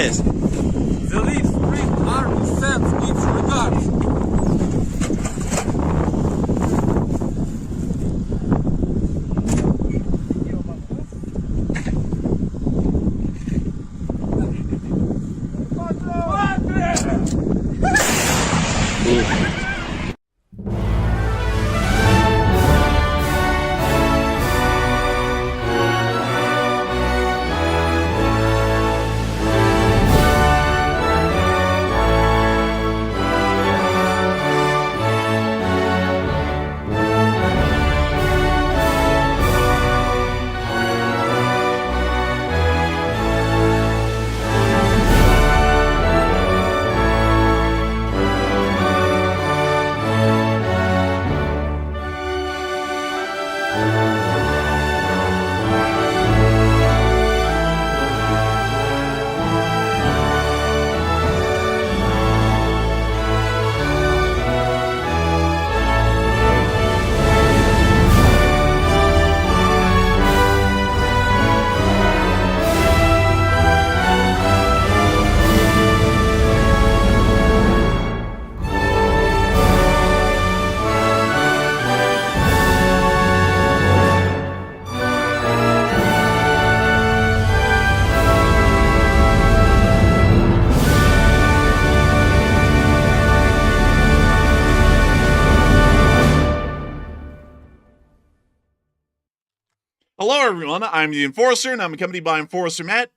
Yes. The lead Supreme Army sends its regards. Hello, everyone. I'm the Enforcer, and I'm accompanied by Enforcer Matt.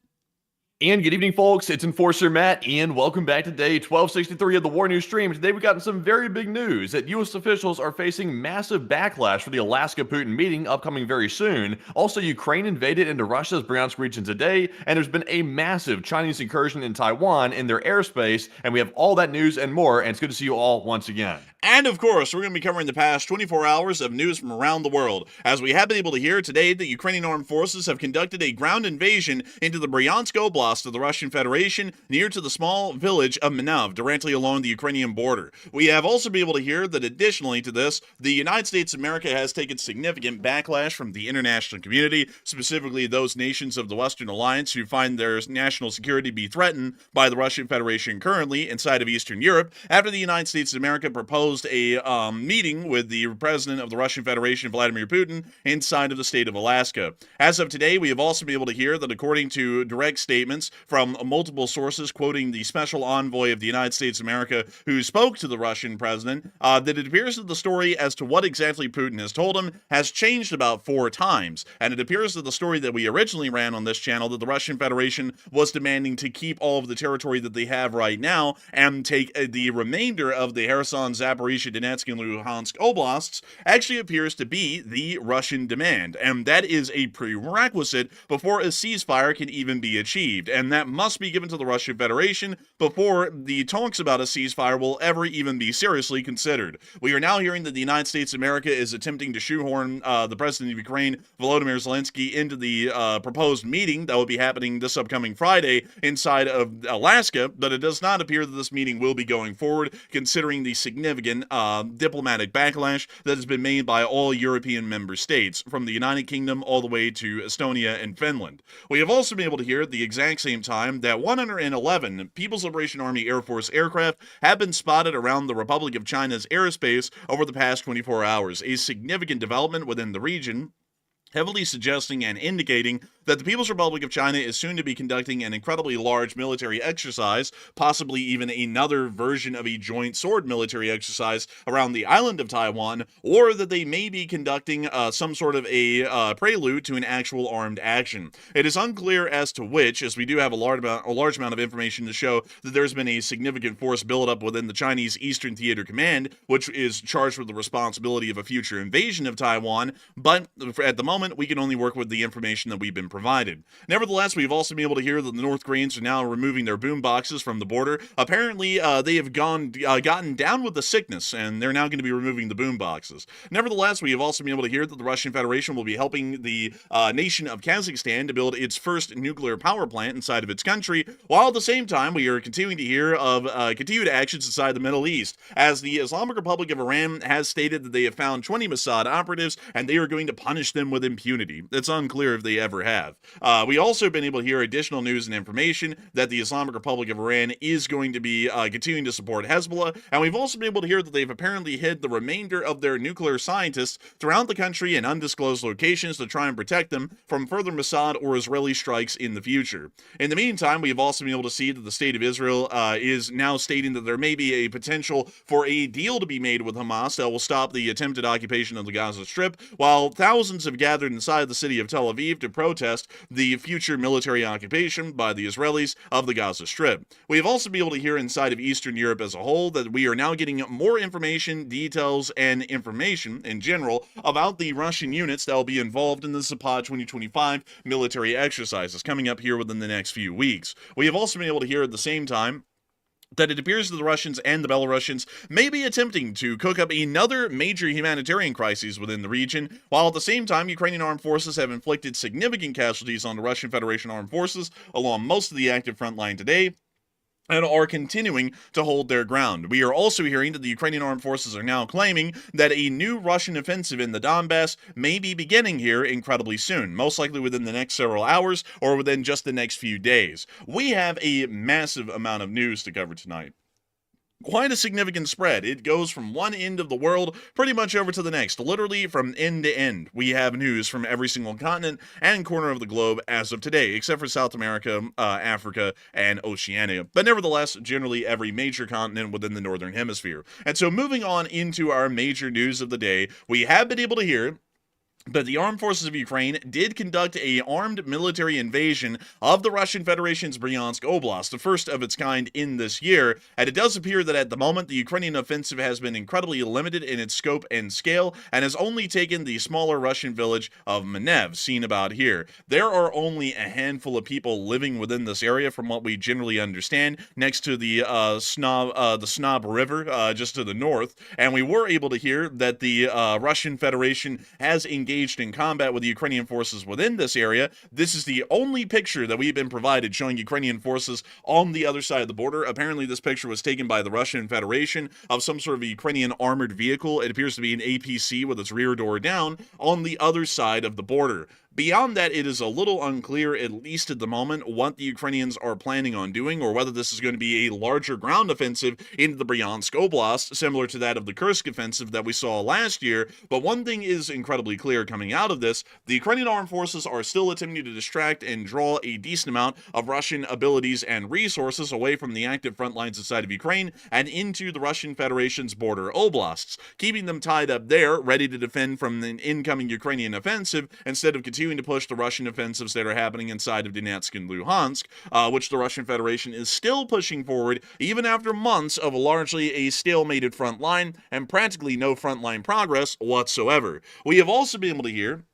And good evening, folks. It's Enforcer Matt, and welcome back to day 1263 of the War News stream. Today, we've gotten some very big news that U.S. officials are facing massive backlash for the Alaska-Putin meeting upcoming very soon. Also, Ukraine invaded into Russia's Bryansk region today, and there's been a massive Chinese incursion in Taiwan in their airspace, and we have all that news and more, and it's good to see you all once again. And of course, we're going to be covering the past 24 hours of news from around the world. As we have been able to hear today, the Ukrainian armed forces have conducted a ground invasion into the Bryansk Oblast of the Russian Federation, near to the small village of Minav, directly along the Ukrainian border. We have also been able to hear that additionally to this, the United States of America has taken significant backlash from the international community, specifically those nations of the Western Alliance who find their national security be threatened by the Russian Federation currently inside of Eastern Europe, after the United States of America proposed a meeting with the president of the Russian Federation, Vladimir Putin, inside of the state of Alaska. As of today, we have also been able to hear that according to direct statements from multiple sources quoting the special envoy of the United States of America who spoke to the Russian president, that it appears that the story as to what exactly Putin has told him has changed about 4 times. And it appears that the story that we originally ran on this channel, that the Russian Federation was demanding to keep all of the territory that they have right now and take the remainder of the Kherson, Zaporizhzhia, Donetsk, and Luhansk oblasts, actually appears to be the Russian demand. And that is a prerequisite before a ceasefire can even be achieved. And that must be given to the Russian Federation before the talks about a ceasefire will ever even be seriously considered. We are now hearing that the United States of America is attempting to shoehorn the president of Ukraine, Volodymyr Zelensky, into the proposed meeting that will be happening this upcoming Friday inside of Alaska, but it does not appear that this meeting will be going forward, considering the significant diplomatic backlash that has been made by all European member states, from the United Kingdom all the way to Estonia and Finland. We have also been able to hear at the exact same time that 111 People's Liberation Army Air Force aircraft have been spotted around the Republic of China's airspace over the past 24 hours, a significant development within the region, heavily suggesting and indicating that the People's Republic of China is soon to be conducting an incredibly large military exercise, possibly even another version of a joint sword military exercise around the island of Taiwan, or that they may be conducting some sort of a prelude to an actual armed action. It is unclear as to which, as we do have a large amount of information to show that there's been a significant force buildup within the Chinese Eastern Theater Command, which is charged with the responsibility of a future invasion of Taiwan, but at the moment, we can only work with the information that we've been provided. Nevertheless, we've also been able to hear that the North Koreans are now removing their boom boxes from the border. Apparently, they have gotten down with the sickness, and they're now going to be removing the boom boxes. Nevertheless, we have also been able to hear that the Russian Federation will be helping the nation of Kazakhstan to build its first nuclear power plant inside of its country, while at the same time, we are continuing to hear of continued actions inside the Middle East, as the Islamic Republic of Iran has stated that they have found 20 Mossad operatives, and they are going to punish them with impunity. It's unclear if they ever have. We also been able to hear additional news and information that the Islamic Republic of Iran is going to be continuing to support Hezbollah, and we've also been able to hear that they've apparently hid the remainder of their nuclear scientists throughout the country in undisclosed locations to try and protect them from further Mossad or Israeli strikes in the future. In the meantime, we have also been able to see that the state of Israel is now stating that there may be a potential for a deal to be made with Hamas that will stop the attempted occupation of the Gaza Strip, while thousands have gathered inside the city of Tel Aviv to protest the future military occupation by the Israelis of the Gaza Strip. We have also been able to hear inside of Eastern Europe as a whole that we are now getting more information, details, and information in general about the Russian units that will be involved in the Zapad 2025 military exercises coming up here within the next few weeks. We have also been able to hear at the same time that it appears that the Russians and the Belarusians may be attempting to cook up another major humanitarian crisis within the region, while at the same time, Ukrainian armed forces have inflicted significant casualties on the Russian Federation armed forces along most of the active front line today, and are continuing to hold their ground. We are also hearing that the Ukrainian armed forces are now claiming that a new Russian offensive in the Donbass may be beginning here incredibly soon, most likely within the next several hours or within just the next few days. We have a massive amount of news to cover tonight. Quite a significant spread. It goes from one end of the world pretty much over to the next, literally from end to end. We have news from every single continent and corner of the globe as of today, except for South America, Africa, and Oceania. But nevertheless, generally every major continent within the Northern Hemisphere. And so moving on into our major news of the day, we have been able to hear but the armed forces of Ukraine did conduct a armed military invasion of the Russian Federation's Bryansk Oblast, the first of its kind in this year, and it does appear that at the moment the Ukrainian offensive has been incredibly limited in its scope and scale, and has only taken the smaller Russian village of Manev, seen about here. There are only a handful of people living within this area from what we generally understand, next to the Snob River, just to the north, and we were able to hear that the Russian Federation has engaged in combat with the Ukrainian forces within this area. This is the only picture that we've been provided showing Ukrainian forces on the other side of the border. Apparently, this picture was taken by the Russian Federation of some sort of Ukrainian armored vehicle. It appears to be an APC with its rear door down on the other side of the border. Beyond that, it is a little unclear, at least at the moment, what the Ukrainians are planning on doing, or whether this is going to be a larger ground offensive into the Bryansk Oblast, similar to that of the Kursk offensive that we saw last year. But one thing is incredibly clear coming out of this: the Ukrainian armed forces are still attempting to distract and draw a decent amount of Russian abilities and resources away from the active front lines inside of Ukraine and into the Russian Federation's border oblasts, keeping them tied up there, ready to defend from an incoming Ukrainian offensive, instead of continuing to push the Russian offensives that are happening inside of Donetsk and Luhansk, which the Russian Federation is still pushing forward, even after months of largely a stalemated front line and practically no frontline progress whatsoever. We have also been able to hear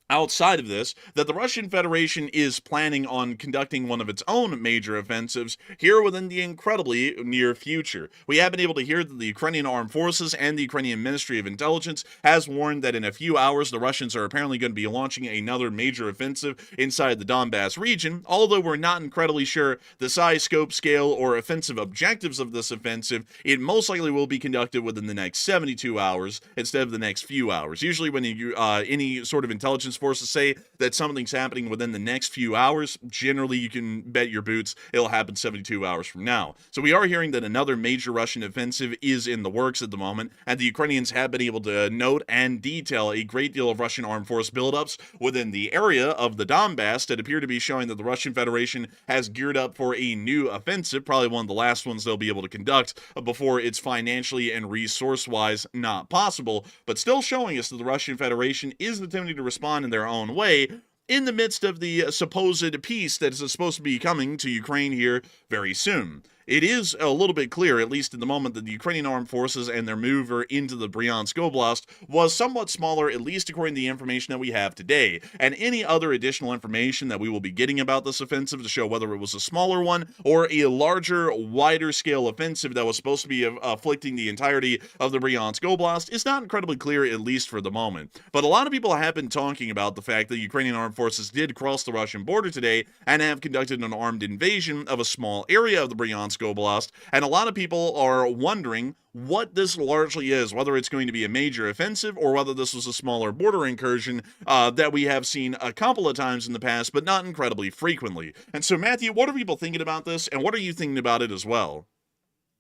outside of this, that the Russian Federation is planning on conducting one of its own major offensives here within the incredibly near future. We have been able to hear that the Ukrainian Armed Forces and the Ukrainian Ministry of Intelligence has warned that in a few hours the Russians are apparently going to be launching another major offensive inside the Donbass region, although we're not incredibly sure the size, scope, scale, or offensive objectives of this offensive. It most likely will be conducted within the next 72 hours instead of the next few hours. Usually when any sort of intelligence forces say that something's happening within the next few hours, generally you can bet your boots it'll happen 72 hours from now. So we are hearing that another major Russian offensive is in the works at the moment, and the Ukrainians have been able to note and detail a great deal of Russian armed force buildups within the area of the Donbass that appear to be showing that the Russian Federation has geared up for a new offensive, probably one of the last ones they'll be able to conduct before it's financially and resource-wise not possible, but still showing us that the Russian Federation is attempting to respond in their own way in the midst of the supposed peace that is supposed to be coming to Ukraine here very soon. It is a little bit clear, at least at the moment, that the Ukrainian armed forces and their mover into the Bryansk Oblast was somewhat smaller, at least according to the information that we have today. And any other additional information that we will be getting about this offensive to show whether it was a smaller one or a larger, wider scale offensive that was supposed to be afflicting the entirety of the Bryansk Oblast is not incredibly clear, at least for the moment. But a lot of people have been talking about the fact that Ukrainian armed forces did cross the Russian border today and have conducted an armed invasion of a small area of the Bryansk Oblast, and a lot of people are wondering what this largely is, whether it's going to be a major offensive or whether this was a smaller border incursion that we have seen a couple of times in the past, but not incredibly frequently. And so, Matthew, what are people thinking about this, and what are you thinking about it as well?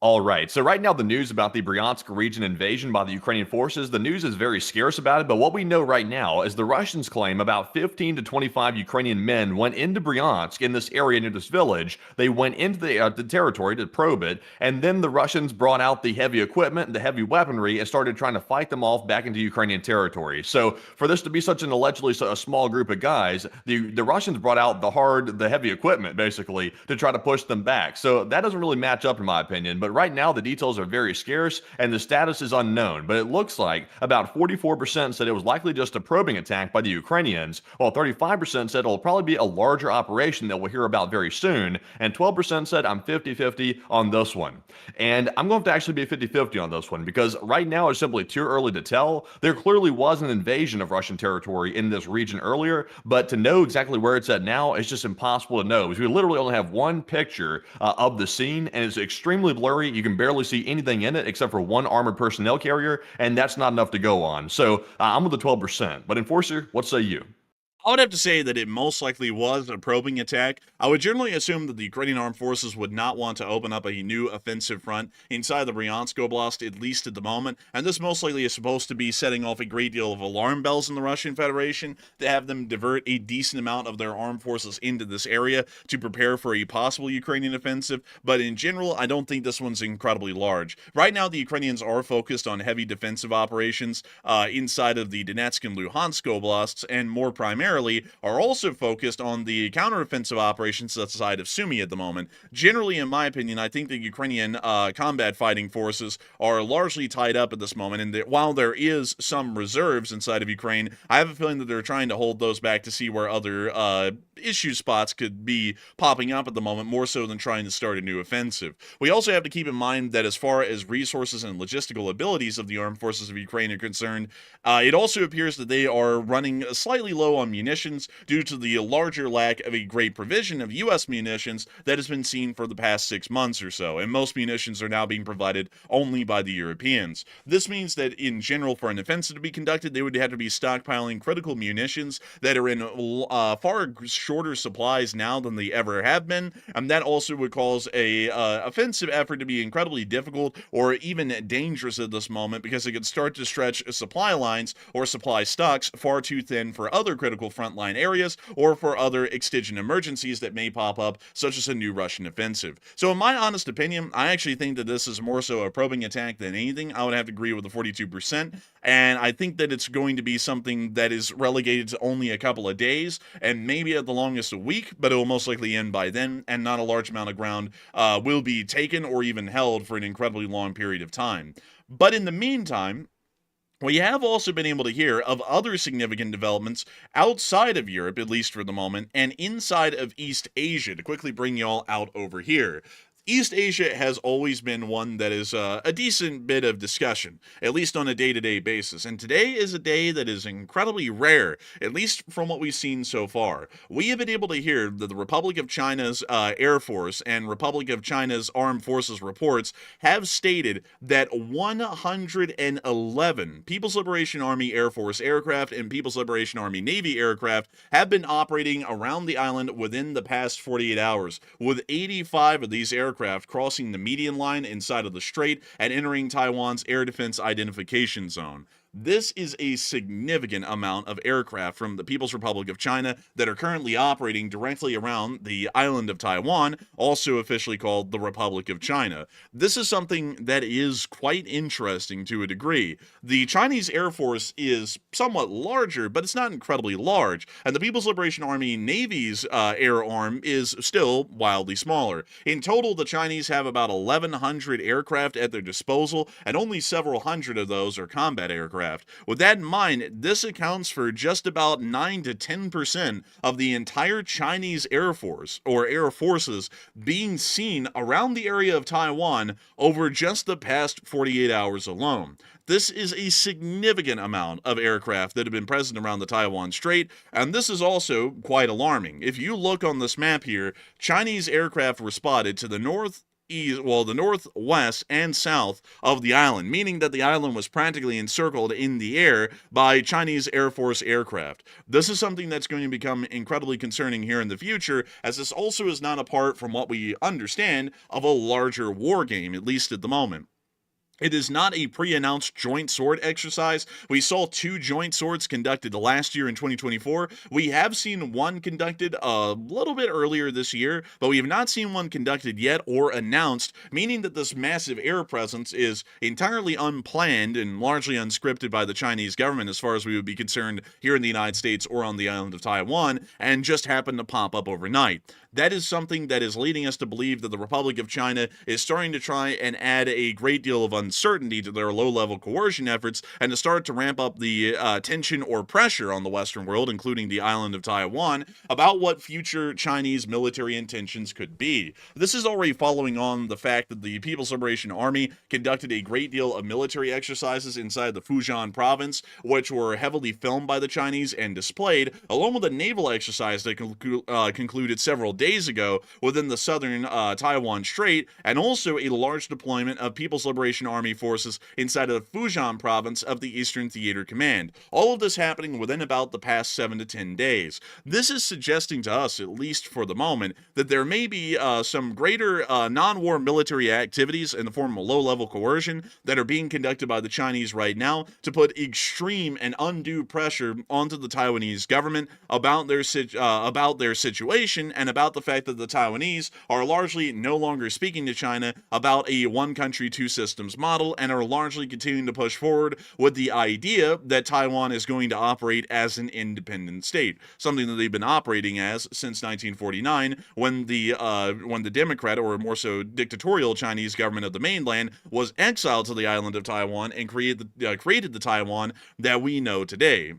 All right. So right now, the news about the Bryansk region invasion by the Ukrainian forces, the news is very scarce about it. But what we know right now is the Russians claim about 15 to 25 Ukrainian men went into Bryansk in this area near this village. They went into the territory to probe it. And then the Russians brought out the heavy equipment and the heavy weaponry and started trying to fight them off back into Ukrainian territory. So for this to be such an allegedly a small group of guys, the Russians brought out the heavy equipment, basically, to try to push them back. So that doesn't really match up, in my opinion. But right now, the details are very scarce and the status is unknown, but it looks like about 44% said it was likely just a probing attack by the Ukrainians, while 35% said it'll probably be a larger operation that we'll hear about very soon, and 12% said I'm 50-50 on this one. And I'm going to actually be 50-50 on this one because right now it's simply too early to tell. There clearly was an invasion of Russian territory in this region earlier, but to know exactly where it's at now, it's just impossible to know because we literally only have one picture of the scene and it's extremely blurry. You can barely see anything in it except for one armored personnel carrier, and that's not enough to go on. So I'm with the 12%. But Enforcer, what say you? I would have to say that it most likely was a probing attack. I would generally assume that the Ukrainian armed forces would not want to open up a new offensive front inside the Bryansk Oblast, at least at the moment, and this most likely is supposed to be setting off a great deal of alarm bells in the Russian Federation to have them divert a decent amount of their armed forces into this area to prepare for a possible Ukrainian offensive, but in general, I don't think this one's incredibly large. Right now, the Ukrainians are focused on heavy defensive operations inside of the Donetsk and Luhansk Oblasts, and more primarily are also focused on the counteroffensive operations outside of Sumy at the moment. Generally, in my opinion, I think the Ukrainian combat fighting forces are largely tied up at this moment, and that while there is some reserves inside of Ukraine, I have a feeling that they're trying to hold those back to see where other issue spots could be popping up at the moment, more so than trying to start a new offensive. We also have to keep in mind that as far as resources and logistical abilities of the armed forces of Ukraine are concerned, it also appears that they are running slightly low on munitions due to the larger lack of a great provision of U.S. munitions that has been seen for the past 6 months or so, and most munitions are now being provided only by the Europeans. This means that in general, for an offensive to be conducted, they would have to be stockpiling critical munitions that are in far shorter supplies now than they ever have been, and that also would cause a offensive effort to be incredibly difficult or even dangerous at this moment because it could start to stretch supply lines or supply stocks far too thin for other critical frontline areas or for other extigent emergencies that may pop up, such as a new Russian offensive. So in my honest opinion, I actually think that this is more so a probing attack than anything. I would have to agree with the 42%, and I think that it's going to be something that is relegated to only a couple of days, and maybe at the longest a week, but it will most likely end by then, and not a large amount of ground will be taken or even held for an incredibly long period of time. But in the meantime, we have also been able to hear of other significant developments outside of Europe, at least for the moment, and inside of East Asia, to quickly bring y'all out over here. East Asia has always been one that is a decent bit of discussion, at least on a day-to-day basis. And today is a day that is incredibly rare, at least from what we've seen so far. We have been able to hear that the Republic of China's Air Force and Republic of China's Armed Forces reports have stated that 111 People's Liberation Army Air Force aircraft and People's Liberation Army Navy aircraft have been operating around the island within the past 48 hours, with 85 of these aircraft crossing the median line inside of the strait and entering Taiwan's air defense identification zone. This is a significant amount of aircraft from the People's Republic of China that are currently operating directly around the island of Taiwan, also officially called the Republic of China. This is something that is quite interesting to a degree. The Chinese Air Force is somewhat larger, but it's not incredibly large, and the People's Liberation Army Navy's air arm is still wildly smaller. In total, the Chinese have about 1,100 aircraft at their disposal, and only several hundred of those are combat aircraft. With that in mind, this accounts for just about 9 to 10% of the entire Chinese Air Force, or air forces, being seen around the area of Taiwan over just the past 48 hours alone. This is a significant amount of aircraft that have been present around the Taiwan Strait, and this is also quite alarming. If you look on this map here, Chinese aircraft were spotted to the the northwest and south of the island, meaning that the island was practically encircled in the air by Chinese Air Force aircraft. This is something that's going to become incredibly concerning here in the future, as this also is not apart from what we understand of a larger war game, at least at the moment. It is not a pre-announced joint sword exercise. We saw 2 joint swords conducted last year in 2024. We have seen one conducted a little bit earlier this year, but we have not seen one conducted yet or announced, meaning that this massive air presence is entirely unplanned and largely unscripted by the Chinese government as far as we would be concerned here in the United States or on the island of Taiwan, and just happened to pop up overnight. That is something that is leading us to believe that the Republic of China is starting to try and add a great deal of uncertainty to their low-level coercion efforts and to start to ramp up the tension or pressure on the Western world, including the island of Taiwan, about what future Chinese military intentions could be. This is already following on the fact that the People's Liberation Army conducted a great deal of military exercises inside the Fujian province, which were heavily filmed by the Chinese and displayed, along with a naval exercise that concluded several days ago within the southern Taiwan Strait, and also a large deployment of People's Liberation Army forces inside of the Fujian province of the Eastern Theater Command. All of this happening within about the past 7 to 10 days. This is suggesting to us, at least for the moment, that there may be some greater non-war military activities in the form of low-level coercion that are being conducted by the Chinese right now to put extreme and undue pressure onto the Taiwanese government about their situation and about the fact that the Taiwanese are largely no longer speaking to China about a one country, two systems model and are largely continuing to push forward with the idea that Taiwan is going to operate as an independent state, something that they've been operating as since 1949 when the Democrat, or more so dictatorial, Chinese government of the mainland was exiled to the island of Taiwan and created the Taiwan that we know today.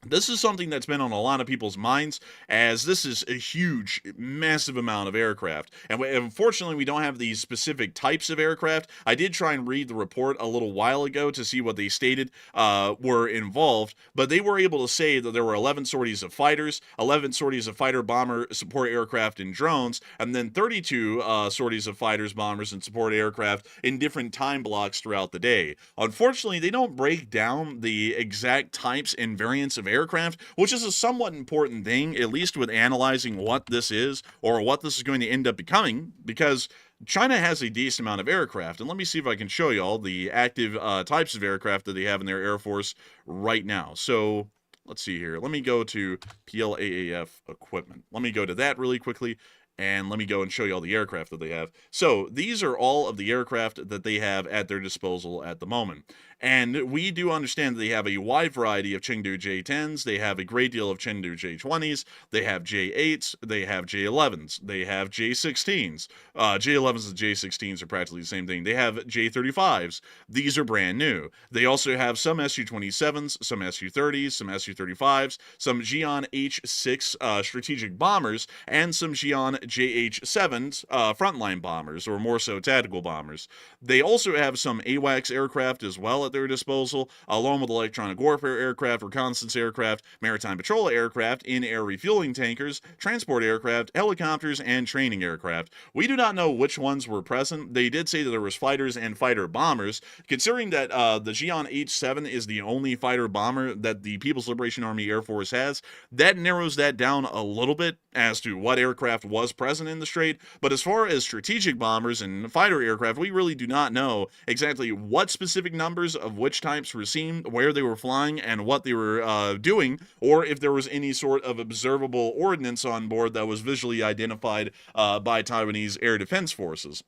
This is something that's been on a lot of people's minds, as this is a huge, massive amount of aircraft. And unfortunately, we don't have these specific types of aircraft. I did try and read the report a little while ago to see what they stated were involved, but they were able to say that there were 11 sorties of fighters, 11 sorties of fighter bomber support aircraft and drones, and then 32 sorties of fighters, bombers, and support aircraft in different time blocks throughout the day. Unfortunately, they don't break down the exact types and variants of aircraft, which is a somewhat important thing, at least with analyzing what this is or what this is going to end up becoming, because China has a decent amount of aircraft. And let me see if I can show you all the active types of aircraft that they have in their Air Force right now. So let's see here. Let me go to PLAAF equipment. Let me go to that really quickly. And let me go and show you all the aircraft that they have. So these are all of the aircraft that they have at their disposal at the moment. And we do understand that they have a wide variety of Chengdu J-10s. They have a great deal of Chengdu J-20s. They have J-8s. They have J-11s. They have J-16s. J-11s and J-16s are practically the same thing. They have J-35s. These are brand new. They also have some Su-27s, some Su-30s, some Su-35s, some Xi'an H-6 strategic bombers, and some Xi'an JH-7s, frontline bombers, or more so tactical bombers. They also have some AWACS aircraft as well at their disposal, along with electronic warfare aircraft, reconnaissance aircraft, maritime patrol aircraft, in-air refueling tankers, transport aircraft, helicopters, and training aircraft. We do not know which ones were present. They did say that there was fighters and fighter bombers. Considering that the Xi'an H-7 is the only fighter bomber that the People's Liberation Army Air Force has, that narrows that down a little bit as to what aircraft was present in the strait. But as far as strategic bombers and fighter aircraft, we really do not know exactly what specific numbers of which types were seen, where they were flying, and what they were doing, or if there was any sort of observable ordnance on board that was visually identified by Taiwanese air defense forces.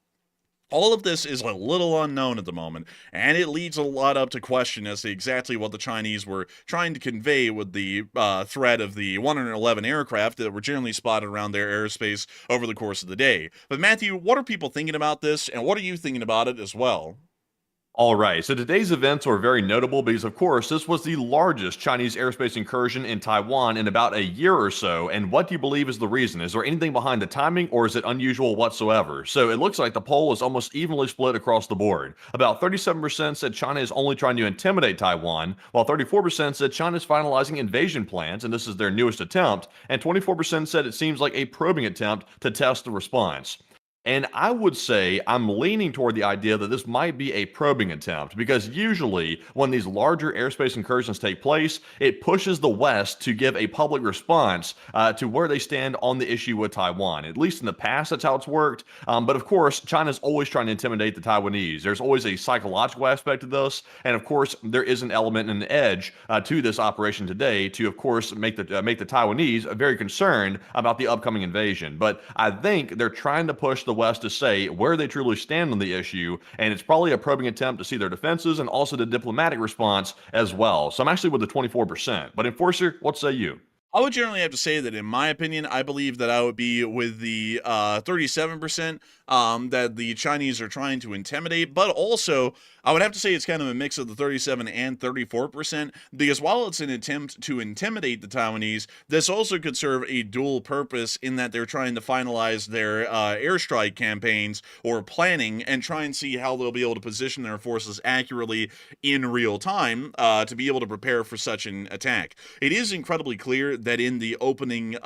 All of this is a little unknown at the moment, and it leads a lot up to question as to exactly what the Chinese were trying to convey with the threat of the 111 aircraft that were generally spotted around their airspace over the course of the day. But Matthew, what are people thinking about this, and what are you thinking about it as well? All right, so today's events are very notable because, of course, this was the largest Chinese airspace incursion in Taiwan in about a year or so. And what do you believe is the reason? Is there anything behind the timing, or is it unusual whatsoever? So it looks like the poll is almost evenly split across the board. About 37% said China is only trying to intimidate Taiwan, while 34% said China is finalizing invasion plans, and this is their newest attempt, and 24% said it seems like a probing attempt to test the response. And I would say I'm leaning toward the idea that this might be a probing attempt because usually when these larger airspace incursions take place, it pushes the West to give a public response to where they stand on the issue with Taiwan. At least in the past, that's how it's worked. But of course, China's always trying to intimidate the Taiwanese. There's always a psychological aspect to this. And of course, there is an element and an edge to this operation today to, of course, make the Taiwanese very concerned about the upcoming invasion. But I think they're trying to push the West to say where they truly stand on the issue, and it's probably a probing attempt to see their defenses and also the diplomatic response as well. So I'm actually with the 24%. But Enforcer, what say you? I would generally have to say that, in my opinion, I believe that I would be with the 37% that the Chinese are trying to intimidate, but also I would have to say it's kind of a mix of the 37 and 34%, because while it's an attempt to intimidate the Taiwanese, this also could serve a dual purpose in that they're trying to finalize their airstrike campaigns or planning and try and see how they'll be able to position their forces accurately in real time to be able to prepare for such an attack. It is incredibly clear that in the opening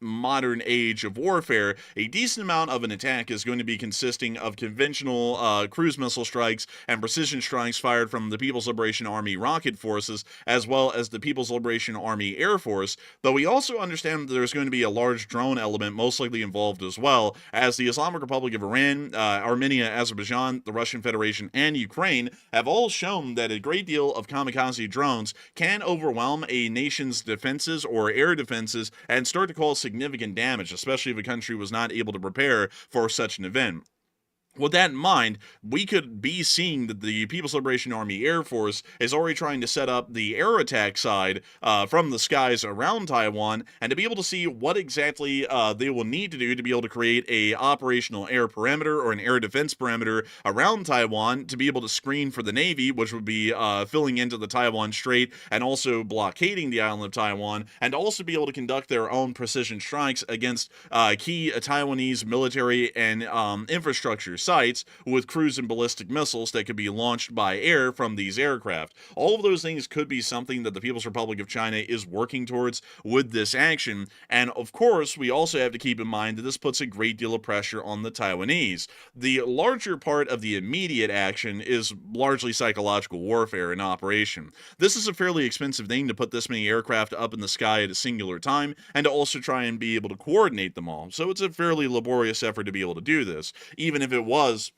modern age of warfare, a decent amount of an attack is going to be consisting of conventional cruise missile strikes and precision strikes fired from the People's Liberation Army rocket forces, as well as the People's Liberation Army Air Force, though we also understand that there's going to be a large drone element most likely involved as well, as the Islamic Republic of Iran, Armenia, Azerbaijan, the Russian Federation, and Ukraine have all shown that a great deal of kamikaze drones can overwhelm a nation's defenses or air defenses and start to cause significant damage, especially if a country was not able to prepare for such an event. With that in mind, we could be seeing that the People's Liberation Army Air Force is already trying to set up the air attack side from the skies around Taiwan, and to be able to see what exactly they will need to do to be able to create a operational air perimeter or an air defense perimeter around Taiwan to be able to screen for the Navy, which would be filling into the Taiwan Strait and also blockading the island of Taiwan, and also be able to conduct their own precision strikes against key Taiwanese military and infrastructure sites with cruise and ballistic missiles that could be launched by air from these aircraft. All of those things could be something that the People's Republic of China is working towards with this action, and of course we also have to keep in mind that this puts a great deal of pressure on the Taiwanese. The larger part of the immediate action is largely psychological warfare in operation. This is a fairly expensive thing to put this many aircraft up in the sky at a singular time, and to also try and be able to coordinate them all. So it's a fairly laborious effort to be able to do this, even if it was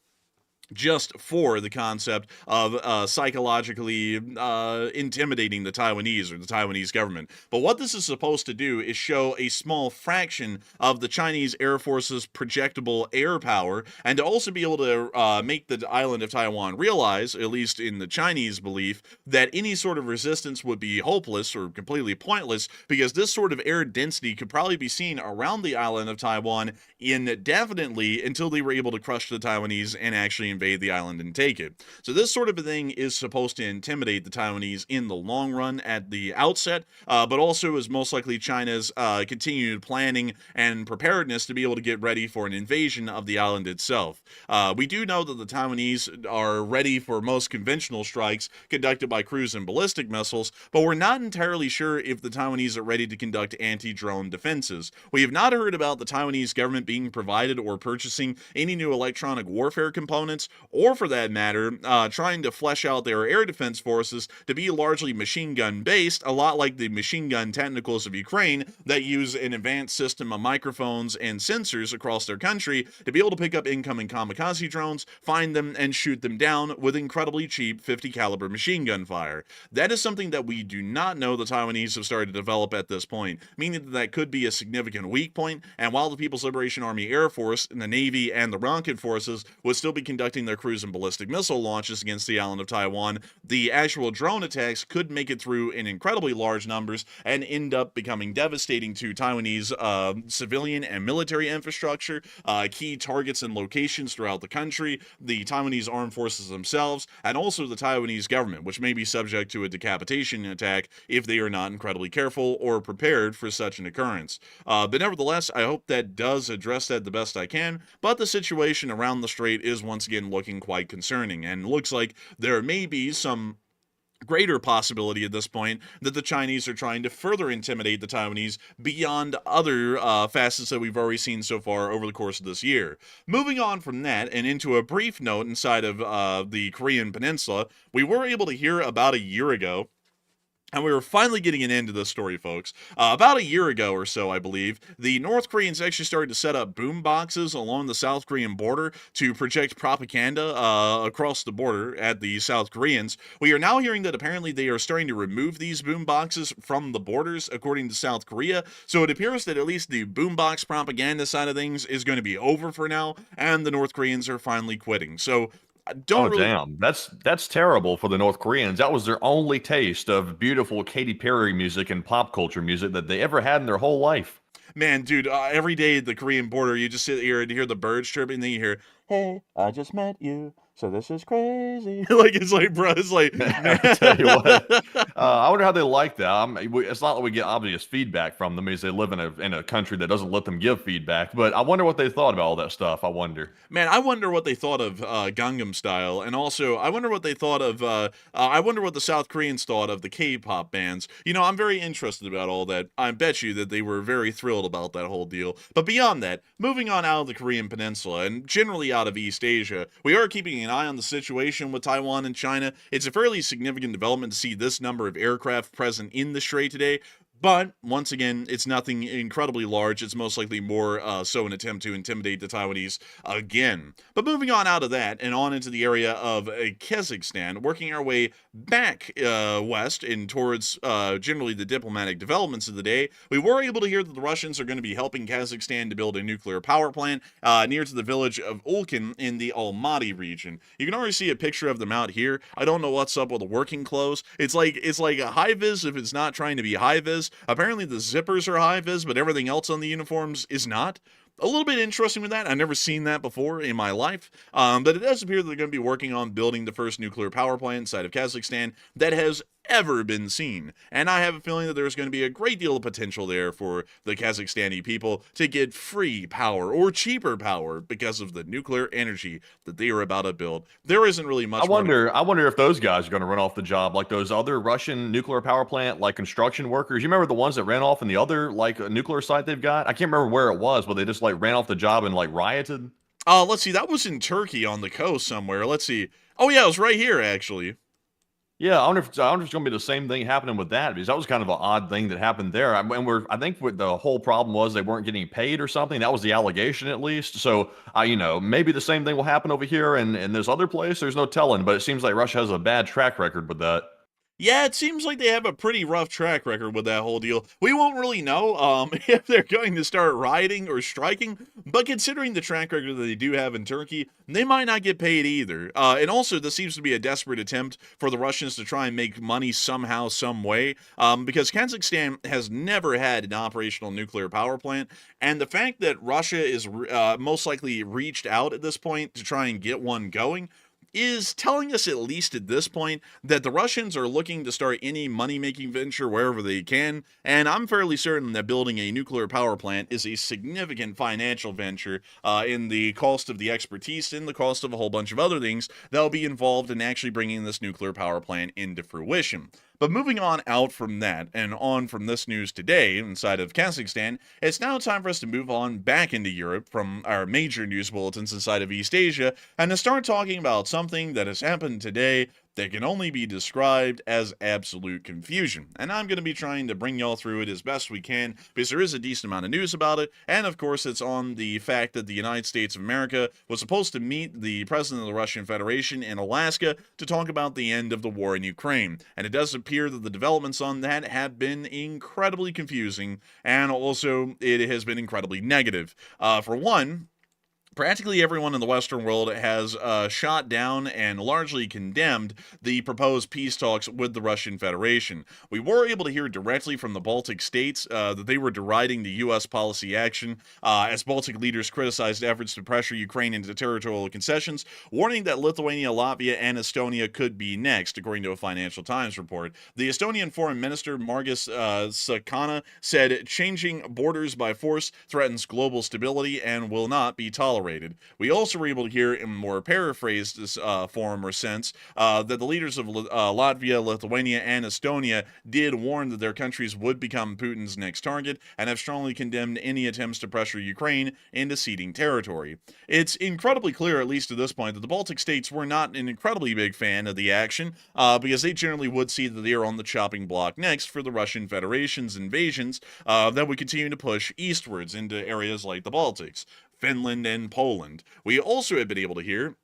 just for the concept of psychologically intimidating the Taiwanese or the Taiwanese government. But what this is supposed to do is show a small fraction of the Chinese Air Force's projectable air power, and to also be able to make the island of Taiwan realize, at least in the Chinese belief, that any sort of resistance would be hopeless or completely pointless, because this sort of air density could probably be seen around the island of Taiwan indefinitely until they were able to crush the Taiwanese and actually invade the island and take it. So this sort of a thing is supposed to intimidate the Taiwanese in the long run at the outset, but also is most likely China's continued planning and preparedness to be able to get ready for an invasion of the island itself. We do know that the Taiwanese are ready for most conventional strikes conducted by cruise and ballistic missiles, but we're not entirely sure if the Taiwanese are ready to conduct anti-drone defenses. We have not heard about the Taiwanese government being provided or purchasing any new electronic warfare components, or for that matter, trying to flesh out their air defense forces to be largely machine gun based, a lot like the machine gun technicals of Ukraine that use an advanced system of microphones and sensors across their country to be able to pick up incoming kamikaze drones, find them, and shoot them down with incredibly cheap 50 caliber machine gun fire. That is something that we do not know the Taiwanese have started to develop at this point, meaning that could be a significant weak point, and while the People's Liberation Army Air Force, and the Navy, and the rocket forces would still be conducting their cruise and ballistic missile launches against the island of Taiwan, the actual drone attacks could make it through in incredibly large numbers and end up becoming devastating to Taiwanese civilian and military infrastructure, key targets and locations throughout the country, the Taiwanese armed forces themselves, and also the Taiwanese government, which may be subject to a decapitation attack if they are not incredibly careful or prepared for such an occurrence. But nevertheless, I hope that does address that the best I can, but the situation around the strait is once again looking quite concerning, and looks like there may be some greater possibility at this point that the Chinese are trying to further intimidate the Taiwanese beyond other facets that we've already seen so far over the course of this year. Moving on from that and into a brief note inside of the Korean Peninsula, we were able to hear about a year ago, and we were finally getting an end to this story, folks. About a year ago or so, I believe, the North Koreans actually started to set up boom boxes along the South Korean border to project propaganda across the border at the South Koreans. We are now hearing that apparently they are starting to remove these boom boxes from the borders, according to South Korea. So it appears that at least the boombox propaganda side of things is going to be over for now, and the North Koreans are finally quitting. So damn. That's terrible for the North Koreans. That was their only taste of beautiful Katy Perry music and pop culture music that they ever had in their whole life. Man, dude, every day at the Korean border, you just sit here and hear the birds chirping, and then you hear, "Hey, I just met you, so this is crazy." It's like, bro, it's like, I tell you what, I wonder how they like that. It's not that we get obvious feedback from them, because they live in a country that doesn't let them give feedback. But I wonder what they thought about all that stuff. I wonder. Man, I wonder what they thought of Gangnam Style, and also I wonder what they thought of. I wonder what the South Koreans thought of the K-pop bands. You know, I'm very interested about all that. I bet you that they were very thrilled about that whole deal. But beyond that, moving on out of the Korean Peninsula and generally out of East Asia, we are keeping an eye on the situation with Taiwan and China. It's a fairly significant development to see this number of aircraft present in the strait today. But, once again, it's nothing incredibly large. It's most likely more so an attempt to intimidate the Taiwanese again. But moving on out of that and on into the area of Kazakhstan, working our way back west and towards generally the diplomatic developments of the day, we were able to hear that the Russians are going to be helping Kazakhstan to build a nuclear power plant near to the village of Ulkan in the Almaty region. You can already see a picture of them out here. I don't know what's up with the working clothes. It's like a high-vis if it's not trying to be high-vis. Apparently the zippers are high-vis, but everything else on the uniforms is not. A little bit interesting with that. I've never seen that before in my life. But it does appear that they're going to be working on building the first nuclear power plant inside of Kazakhstan that has ever been seen. And I have a feeling that there's going to be a great deal of potential there for the Kazakhstani people to get free power or cheaper power because of the nuclear energy that they are about to build. There isn't really much. I wonder if those guys are going to run off the job like those other Russian nuclear power plant construction workers. You remember the ones that ran off in the other nuclear site they've got? I can't remember where it was, but they just ran off the job and rioted. Let's see. That was in Turkey on the coast somewhere. Let's see. Oh yeah, it was right here actually. Yeah, I wonder if it's going to be the same thing happening with that, because that was kind of an odd thing that happened there. I think what the whole problem was they weren't getting paid or something. That was the allegation, at least. So, maybe the same thing will happen over here and in this other place. There's no telling, but it seems like Russia has a bad track record with that. Yeah, it seems like they have a pretty rough track record with that whole deal. We won't really know if they're going to start rioting or striking, but considering the track record that they do have in Turkey, they might not get paid either. And also, this seems to be a desperate attempt for the Russians to try and make money somehow, some way, because Kazakhstan has never had an operational nuclear power plant, and the fact that Russia is most likely reached out at this point to try and get one going is telling us, at least at this point, that the Russians are looking to start any money-making venture wherever they can, and I'm fairly certain that building a nuclear power plant is a significant financial venture in the cost of the expertise and the cost of a whole bunch of other things that'll be involved in actually bringing this nuclear power plant into fruition. But moving on out from that and on from this news today inside of Kazakhstan, it's now time for us to move on back into Europe from our major news bulletins inside of East Asia and to start talking about something that has happened today that can only be described as absolute confusion. And I'm going to be trying to bring y'all through it as best we can because there is a decent amount of news about it. And of course, it's on the fact that the United States of America was supposed to meet the president of the Russian Federation in Alaska to talk about the end of the war in Ukraine. And it does appear that the developments on that have been incredibly confusing, and also it has been incredibly negative. For one, practically everyone in the Western world has shot down and largely condemned the proposed peace talks with the Russian Federation. We were able to hear directly from the Baltic states that they were deriding the U.S. policy action as Baltic leaders criticized efforts to pressure Ukraine into territorial concessions, warning that Lithuania, Latvia, and Estonia could be next, according to a Financial Times report. The Estonian Foreign Minister, Margus Sakana, said changing borders by force threatens global stability and will not be tolerated. We also were able to hear in more paraphrased form or sense that the leaders of Latvia, Lithuania, and Estonia did warn that their countries would become Putin's next target and have strongly condemned any attempts to pressure Ukraine into ceding territory. It's incredibly clear, at least to this point, that the Baltic states were not an incredibly big fan of the action because they generally would see that they are on the chopping block next for the Russian Federation's invasions that would continue to push eastwards into areas like the Baltics, Finland, and Poland. We also have been able to hear,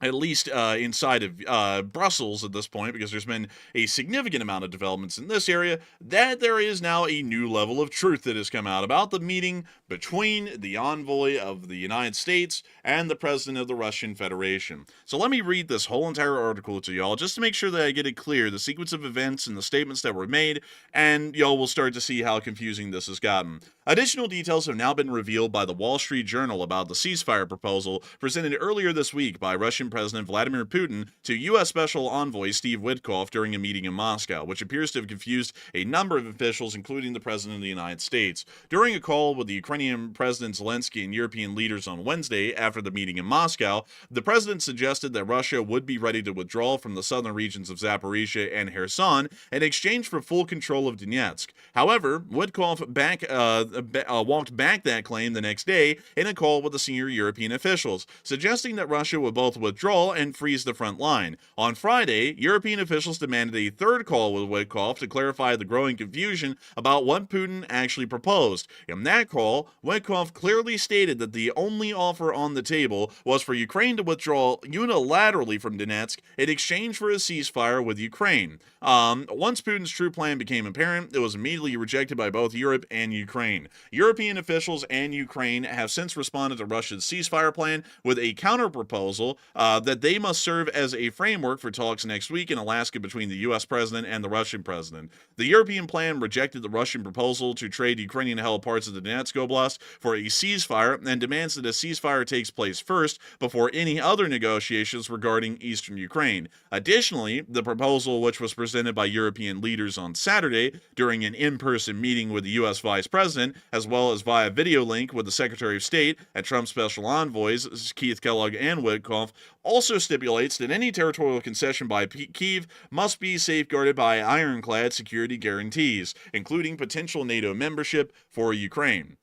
at least inside of Brussels at this point, because there's been a significant amount of developments in this area, that there is now a new level of truth that has come out about the meeting between the envoy of the United States and the president of the Russian Federation. So let me read this whole entire article to y'all, just to make sure that I get it clear, the sequence of events and the statements that were made, and y'all will start to see how confusing this has gotten. Additional details have now been revealed by the Wall Street Journal about the ceasefire proposal presented earlier this week by Russian President Vladimir Putin to U.S. Special Envoy Steve Witkoff during a meeting in Moscow, which appears to have confused a number of officials, including the President of the United States. During a call with the Ukrainian President Zelensky and European leaders on Wednesday after the meeting in Moscow, the President suggested that Russia would be ready to withdraw from the southern regions of Zaporizhia and Kherson in exchange for full control of Donetsk. However, Witkoff walked back that claim the next day in a call with the senior European officials, suggesting that Russia would both withdraw and freeze the front line. On Friday, European officials demanded a third call with Witkoff to clarify the growing confusion about what Putin actually proposed. In that call, Witkoff clearly stated that the only offer on the table was for Ukraine to withdraw unilaterally from Donetsk in exchange for a ceasefire with Ukraine. Once Putin's true plan became apparent, it was immediately rejected by both Europe and Ukraine. European officials and Ukraine have since responded to Russia's ceasefire plan with a counter-proposal that they must serve as a framework for talks next week in Alaska between the U.S. president and the Russian president. The European plan rejected the Russian proposal to trade Ukrainian-held parts of the Bryansk Oblast for a ceasefire and demands that a ceasefire takes place first before any other negotiations regarding eastern Ukraine. Additionally, the proposal, which was presented by European leaders on Saturday during an in-person meeting with the U.S. Vice President, as well as via video link with the Secretary of State and Trump's special envoys, Keith Kellogg and Witkoff, also stipulates that any territorial concession by Kyiv must be safeguarded by ironclad security guarantees, including potential NATO membership for Ukraine.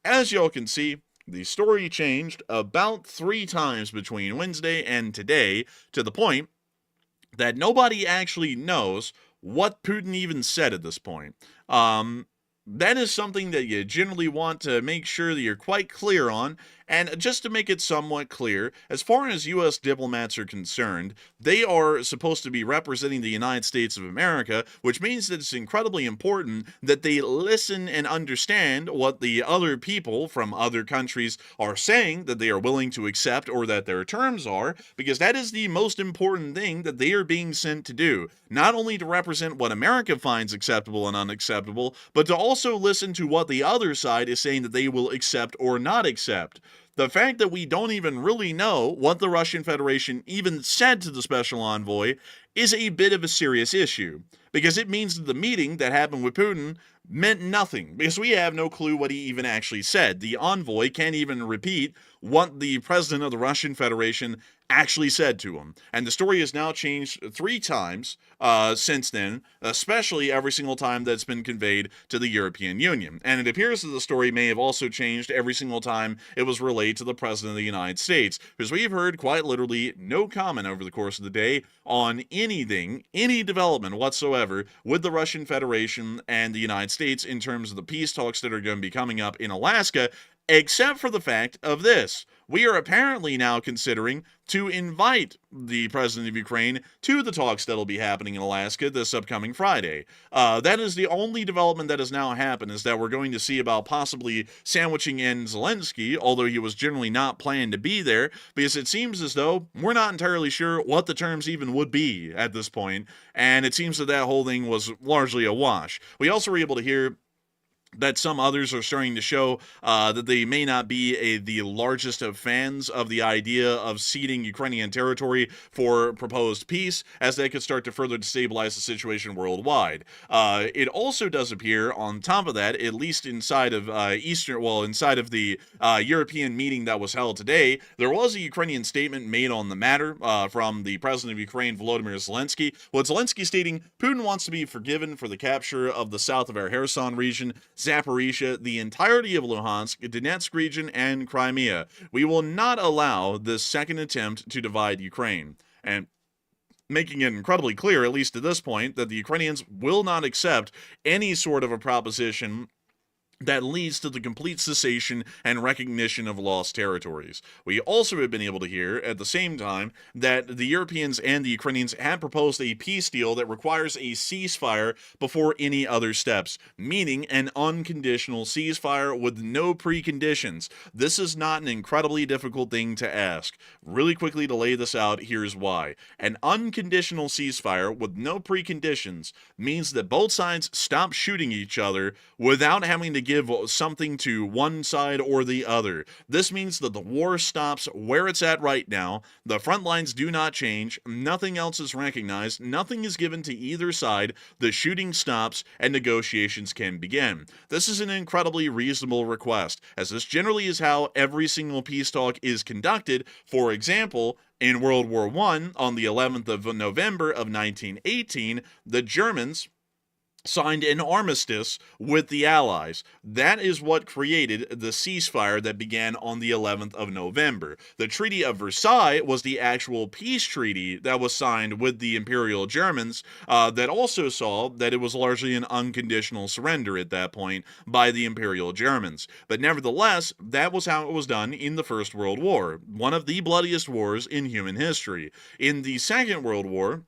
As y'all can see, the story changed about 3 times between Wednesday and today, to the point that nobody actually knows what Putin even said at this point. That is something that you generally want to make sure that you're quite clear on, And just to make it somewhat clear, as far as U.S. diplomats are concerned, they are supposed to be representing the United States of America, which means that it's incredibly important that they listen and understand what the other people from other countries are saying that they are willing to accept or that their terms are, because that is the most important thing that they are being sent to do. Not only to represent what America finds acceptable and unacceptable, but to also listen to what the other side is saying that they will accept or not accept. The fact that we don't even really know what the Russian Federation even said to the special envoy is a bit of a serious issue, because it means that the meeting that happened with Putin meant nothing, because we have no clue what he even actually said. The envoy can't even repeat what the president of the Russian Federation actually said to him. And the story has now changed 3 times since then, especially every single time that's been conveyed to the European Union. And it appears that the story may have also changed every single time it was relayed to the President of the United States, because we've heard quite literally no comment over the course of the day on anything, any development whatsoever with the Russian Federation and the United States in terms of the peace talks that are going to be coming up in Alaska, except for the fact of this. We are apparently now considering to invite the president of Ukraine to the talks that will be happening in Alaska this upcoming Friday. That is the only development that has now happened, is that we're going to see about possibly sandwiching in Zelensky, although he was generally not planned to be there, because it seems as though we're not entirely sure what the terms even would be at this point, and it seems that that whole thing was largely a wash. We also were able to hear that some others are starting to show that they may not be the largest of fans of the idea of ceding Ukrainian territory for proposed peace, as they could start to further destabilize the situation worldwide. It also does appear, on top of that, at least inside of inside of the European meeting that was held today, there was a Ukrainian statement made on the matter from the president of Ukraine, Volodymyr Zelensky. With Zelensky stating, Putin wants to be forgiven for the capture of the south of our Kherson region, Zaporizhia, the entirety of Luhansk, Donetsk region, and Crimea. We will not allow this second attempt to divide Ukraine. And making it incredibly clear, at least at this point, that the Ukrainians will not accept any sort of a proposition that leads to the complete cessation and recognition of lost territories. We also have been able to hear, at the same time, that the Europeans and the Ukrainians have proposed a peace deal that requires a ceasefire before any other steps, meaning an unconditional ceasefire with no preconditions. This is not an incredibly difficult thing to ask. Really quickly to lay this out, here's why. An unconditional ceasefire with no preconditions means that both sides stop shooting each other without having to give something to one side or the other. This means that the war stops where it's at right now. The front lines do not change. Nothing else is recognized. Nothing is given to either side. The shooting stops and negotiations can begin. This is an incredibly reasonable request, as this generally is how every single peace talk is conducted. For example, in World War I, on the 11th of November of 1918, the Germans signed an armistice with the Allies. That is what created the ceasefire that began on the 11th of November. The Treaty of Versailles was the actual peace treaty that was signed with the Imperial Germans that also saw that it was largely an unconditional surrender at that point by the Imperial Germans. But nevertheless, that was how it was done in the First World War, one of the bloodiest wars in human history. In the Second World War,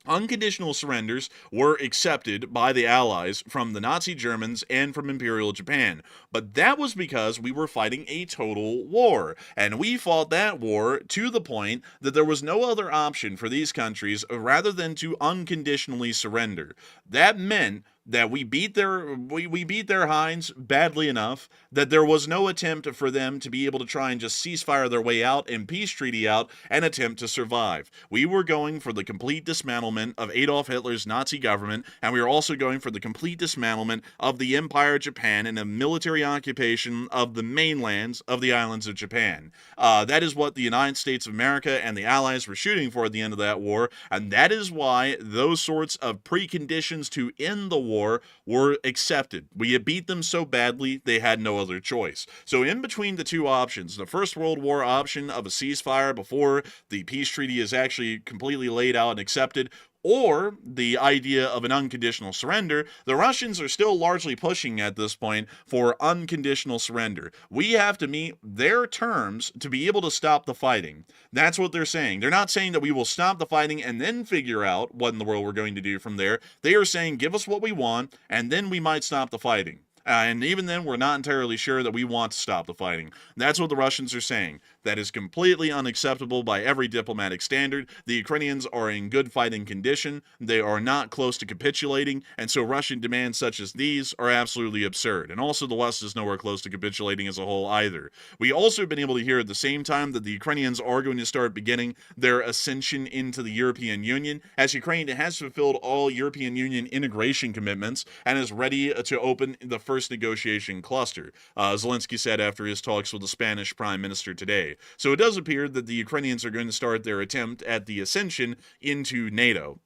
unconditional surrenders were accepted by the Allies from the Nazi Germans and from Imperial Japan, but that was because we were fighting a total war, and we fought that war to the point that there was no other option for these countries rather than to unconditionally surrender. That meant that we beat their hinds badly enough that there was no attempt for them to be able to try and just ceasefire their way out and peace treaty out and attempt to survive. We were going for the complete dismantlement of Adolf Hitler's Nazi government, and we were also going for the complete dismantlement of the Empire of Japan and a military occupation of the mainlands of the islands of Japan. That is what the United States of America and the Allies were shooting for at the end of that war, and that is why those sorts of preconditions to end the war were accepted. We had beat them so badly, they had no other choice. So in between the two options, the First World War option of a ceasefire before the peace treaty is actually completely laid out and accepted, or the idea of an unconditional surrender, the Russians are still largely pushing at this point for unconditional surrender. We have to meet their terms to be able to stop the fighting. That's what they're saying. They're not saying that we will stop the fighting and then figure out what in the world we're going to do from there. They are saying, give us what we want, and then we might stop the fighting. And even then, we're not entirely sure that we want to stop the fighting. That's what the Russians are saying. That is completely unacceptable by every diplomatic standard. The Ukrainians are in good fighting condition. They are not close to capitulating, and so Russian demands such as these are absolutely absurd. And also, the West is nowhere close to capitulating as a whole either. We also have been able to hear at the same time that the Ukrainians are going to start beginning their ascension into the European Union, as Ukraine has fulfilled all European Union integration commitments and is ready to open the first negotiation cluster, Zelensky said after his talks with the Spanish Prime Minister today. So it does appear that the Ukrainians are going to start their attempt at the ascension into NATO.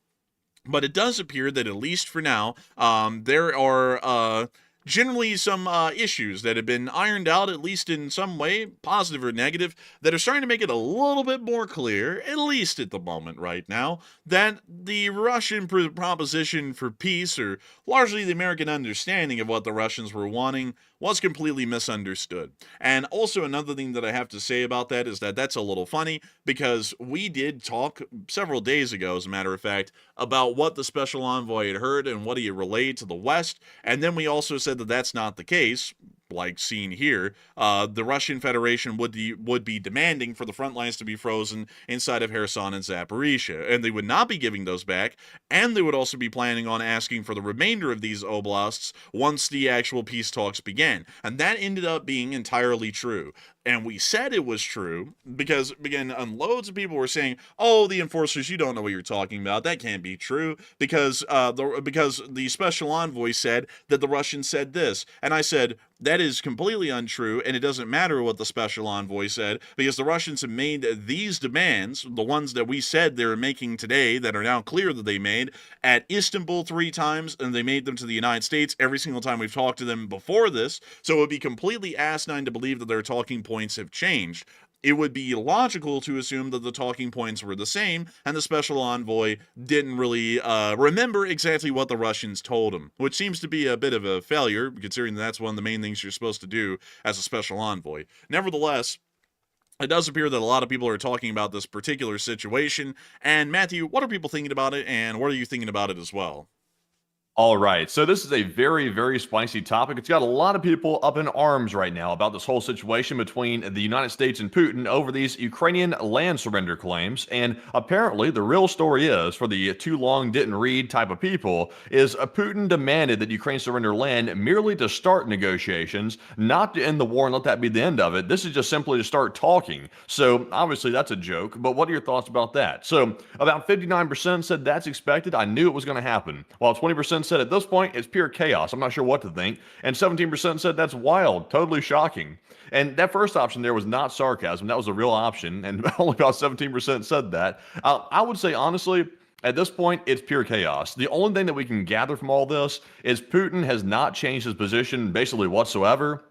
But it does appear that at least for now, there are generally some issues that have been ironed out, at least in some way, positive or negative, that are starting to make it a little bit more clear, at least at the moment right now, that the Russian proposition for peace, or largely the American understanding of what the Russians were wanting, was completely misunderstood. And also another thing that I have to say about that is that that's a little funny, because we did talk several days ago, as a matter of fact, about what the special envoy had heard and what he had relayed to the West, and then we also said that that's not the case, like seen here. The Russian Federation would be demanding for the front lines to be frozen inside of Kherson and Zaporizhia, and they would not be giving those back, and they would also be planning on asking for the remainder of these oblasts once the actual peace talks began, and that ended up being entirely true. And we said it was true because, again, loads of people were saying, "Oh, the enforcers, you don't know what you're talking about. That can't be true because the special envoy said that the Russians said this." And I said, that is completely untrue, and it doesn't matter what the special envoy said, because the Russians have made these demands, the ones that we said they were making today, that are now clear that they made, at Istanbul 3 times, and they made them to the United States every single time we've talked to them before this, so it would be completely asinine to believe that their talking points have changed. It would be logical to assume that the talking points were the same, and the special envoy didn't really remember exactly what the Russians told him, which seems to be a bit of a failure, considering that's one of the main things you're supposed to do as a special envoy. Nevertheless, it does appear that a lot of people are talking about this particular situation, and Matthew, what are people thinking about it, and what are you thinking about it as well? All right, so this is a very, very spicy topic. It's got a lot of people up in arms right now about this whole situation between the United States and Putin over these Ukrainian land surrender claims. And apparently, the real story is, for the too long didn't read type of people, is Putin demanded that Ukraine surrender land merely to start negotiations, not to end the war and let that be the end of it. This is just simply to start talking. So obviously, that's a joke. But what are your thoughts about that? So about 59% said that's expected. I knew it was going to happen, while 20% said at this point it's pure chaos. I'm not sure what to think. And 17% said that's wild, totally shocking. And that first option there was not sarcasm. That was a real option. And only about 17% said that. I would say, honestly, at this point, it's pure chaos. The only thing that we can gather from all this is Putin has not changed his position basically whatsoever.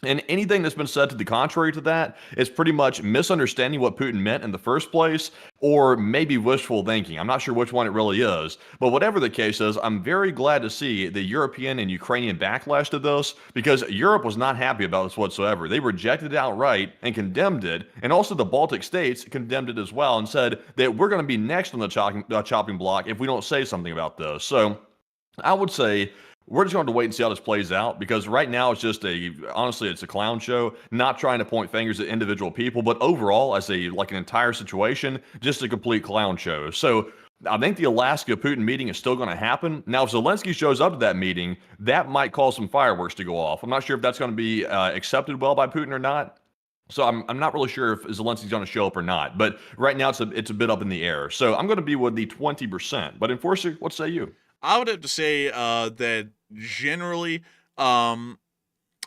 And anything that's been said to the contrary to that is pretty much misunderstanding what Putin meant in the first place, or maybe wishful thinking. I'm not sure which one it really is. But whatever the case is, I'm very glad to see the European and Ukrainian backlash to this, because Europe was not happy about this whatsoever. They rejected it outright and condemned it. And also the Baltic states condemned it as well and said that we're going to be next on the chopping block if we don't say something about this. So I would say we're just going to wait and see how this plays out, because right now it's just honestly, it's a clown show, not trying to point fingers at individual people, but overall as an entire situation, just a complete clown show. So I think the Alaska Putin meeting is still going to happen. Now, if Zelensky shows up to that meeting, that might cause some fireworks to go off. I'm not sure if that's going to be accepted well by Putin or not. So I'm not really sure if Zelensky's going to show up or not. But right now it's a bit up in the air. So I'm going to be with the 20%. But Enforcer, what say you? I would have to say that generally,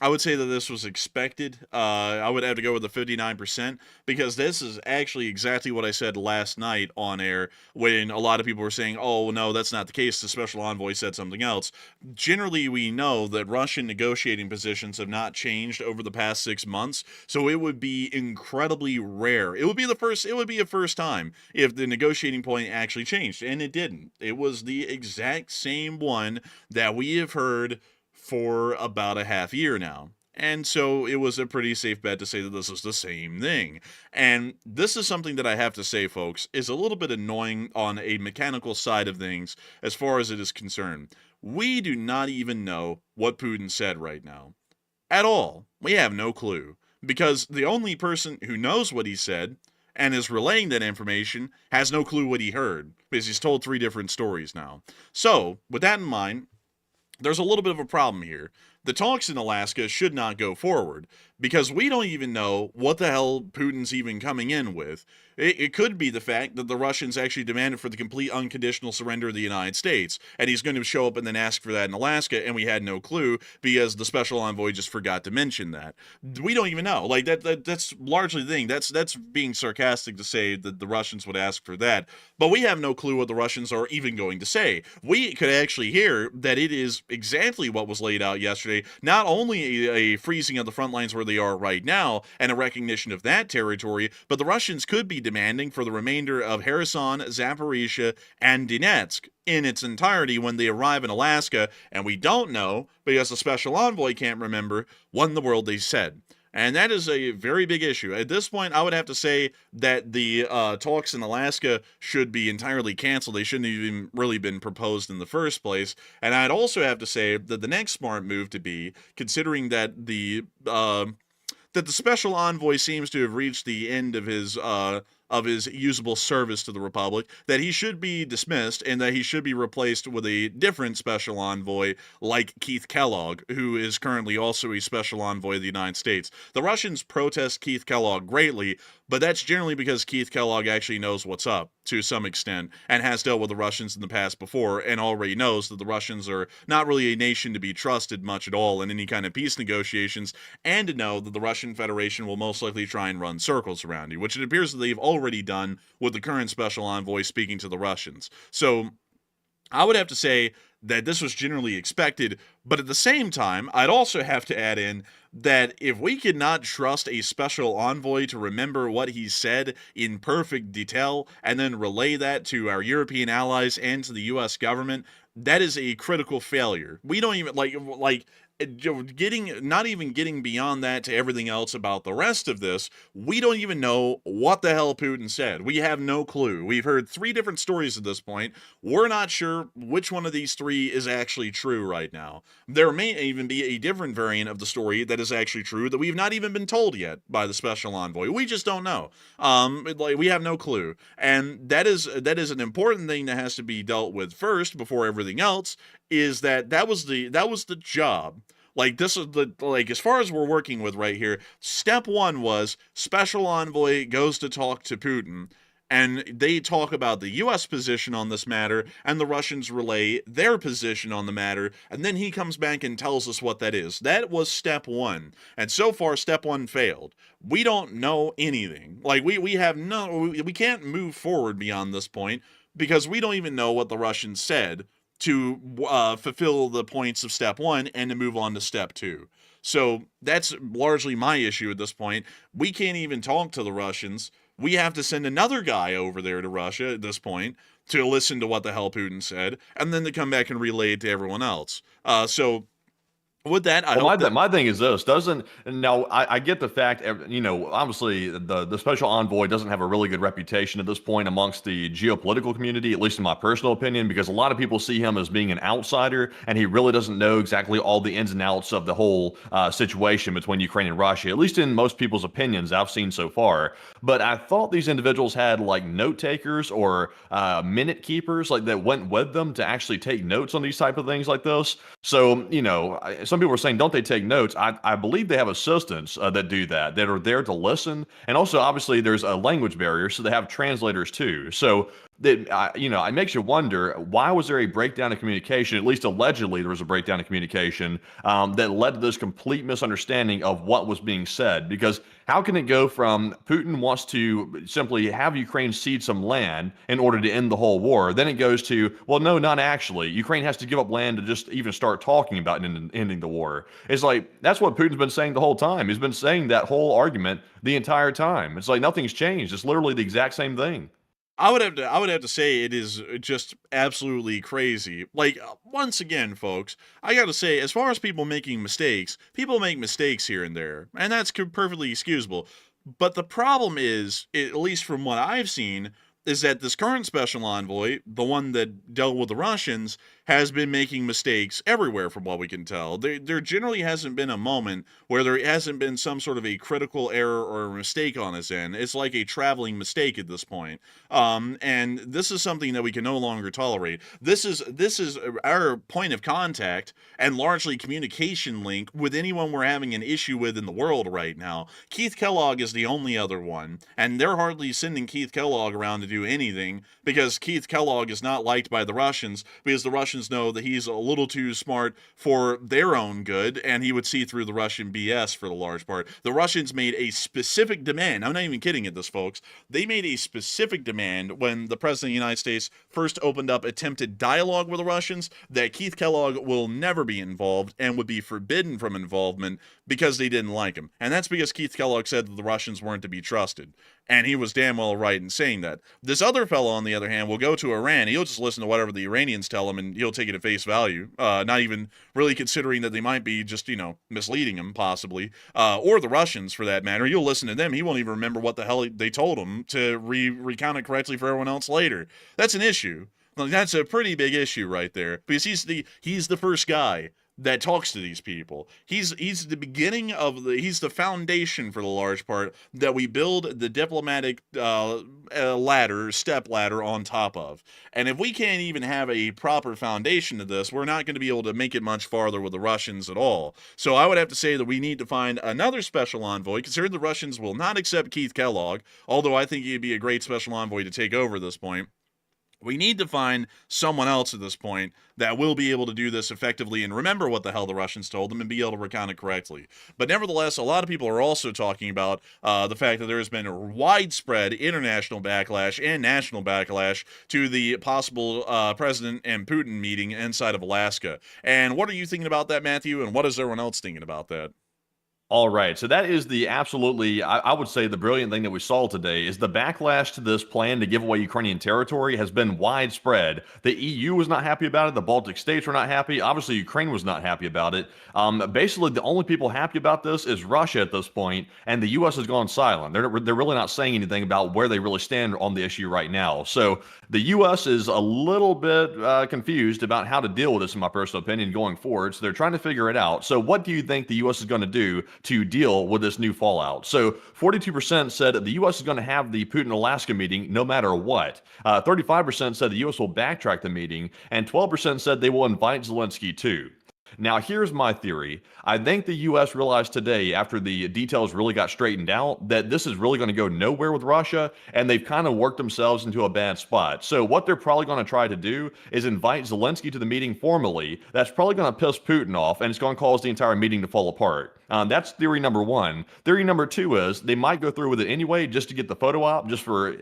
I would say that this was expected. I would have to go with the 59% because this is actually exactly what I said last night on air when a lot of people were saying, oh, no, that's not the case. The special envoy said something else. Generally, we know that Russian negotiating positions have not changed over the past 6 months, so it would be incredibly rare. It would be a first time if the negotiating point actually changed, and it didn't. It was the exact same one that we have heard for about a half year now. And so it was a pretty safe bet to say that this is the same thing. And this is something that I have to say, folks, is a little bit annoying on a mechanical side of things as far as it is concerned. We do not even know what Putin said right now. At all. We have no clue. Because the only person who knows what he said and is relaying that information has no clue what he heard. Because he's told 3 different stories now. So, with that in mind, there's a little bit of a problem here. The talks in Alaska should not go forward because we don't even know what the hell Putin's even coming in with. It could be the fact that the Russians actually demanded for the complete unconditional surrender of the United States, and he's going to show up and then ask for that in Alaska, and we had no clue because the special envoy just forgot to mention that. We don't even know. Like that's largely the thing. That's being sarcastic to say that the Russians would ask for that, but we have no clue what the Russians are even going to say. We could actually hear that it is exactly what was laid out yesterday. Not only a freezing of the front lines where they are right now and a recognition of that territory, but the Russians could be demanding for the remainder of Kherson, Zaporizhia, and Donetsk in its entirety when they arrive in Alaska, and we don't know, because the special envoy can't remember, what in the world they said. And that is a very big issue. At this point, I would have to say that the talks in Alaska should be entirely canceled. They shouldn't have even really been proposed in the first place. And I'd also have to say that the next smart move to be, considering that the special envoy seems to have reached the end of his usable service to the Republic, that he should be dismissed and that he should be replaced with a different special envoy like Keith Kellogg, who is currently also a special envoy of the United States. The Russians protest Keith Kellogg greatly, but that's generally because Keith Kellogg actually knows what's up to some extent and has dealt with the Russians in the past before and already knows that the Russians are not really a nation to be trusted much at all in any kind of peace negotiations, and to know that the Russian Federation will most likely try and run circles around you, which it appears that they've already done with the current special envoy speaking to the Russians. So I would have to say that this was generally expected, but at the same time, I'd also have to add in that if we could not trust a special envoy to remember what he said in perfect detail and then relay that to our European allies and to the US government, that is a critical failure. We don't even not even getting beyond that to everything else about the rest of this, we don't even know what the hell Putin said. We have no clue. We've heard 3 different stories at this point. We're not sure which one of these 3 is actually true right now. There may even be a different variant of the story that is actually true that we've not even been told yet by the special envoy. We just don't know. We have no clue. And that is an important thing that has to be dealt with first before everything else, is that was the job. Like, this is as far as we're working with right here, step 1 was special envoy goes to talk to Putin, and they talk about the U.S. position on this matter, and the Russians relay their position on the matter, and then he comes back and tells us what that is. That was step 1, and so far, step 1 failed. We don't know anything. Like, we can't move forward beyond this point, because we don't even know what the Russians said to fulfill the points of step 1 and to move on to step 2. So that's largely my issue at this point. We can't even talk to the Russians. We have to send another guy over there to Russia at this point to listen to what the hell Putin said, and then to come back and relay it to everyone else. So with that, my thing is this: I get the fact, obviously the special envoy doesn't have a really good reputation at this point amongst the geopolitical community, at least in my personal opinion, because a lot of people see him as being an outsider, and he really doesn't know exactly all the ins and outs of the whole situation between Ukraine and Russia, at least in most people's opinions I've seen so far. But I thought these individuals had like note takers or minute keepers like that went with them to actually take notes on these type of things like this. So, some people are saying, don't they take notes? I believe they have assistants that do that are there to listen. And also, obviously, there's a language barrier, so they have translators too. So that it makes you wonder, why was there a breakdown of communication? At least allegedly, there was a breakdown of communication that led to this complete misunderstanding of what was being said. Because how can it go from Putin wants to simply have Ukraine cede some land in order to end the whole war, then it goes to, well, no, not actually. Ukraine has to give up land to just even start talking about ending the war. It's like that's what Putin's been saying the whole time. He's been saying that whole argument the entire time. It's like nothing's changed. It's literally the exact same thing. I would have to say it is just absolutely crazy. Like once again, folks, I got to say, as far as people making mistakes, people make mistakes here and there, and that's perfectly excusable. But the problem is, at least from what I've seen, is that this current special envoy, the one that dealt with the Russians, has been making mistakes everywhere from what we can tell. There generally hasn't been a moment where there hasn't been some sort of a critical error or a mistake on his end. It's like a traveling mistake at this point. And this is something that we can no longer tolerate. This is our point of contact and largely communication link with anyone we're having an issue with in the world right now. Keith Kellogg is the only other one, and they're hardly sending Keith Kellogg around to do anything because Keith Kellogg is not liked by the Russians because the Russians know that he's a little too smart for their own good, and he would see through the Russian BS for the large part. The Russians made a specific demand. I'm not even kidding at this, folks. They made a specific demand when the President of the United States first opened up attempted dialogue with the Russians that Keith Kellogg will never be involved and would be forbidden from involvement because they didn't like him. And that's because Keith Kellogg said that the Russians weren't to be trusted. And he was damn well right in saying that. This other fellow, on the other hand, will go to Iran. He'll just listen to whatever the Iranians tell him, and he'll take it at face value, not even really considering that they might be just, misleading him, possibly, or the Russians, for that matter. You'll listen to them. He won't even remember what the hell they told him to recount it correctly for everyone else later. That's an issue. That's a pretty big issue right there, because he's the first guy that talks to these people. He's the beginning of he's the foundation for the large part that we build the diplomatic step ladder on top of. And if we can't even have a proper foundation to this, we're not going to be able to make it much farther with the Russians at all. So I would have to say that we need to find another special envoy, considering the Russians will not accept Keith Kellogg, although I think he'd be a great special envoy to take over at this point. We need to find someone else at this point that will be able to do this effectively and remember what the hell the Russians told them and be able to recount it correctly. But nevertheless, a lot of people are also talking about the fact that there has been a widespread international backlash and national backlash to the possible President and Putin meeting inside of Alaska. And what are you thinking about that, Matthew? And what is everyone else thinking about that? All right. So that is the absolutely, I would say, the brilliant thing that we saw today is the backlash to this plan to give away Ukrainian territory has been widespread. The EU was not happy about it. The Baltic states were not happy. Obviously, Ukraine was not happy about it. Basically, the only people happy about this is Russia at this point, and the U.S. has gone silent. They're really not saying anything about where they really stand on the issue right now. So the U.S. is a little bit confused about how to deal with this, in my personal opinion, going forward. So they're trying to figure it out. So what do you think the U.S. is going to do to deal with this new fallout? So 42% said the U.S. is going to have the Putin-Alaska meeting no matter what. 35% said the U.S. will backtrack the meeting, and 12% said they will invite Zelensky too. Now, here's my theory. I think the U.S. realized today, after the details really got straightened out, that this is really going to go nowhere with Russia, and they've kind of worked themselves into a bad spot. So what they're probably going to try to do is invite Zelensky to the meeting formally. That's probably going to piss Putin off, and it's going to cause the entire meeting to fall apart. That's theory number one. Theory number two is they might go through with it anyway just to get the photo op, just for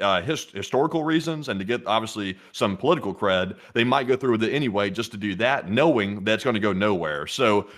historical reasons and to get, obviously, some political cred. They might go through with it anyway just to do that, knowing that it's going to go nowhere. So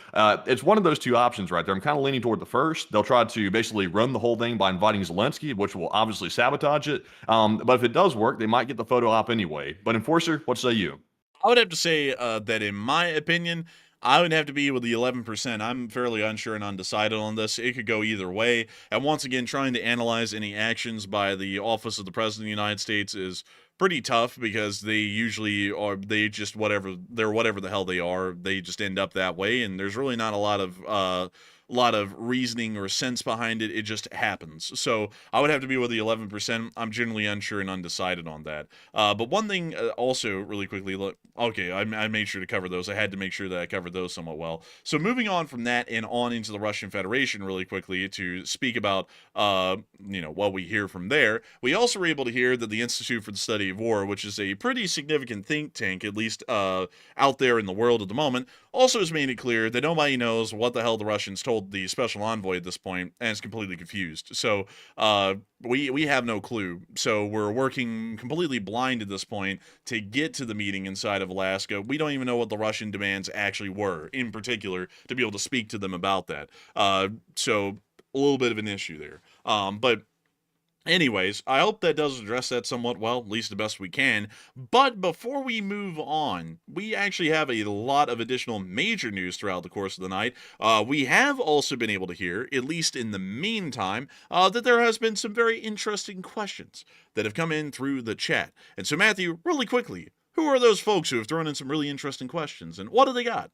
it's one of those two options right there. I'm kind of leaning toward the first. They'll try to basically run the whole thing by inviting Zelensky, which will obviously sabotage it. But if it does work, they might get the photo op anyway. But Enforcer, what say you? I would have to say that, in my opinion, I would have to be with the 11%. I'm fairly unsure and undecided on this. It could go either way. And once again, trying to analyze any actions by the Office of the President of the United States is pretty tough because they usually are, they just whatever the hell they are, they just end up that way. And there's really not a lot of lot of reasoning or sense behind it. It just happens. So I would have to be with the 11%. I'm generally unsure and undecided on that. But one thing also really quickly, look, okay, I made sure to cover those. I had to make sure that I covered those somewhat well. So moving on from that and on into the Russian Federation really quickly to speak about, what we hear from there. We also were able to hear that the Institute for the Study of War, which is a pretty significant think tank, at least out there in the world at the moment, also has made it clear that nobody knows what the hell the Russians told the special envoy at this point, and is completely confused. So we have no clue. So we're working completely blind at this point to get to the meeting inside of Alaska. We don't even know what the Russian demands actually were, in particular, to be able to speak to them about that. So a little bit of an issue there. But anyways, I hope that does address that somewhat well, at least the best we can. But before we move on, we actually have a lot of additional major news throughout the course of the night. We have also been able to hear, at least in the meantime, that there has been some very interesting questions that have come in through the chat. And so, Matthew, really quickly, who are those folks who have thrown in some really interesting questions, and what do they got?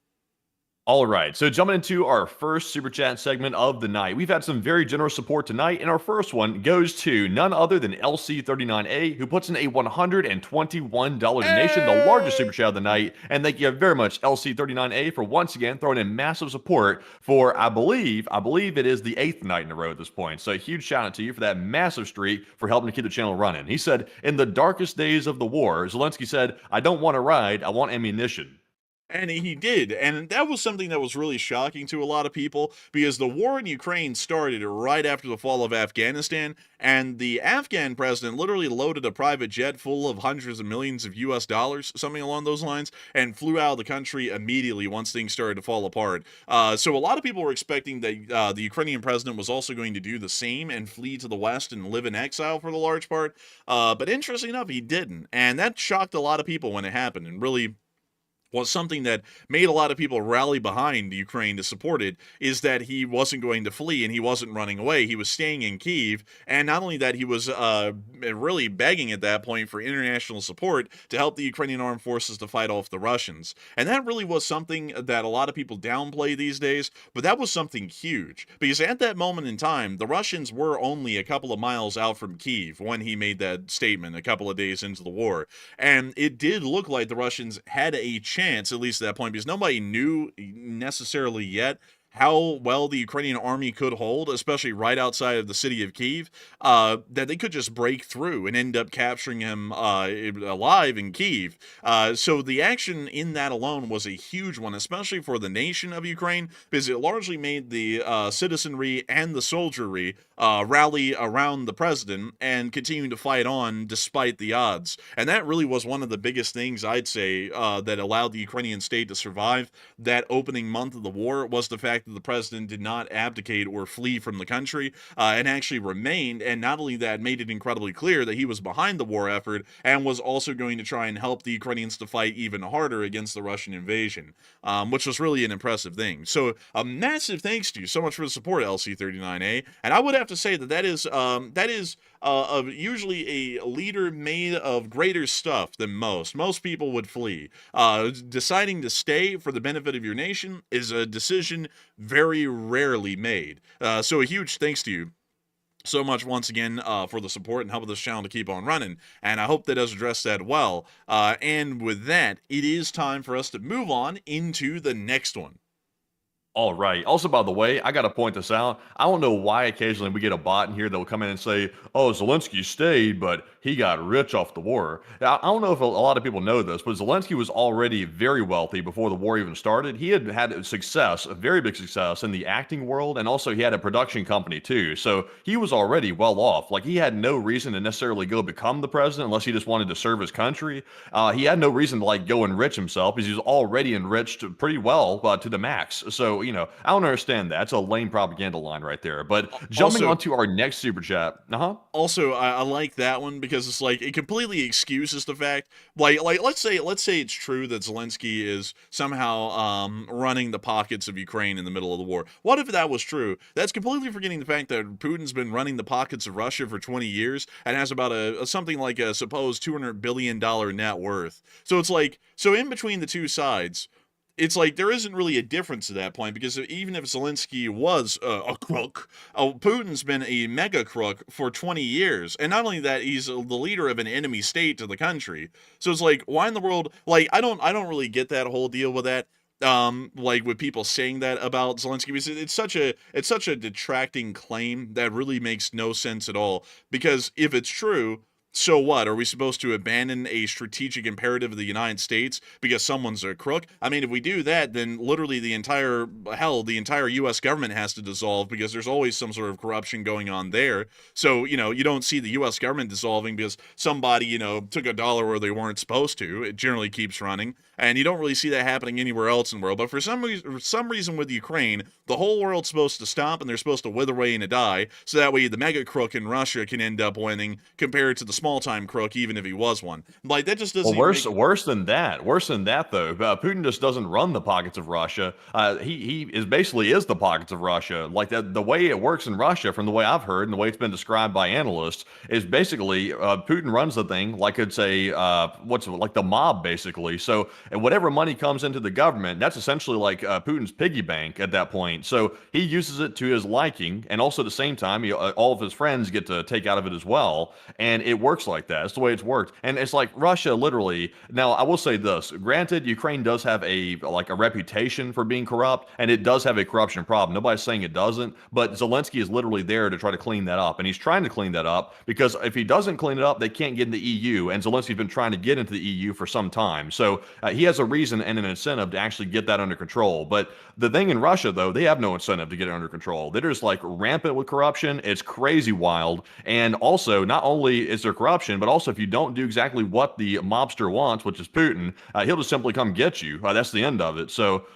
All right, so jumping into our first super chat segment of the night, we've had some very generous support tonight, and our first one goes to none other than LC39A, who puts in a $121 donation, the largest super chat of the night. And thank you very much, LC39A, for once again throwing in massive support for, I believe it is the 8th night in a row at this point. So a huge shout out to you for that massive streak for helping to keep the channel running. He said, in the darkest days of the war, Zelensky said, "I don't want to ride, I want ammunition." And he did, and that was something that was really shocking to a lot of people, because the war in Ukraine started right after the fall of Afghanistan, and the Afghan president literally loaded a private jet full of hundreds of millions of US dollars, something along those lines, and flew out of the country immediately once things started to fall apart. So a lot of people were expecting that the Ukrainian president was also going to do the same and flee to the West and live in exile for the large part, but interestingly enough, he didn't, and that shocked a lot of people when it happened, and really was something that made a lot of people rally behind Ukraine to support it, is that he wasn't going to flee and he wasn't running away. He was staying in Kyiv, and not only that, he was really begging at that point for international support to help the Ukrainian armed forces to fight off the Russians. And that really was something that a lot of people downplay these days, but that was something huge, because at that moment in time, the Russians were only a couple of miles out from Kyiv when he made that statement a couple of days into the war. And it did look like the Russians had a chance, at least at that point, because nobody knew necessarily yet how well the Ukrainian army could hold, especially right outside of the city of Kyiv, that they could just break through and end up capturing him alive in Kyiv. So the action in that alone was a huge one, especially for the nation of Ukraine, because it largely made the citizenry and the soldiery rally around the president and continue to fight on despite the odds. And that really was one of the biggest things, I'd say, that allowed the Ukrainian state to survive that opening month of the war, was the fact that the president did not abdicate or flee from the country, and actually remained, and not only that, made it incredibly clear that he was behind the war effort and was also going to try and help the Ukrainians to fight even harder against the Russian invasion, which was really an impressive thing. So a massive thanks to you so much for the support, LC39A, and I would have to say that is usually a leader made of greater stuff than most. Most people would flee. Deciding to stay for the benefit of your nation is a decision very rarely made. So a huge thanks to you so much once again for the support and helping this channel to keep on running, and I hope that does address that well. And with that, it is time for us to move on into the next one. All right. Also, by the way, I got to point this out. I don't know why occasionally we get a bot in here that will come in and say, "Oh, Zelensky stayed, but he got rich off the war." Now, I don't know if a lot of people know this, but Zelensky was already very wealthy before the war even started. He had had success, a very big success in the acting world, and also he had a production company too. So he was already well off. Like, he had no reason to necessarily go become the president unless he just wanted to serve his country. He had no reason to go enrich himself, because he was already enriched pretty well to the max. So, I don't understand that. It's a lame propaganda line right there. But jumping onto our next super chat. Also, I like that one because it's like, it completely excuses the fact, like let's say it's true that Zelensky is somehow running the pockets of Ukraine in the middle of the war. What if that was true? That's completely forgetting the fact that Putin's been running the pockets of Russia for 20 years and has about something like a supposed $200 billion net worth. So it's like, so in between the two sides, it's like there isn't really a difference at that point, because even if Zelensky was a crook, Putin's been a mega crook for 20 years. And not only that, he's the leader of an enemy state to the country. So it's like, why in the world, like, I don't really get that whole deal with that. Like with people saying that about Zelensky, because it's such a detracting claim that really makes no sense at all. Because if it's true, so what? Are we supposed to abandon a strategic imperative of the United States because someone's a crook? I mean, if we do that, then literally the entire U.S. government has to dissolve, because there's always some sort of corruption going on there. So, you don't see the U.S. government dissolving because somebody, took a dollar where they weren't supposed to. It generally keeps running. And you don't really see that happening anywhere else in the world. But for some reason with Ukraine, the whole world's supposed to stop and they're supposed to wither away and die. So that way the mega crook in Russia can end up winning compared to the small-time crook, even if he was one. Like, that just doesn't worse than that. Worse than that, though. Putin just doesn't run the pockets of Russia. He is basically the pockets of Russia. Like, that, the way it works in Russia, from the way I've heard and the way it's been described by analysts, is basically Putin runs the thing like it's like the mob, basically. So and whatever money comes into the government, that's essentially like Putin's piggy bank at that point. So he uses it to his liking, and also at the same time, all of his friends get to take out of it as well. And it works like that. It's the way it's worked. And it's like Russia, literally. Now, I will say this: granted, Ukraine does have a reputation for being corrupt, and it does have a corruption problem. Nobody's saying it doesn't, but Zelensky is literally there to try to clean that up, and he's trying to clean that up, because if he doesn't clean it up, they can't get in the EU, and Zelensky's been trying to get into the EU for some time. So he has a reason and an incentive to actually get that under control. But the thing in Russia, though, they have no incentive to get it under control. They're just like rampant with corruption. It's crazy wild. And also, not only is there corruption, but also if you don't do exactly what the mobster wants, which is Putin, he'll just simply come get you. That's the end of it. So,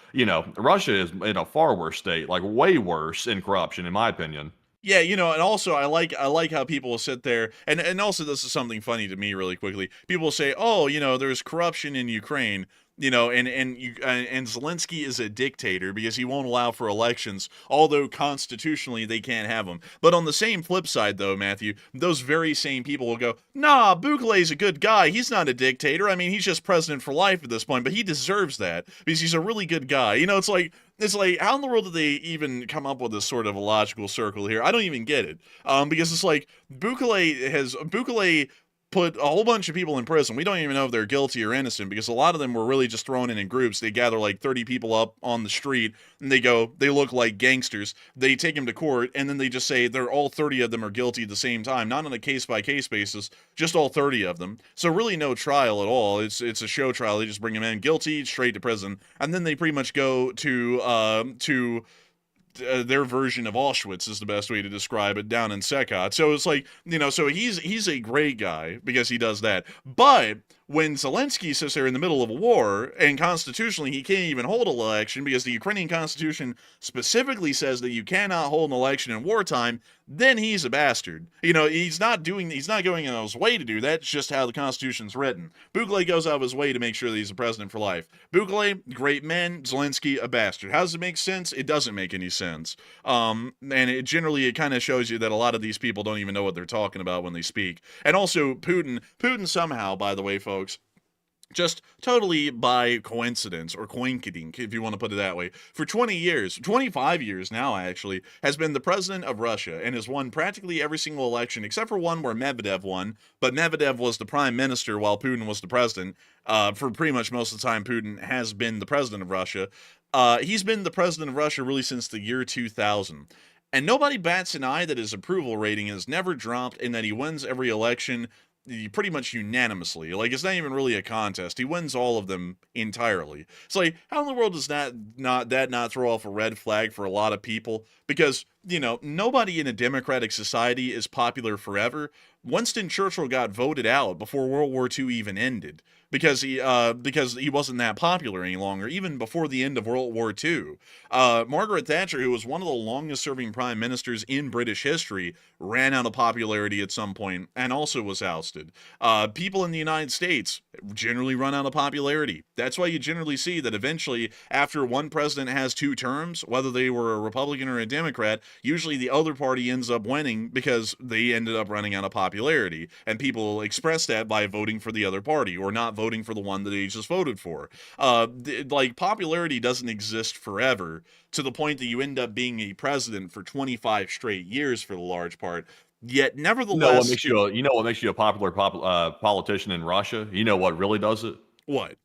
Russia is in a far worse state, like way worse in corruption, in my opinion. Yeah, and also I like how people will sit there, and also this is something funny to me really quickly. People will say, "Oh, there's corruption in Ukraine." And Zelensky is a dictator because he won't allow for elections, although constitutionally they can't have them. But on the same flip side, though, Matthew, those very same people will go, "Nah, Bukele's a good guy. He's not a dictator. I mean, he's just president for life at this point, but he deserves that because he's a really good guy." It's like, how in the world did they even come up with this sort of a logical circle here? I don't even get it. Because it's like Bukele put a whole bunch of people in prison. We don't even know if they're guilty or innocent, because a lot of them were really just thrown in groups. They gather like 30 people up on the street, and they look like gangsters. They take them to court, and then they just say all 30 of them are guilty at the same time, not on a case-by-case basis, just all 30 of them. So really no trial at all. It's a show trial. They just bring them in guilty, straight to prison, and then they pretty much go to their version of Auschwitz is the best way to describe it, down in Sekot. So it's like, so he's a great guy because he does that. But when Zelensky sits there in the middle of a war, and constitutionally he can't even hold an election because the Ukrainian constitution specifically says that you cannot hold an election in wartime, then he's a bastard. He's not going out of his way to do that. It's just how the constitution's written. Bukele goes out of his way to make sure that he's the president for life. Bukele, great man. Zelensky, a bastard. How does it make sense? It doesn't make any sense. And it kind of shows you that a lot of these people don't even know what they're talking about when they speak. And also Putin somehow, by the way, folks, just totally by coincidence, or coinkydink, if you want to put it that way, for 20 years, 25 years now actually, has been the president of Russia and has won practically every single election except for one where Medvedev won, but Medvedev was the prime minister while Putin was the president. For pretty much most of the time, Putin has been the president of Russia. He's been the president of Russia really since the year 2000. And nobody bats an eye that his approval rating has never dropped and that he wins every election pretty much unanimously. Like, it's not even really a contest. He wins all of them entirely. It's like, how in the world does that not throw off a red flag for a lot of people? Because, nobody in a democratic society is popular forever. Winston Churchill got voted out before World War II even ended because he wasn't that popular any longer, even before the end of World War II. Margaret Thatcher, who was one of the longest-serving prime ministers in British history, ran out of popularity at some point and also was ousted. People in the United States generally run out of popularity. That's why you generally see that eventually, after one president has 2 terms, whether they were a Republican or a Democrat, usually the other party ends up winning because they ended up running out of popularity. popularity, and people express that by voting for the other party or not voting for the one that they just voted for. Like, popularity doesn't exist forever, to the point that you end up being a president for 25 straight years for the large part. Yet, nevertheless, You know what makes you a popular politician in Russia? You know what really does it? what?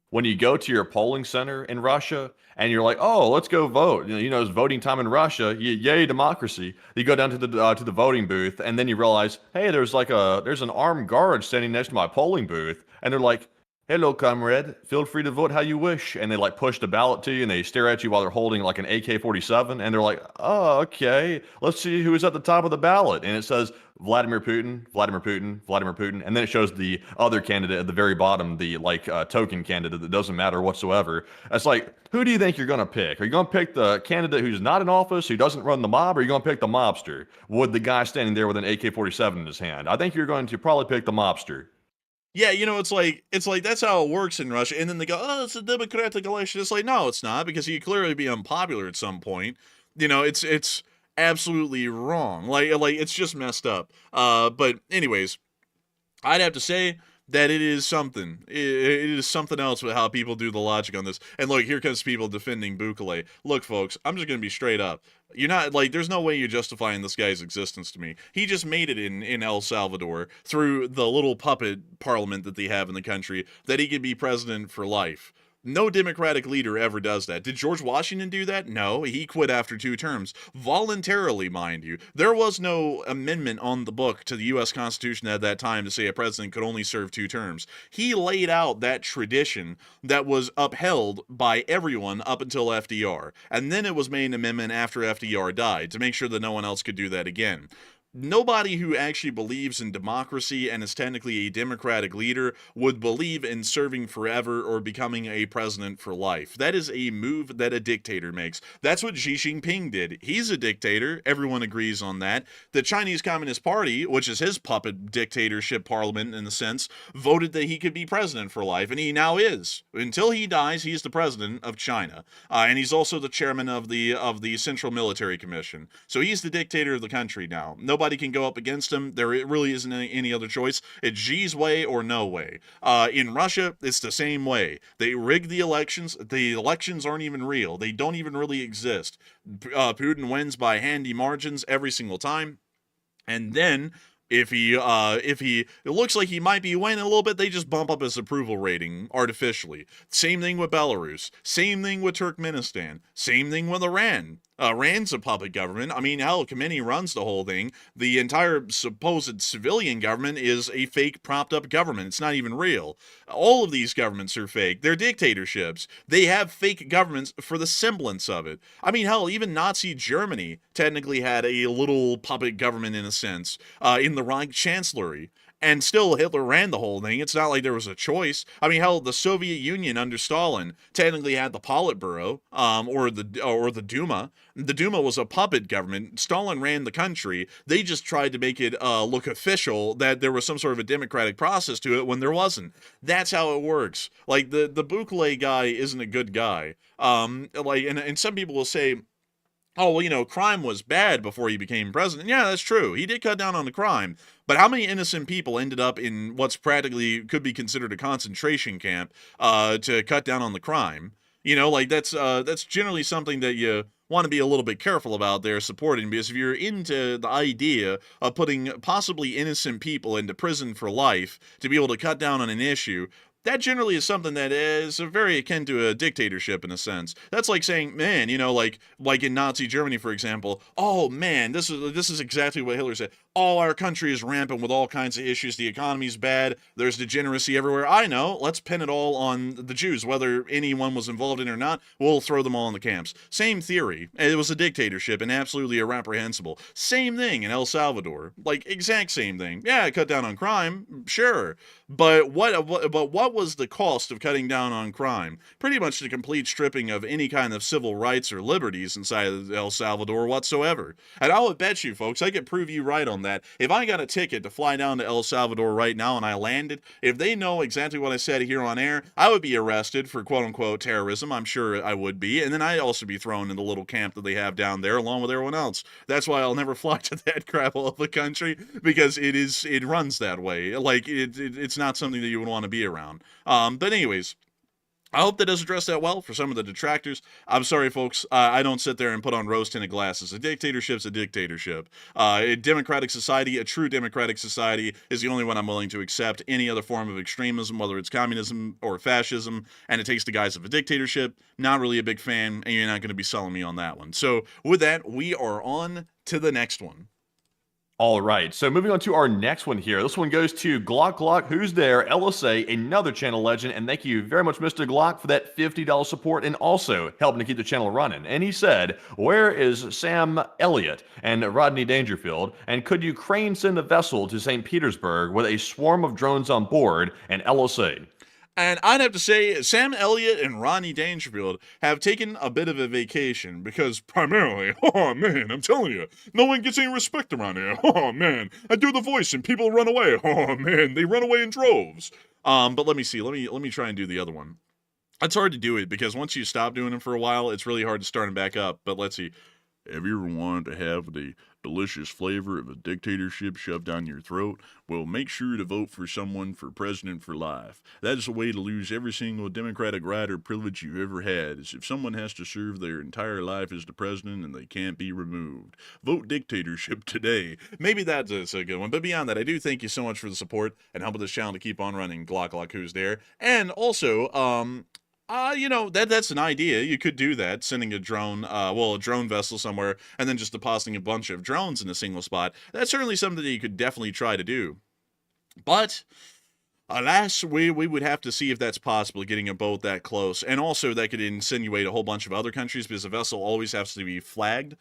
When you go to your polling center in Russia and you're like, oh, let's go vote. It's voting time in Russia. Yay, democracy. You go down to the voting booth, and then you realize, hey, there's an armed guard standing next to my polling booth, and they're like, hello, comrade. Feel free to vote how you wish. And they like push the ballot to you, and they stare at you while they're holding like an AK-47, and they're like, oh, okay. Let's see who's at the top of the ballot. And it says Vladimir Putin, Vladimir Putin, Vladimir Putin, and then it shows the other candidate at the very bottom, the token candidate that doesn't matter whatsoever. It's like, who do you think you're going to pick? Are you going to pick the candidate who's not in office, who doesn't run the mob, or are you going to pick the mobster with the guy standing there with an AK-47 in his hand? I think you're going to probably pick the mobster. Yeah, it's like that's how it works in Russia. And then they go, oh, it's a democratic election. It's like, no, it's not, because you clearly be unpopular at some point. It's absolutely wrong. Like it's just messed up. But anyways, I'd have to say that it is something. It is something else with how people do the logic on this. And look, here comes people defending Bukele. Look, folks, I'm just gonna be straight up. You're not, like, there's no way you're justifying this guy's existence to me. He just made it in El Salvador through the little puppet parliament that they have in the country, that he could be president for life. No Democratic leader ever does that. Did George Washington do that? No, he quit after 2 terms. Voluntarily, mind you. There was no amendment on the book to the U.S. Constitution at that time to say a president could only serve 2 terms. He laid out that tradition that was upheld by everyone up until FDR. And then it was made an amendment after FDR died to make sure that no one else could do that again. Nobody who actually believes in democracy and is technically a democratic leader would believe in serving forever or becoming a president for life. That is a move that a dictator makes. That's what Xi Jinping did. He's a dictator. Everyone agrees on that. The Chinese Communist Party, which is his puppet dictatorship parliament in a sense, voted that he could be president for life, and he now is. Until he dies, he's the president of China. And he's also the chairman of the Central Military Commission. So he's the dictator of the country now. Nobody can go up against him. There really isn't any other choice. It's Xi's way or no way. In Russia, it's the same way. They rig the elections. The elections aren't even real. They don't even really exist. Putin wins by handy margins every single time. And then if he it looks like he might be winning a little bit, they just bump up his approval rating artificially. Same thing with Belarus. Same thing with Turkmenistan. Same thing with Iran. Iran's a puppet government. I mean, hell, Khomeini runs the whole thing. The entire supposed civilian government is a fake propped up government. It's not even real. All of these governments are fake. They're dictatorships. They have fake governments for the semblance of it. I mean, hell, even Nazi Germany technically had a little puppet government in a sense, in the Reich Chancellery. And still, Hitler ran the whole thing. It's not like there was a choice. I mean, hell, the Soviet Union under Stalin technically had the Politburo, or the Duma. The Duma was a puppet government. Stalin ran the country. They just tried to make it look official, that there was some sort of a democratic process to it when there wasn't. That's how it works. Like, the Bukele guy isn't a good guy. And some people will say, oh, well, crime was bad before he became president. Yeah, that's true. He did cut down on the crime. But how many innocent people ended up in what's practically could be considered a concentration camp to cut down on the crime? That's generally something that you want to be a little bit careful about there supporting, because if you're into the idea of putting possibly innocent people into prison for life to be able to cut down on an issue, that generally is something that is very akin to a dictatorship in a sense. That's like saying, man, like in Nazi Germany, for example, oh man, this is exactly what Hitler said. Oh, our country is rampant with all kinds of issues. The economy's bad. There's degeneracy everywhere. I know. Let's pin it all on the Jews. Whether anyone was involved in it or not, we'll throw them all in the camps. Same theory. It was a dictatorship and absolutely irreprehensible. Same thing in El Salvador. Like, exact same thing. Yeah, cut down on crime, sure. But what was the cost of cutting down on crime? Pretty much the complete stripping of any kind of civil rights or liberties inside of El Salvador whatsoever. And I would bet you, folks, I could prove you right on on that. If I got a ticket to fly down to El Salvador right now and I landed, if they know exactly what I said here on air, I would be arrested for quote-unquote terrorism. I'm sure I would be. And then I'd also be thrown in the little camp that they have down there along with everyone else. That's why I'll never fly to that crap of a country, because it runs that way. Like, it's not something that you would want to be around. But anyways, I hope that does address that well for some of the detractors. I'm sorry, folks. I don't sit there and put on rose-tinted glasses. A dictatorship's a dictatorship. A democratic society, a true democratic society, is the only one I'm willing to accept. Any other form of extremism, whether it's communism or fascism, and it takes the guise of a dictatorship, not really a big fan, and you're not going to be selling me on that one. So with that, we are on to the next one. All right, so moving on to our next one here. This one goes to Glock, who's there, LSA, another channel legend, and thank you very much, Mr. Glock, for that $50 support and also helping to keep the channel running. And he said, where is Sam Elliott and Rodney Dangerfield, and could Ukraine send a vessel to St. Petersburg with a swarm of drones on board and LSA? And I'd have to say Sam Elliott and Rodney Dangerfield have taken a bit of a vacation, because primarily, oh man, I'm telling you, no one gets any respect around here. Oh man, I do the voice and people run away. Oh man, they run away in droves. But let me see. Let me try and do the other one. It's hard to do it because once you stop doing them for a while, it's really hard to start them back up. But let's see. Have you ever wanted to have the delicious flavor of a dictatorship shoved down your throat? Well, make sure to vote for someone for president for life. That is a way to lose every single democratic right or privilege you've ever had, is if someone has to serve their entire life as the president and they can't be removed. Vote dictatorship today. Maybe that's a good one. But beyond that, I do thank you so much for the support and helping this channel to keep on running. Glock, who's there. And also, that's an idea. You could do that, sending a drone, a drone vessel somewhere, and then just depositing a bunch of drones in a single spot. That's certainly something that you could definitely try to do. But, alas, we would have to see if that's possible, getting a boat that close. And also, that could insinuate a whole bunch of other countries, because a vessel always has to be flagged,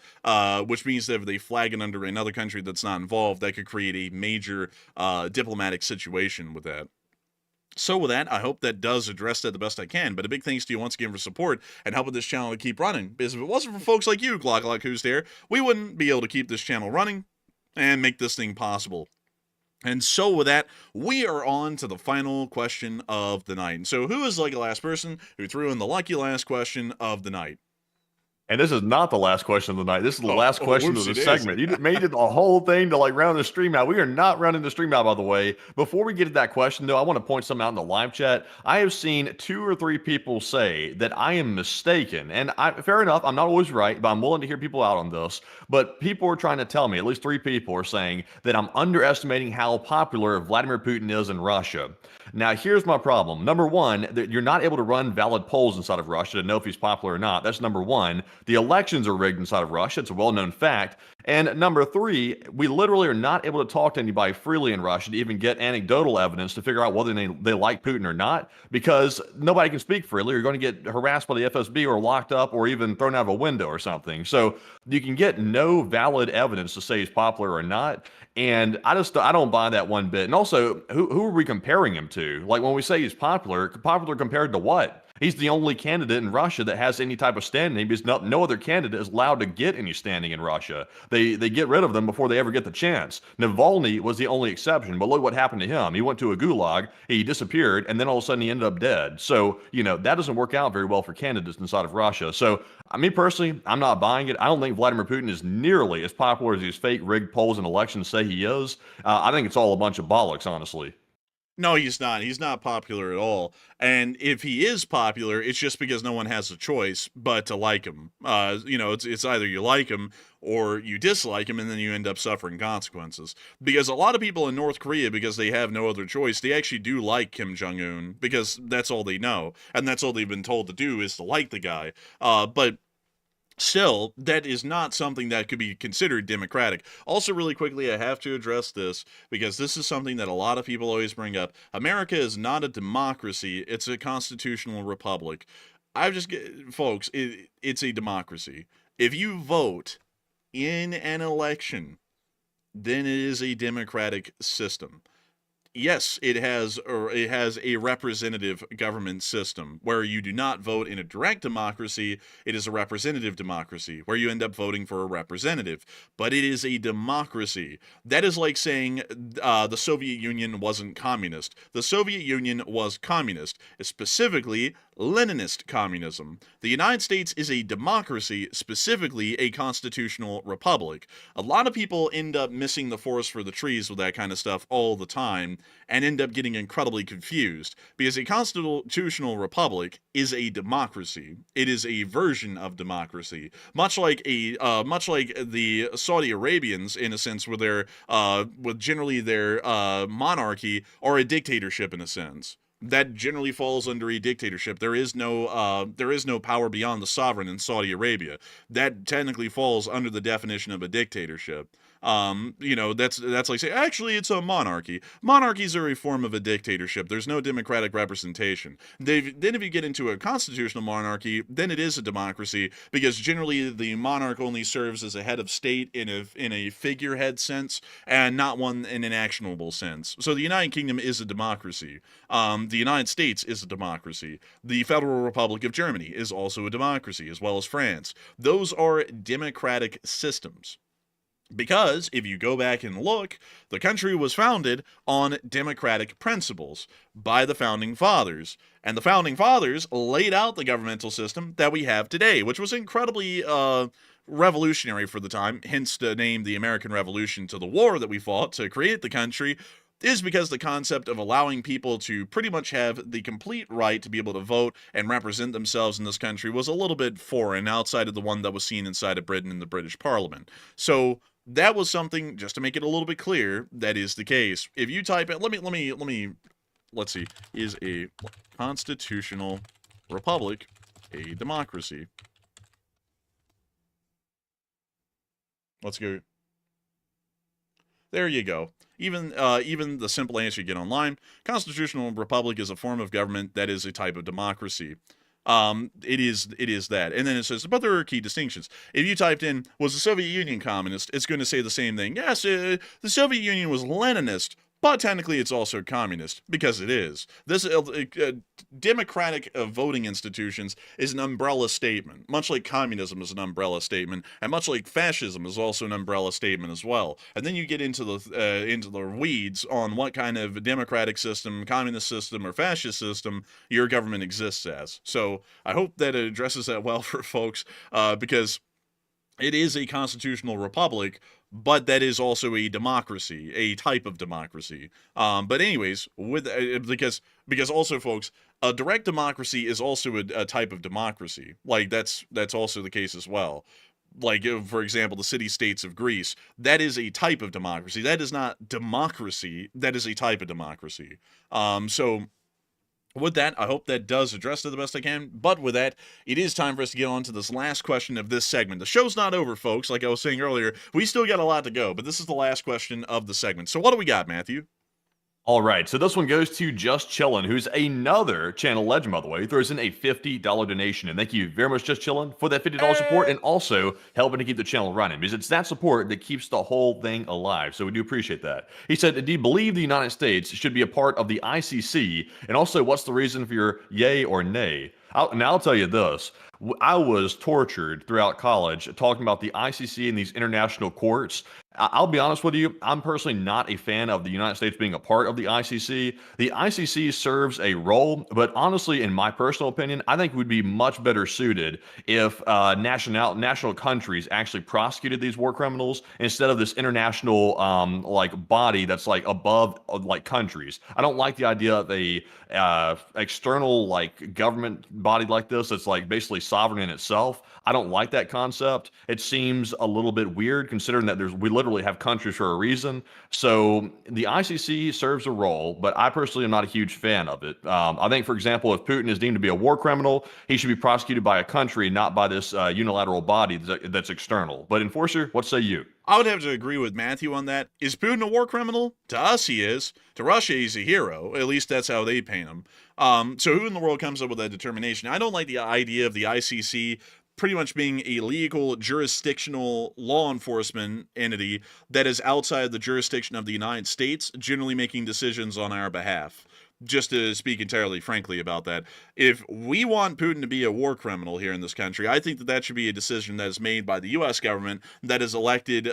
which means that if they flag it under another country that's not involved, that could create a major diplomatic situation with that. So with that, I hope that does address that the best I can. But a big thanks to you once again for support and helping this channel to keep running. Because if it wasn't for folks like you, Glock, who's there, we wouldn't be able to keep this channel running and make this thing possible. And so with that, we are on to the final question of the night. And so who is the lucky last person who threw in the lucky last question of the night? And this is not the last question of the night. This is the last question of the segment. You made it a whole thing to like round the stream out. We are not running the stream out, by the way. Before we get to that question, though, I want to point something out in the live chat. I have seen 2 or 3 people say that I am mistaken. And fair enough, I'm not always right, but I'm willing to hear people out on this. But people are trying to tell me, at least 3 people are saying that I'm underestimating how popular Vladimir Putin is in Russia. Now, here's my problem. Number one, that you're not able to run valid polls inside of Russia to know if he's popular or not. That's number one. The elections are rigged inside of Russia. It's a well-known fact. And number 3, we literally are not able to talk to anybody freely in Russia to even get anecdotal evidence to figure out whether they like Putin or not, because nobody can speak freely. You're going to get harassed by the FSB or locked up or even thrown out of a window or something. So you can get no valid evidence to say he's popular or not. And I don't buy that one bit. And also, who are we comparing him to? Like when we say he's popular compared to what? He's the only candidate in Russia that has any type of standing, because no other candidate is allowed to get any standing in Russia. They get rid of them before they ever get the chance. Navalny was the only exception, but look what happened to him. He went to a gulag, he disappeared, and then all of a sudden he ended up dead. So, that doesn't work out very well for candidates inside of Russia. So, me personally, I'm not buying it. I don't think Vladimir Putin is nearly as popular as these fake rigged polls and elections say he is. I think it's all a bunch of bollocks, honestly. No, he's not. He's not popular at all. And if he is popular, it's just because no one has a choice but to like him. It's either you like him or you dislike him, and then you end up suffering consequences. Because a lot of people in North Korea, because they have no other choice, they actually do like Kim Jong-un, because that's all they know. And that's all they've been told to do, is to like the guy. But still, that is not something that could be considered democratic. Also, really quickly, I have to address this, because this is something that a lot of people always bring up. America is not a democracy, it's a constitutional republic. Folks, it's a democracy. If you vote in an election, then it is a democratic system. Yes, it has, or it has a representative government system where you do not vote in a direct democracy. It is a representative democracy where you end up voting for a representative, but it is a democracy. That is like saying the Soviet Union wasn't communist. The Soviet Union was communist, specifically Leninist communism. The United States is a democracy, specifically a constitutional republic. A lot of people end up missing the forest for the trees with that kind of stuff all the time and end up getting incredibly confused because a constitutional republic is a democracy. It is a version of democracy, much like the Saudi Arabians, in a sense, with generally their monarchy or a dictatorship in a sense. That generally falls under a dictatorship. There is no power beyond the sovereign in Saudi Arabia. That technically falls under the definition of a dictatorship. That's like saying, actually, it's a monarchy. Monarchies are a form of a dictatorship. There's no democratic representation. Then if you get into a constitutional monarchy, then it is a democracy because generally the monarch only serves as a head of state in a figurehead sense and not one in an actionable sense. So the United Kingdom is a democracy. The United States is a democracy. The Federal Republic of Germany is also a democracy, as well as France. Those are democratic systems. Because if you go back and look, the country was founded on democratic principles by the founding fathers. And the founding fathers laid out the governmental system that we have today, which was incredibly revolutionary for the time, hence the name the American Revolution to the war that we fought to create the country, is because the concept of allowing people to pretty much have the complete right to be able to vote and represent themselves in this country was a little bit foreign outside of the one that was seen inside of Britain in the British Parliament. So that was something, just to make it a little bit clear, that is the case. If you type it, let's see, is a constitutional republic a democracy? Let's go. There you go. Even the simple answer you get online, constitutional republic is a form of government that is a type of democracy. It is that. And then it says, but there are key distinctions. If you typed in, was the Soviet Union communist, it's going to say the same thing. Yes, the Soviet Union was Leninist, but technically it's also communist, because it is. This democratic voting institutions is an umbrella statement, much like communism is an umbrella statement, and much like fascism is also an umbrella statement as well. And then you get into the weeds on what kind of democratic system, communist system, or fascist system your government exists as. So I hope that it addresses that well for folks, because it is a constitutional republic, but that is also a democracy, a type of democracy. But anyways, because also, folks, a direct democracy is also a type of democracy. Like that's also the case as well. Like, for example, the city-states of Greece, that is a type of democracy. That is not democracy. That is a type of democracy. So with that, I hope that does address it the best I can. But with that, it is time for us to get on to this last question of this segment. The show's not over, folks. Like I was saying earlier, we still got a lot to go, but this is the last question of the segment. So what do we got, Matthew? All right, so this one goes to Just Chillin', who's another channel legend, by the way. He throws in a $50 donation, and thank you very much, Just Chillin', for that $50 support, and also helping to keep the channel running, because it's that support that keeps the whole thing alive, so we do appreciate that. He said, do you believe the United States should be a part of the ICC, and also, what's the reason for your yay or nay? I'll tell you this. I was tortured throughout college talking about the ICC and these international courts. I'll be honest with you, I'm personally not a fan of the United States being a part of the ICC. The ICC serves a role, but honestly, in my personal opinion, I think we'd be much better suited if national countries actually prosecuted these war criminals instead of this international body that's like above like countries. I don't like the idea of a external like government body like this that's like basically sovereign in itself. I don't like that concept. It seems a little bit weird considering that we literally have countries for a reason. So the ICC serves a role, but I personally am not a huge fan of it. I think, for example, if Putin is deemed to be a war criminal, he should be prosecuted by a country, not by this unilateral body that's external. But Enforcer, what say you? I would have to agree with Matthew on that. Is Putin a war criminal? To us, he is. To Russia, he's a hero. At least that's how they paint him. So who in the world comes up with that determination? I don't like the idea of the ICC pretty much being a legal jurisdictional law enforcement entity that is outside the jurisdiction of the United States, generally making decisions on our behalf. Just to speak entirely frankly about that, if we want Putin to be a war criminal here in this country, I think that that should be a decision that is made by the U.S. government that is elected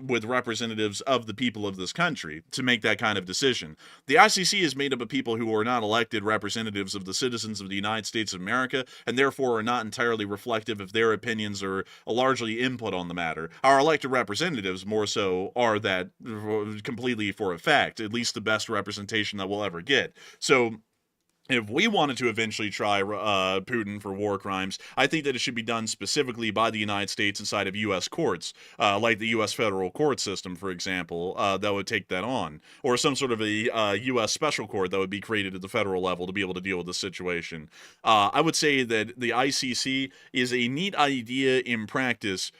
with representatives of the people of this country to make that kind of decision. The ICC is made up of people who are not elected representatives of the citizens of the United States of America, and therefore are not entirely reflective of their opinions or largely input on the matter. Our elected representatives more so are that completely for a fact, at least the best representation that we'll ever get. So if we wanted to eventually try Putin for war crimes, I think that it should be done specifically by the United States inside of U.S. courts, like the U.S. federal court system, for example, that would take that on, or some sort of a U.S. special court that would be created at the federal level to be able to deal with this situation. I would say that the ICC is a neat idea in practice,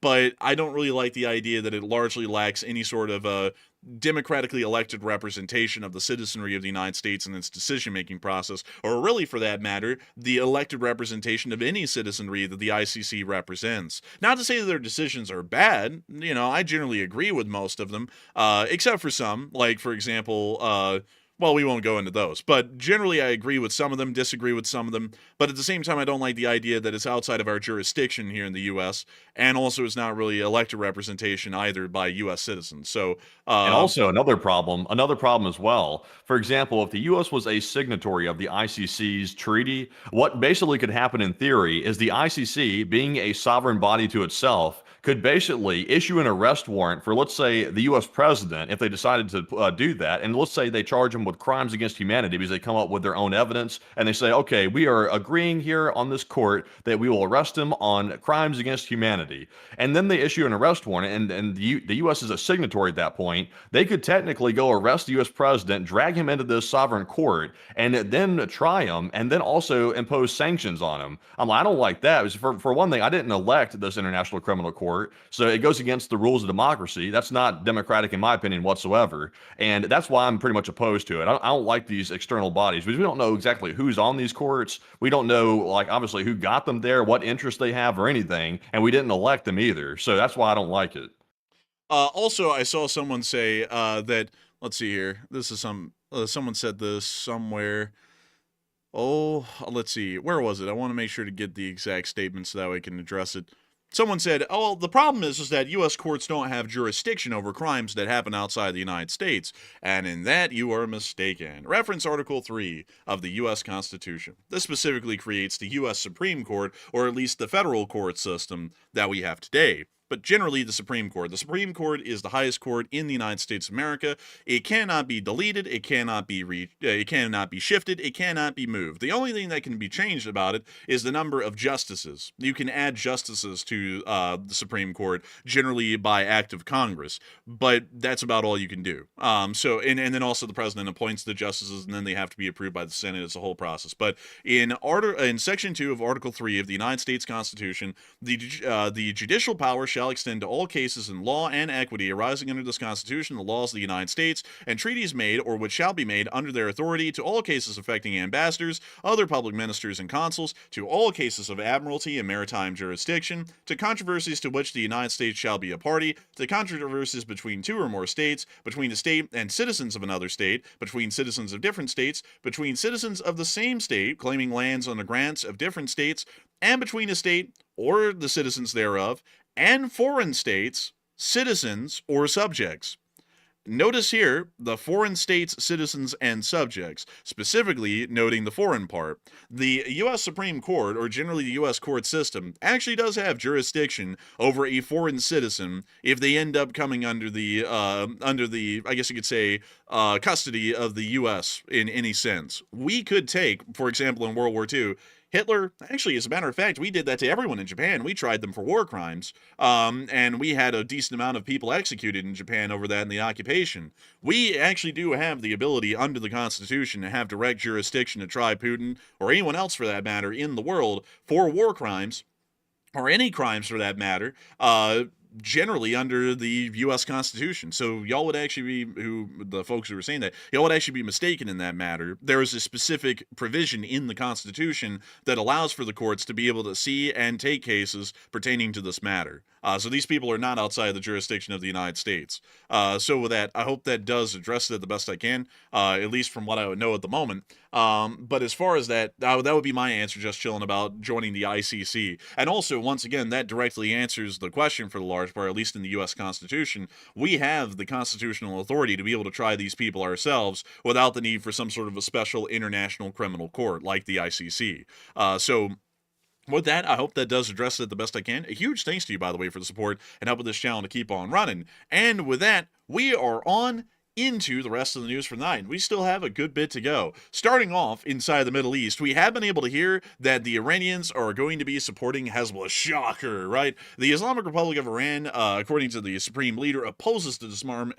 but I don't really like the idea that it largely lacks any sort of democratically elected representation of the citizenry of the United States in its decision-making process, or really, for that matter, the elected representation of any citizenry that the ICC represents. Not to say that their decisions are bad. I generally agree with most of them, except for some, like, for example, well, we won't go into those, but generally I agree with some of them, disagree with some of them, but at the same time I don't like the idea that it's outside of our jurisdiction here in the U.S., and also it's not really elected representation either by U.S. citizens. So, And also another problem as well. For example, if the U.S. was a signatory of the ICC's treaty, what basically could happen in theory is the ICC, being a sovereign body to itself, could basically issue an arrest warrant for, let's say, the U.S. president, if they decided to do that, and let's say they charge him with crimes against humanity because they come up with their own evidence, and they say, okay, we are agreeing here on this court that we will arrest him on crimes against humanity. And then they issue an arrest warrant, and the U.S. is a signatory at that point. They could technically go arrest the U.S. president, drag him into this sovereign court, and then try him, and then also impose sanctions on him. I don't like that. For one thing, I didn't elect this International Criminal Court, so it goes against the rules of democracy. That's not democratic in my opinion whatsoever, and that's why I'm pretty much opposed to it. I don't like these external bodies because we don't know exactly who's on these courts. We don't know, like, obviously who got them there, what interest they have or anything, and we didn't elect them either. So that's why I don't like it. Also, I saw someone say that, let's see here, this is someone said this somewhere. Oh, let's see, where was it? I want to make sure to get the exact statement so that way I can address it. Someone said, oh, well, the problem is that U.S. courts don't have jurisdiction over crimes that happen outside the United States, and in that you are mistaken. Reference Article 3 of the U.S. Constitution. This specifically creates the U.S. Supreme Court, or at least the federal court system that we have today. But generally the Supreme Court. The Supreme Court is the highest court in the United States of America. It cannot be deleted. It cannot be shifted. It cannot be moved. The only thing that can be changed about it is the number of justices. You can add justices to the Supreme Court, generally by act of Congress, but that's about all you can do. And then also the president appoints the justices, and then they have to be approved by the Senate. It's a whole process. But in Section 2 of Article 3 of the United States Constitution, the judicial power shall extend to all cases in law and equity arising under this Constitution, the laws of the United States, and treaties made or which shall be made under their authority, to all cases affecting ambassadors, other public ministers and consuls, to all cases of admiralty and maritime jurisdiction, to controversies to which the United States shall be a party, to controversies between two or more states, between a state and citizens of another state, between citizens of different states, between citizens of the same state claiming lands on the grants of different states, and between a state or the citizens thereof and foreign states, citizens, or subjects. Notice here the foreign states, citizens, and subjects, specifically noting the foreign part. The U.S. Supreme Court, or generally the U.S. court system, actually does have jurisdiction over a foreign citizen if they end up coming under the I guess you could say, custody of the U.S. in any sense. We could take, for example, in World War II, Hitler, actually, as a matter of fact, we did that to everyone in Japan. We tried them for war crimes, and we had a decent amount of people executed in Japan over that in the occupation. We actually do have the ability under the Constitution to have direct jurisdiction to try Putin, or anyone else for that matter, in the world for war crimes, or any crimes for that matter, generally under the U.S. Constitution. So y'all would actually be, the folks who were saying that, y'all would actually be mistaken in that matter. There is a specific provision in the Constitution that allows for the courts to be able to see and take cases pertaining to this matter. So these people are not outside the jurisdiction of the United States. So with that, I hope that does address it the best I can, at least from what I would know at the moment. But as far as that would be my answer, just chilling about joining the ICC. And also, once again, that directly answers the question for the large part, at least in the U.S. Constitution. We have the constitutional authority to be able to try these people ourselves without the need for some sort of a special international criminal court like the ICC. So with that, I hope that does address it the best I can. A huge thanks to you, by the way, for the support and helping this channel to keep on running. And with that, we are on into the rest of the news for the night. We still have a good bit to go. Starting off inside the Middle East, we have been able to hear that the Iranians are going to be supporting Hezbollah. Shocker, right? The Islamic Republic of Iran, according to the supreme leader, opposes the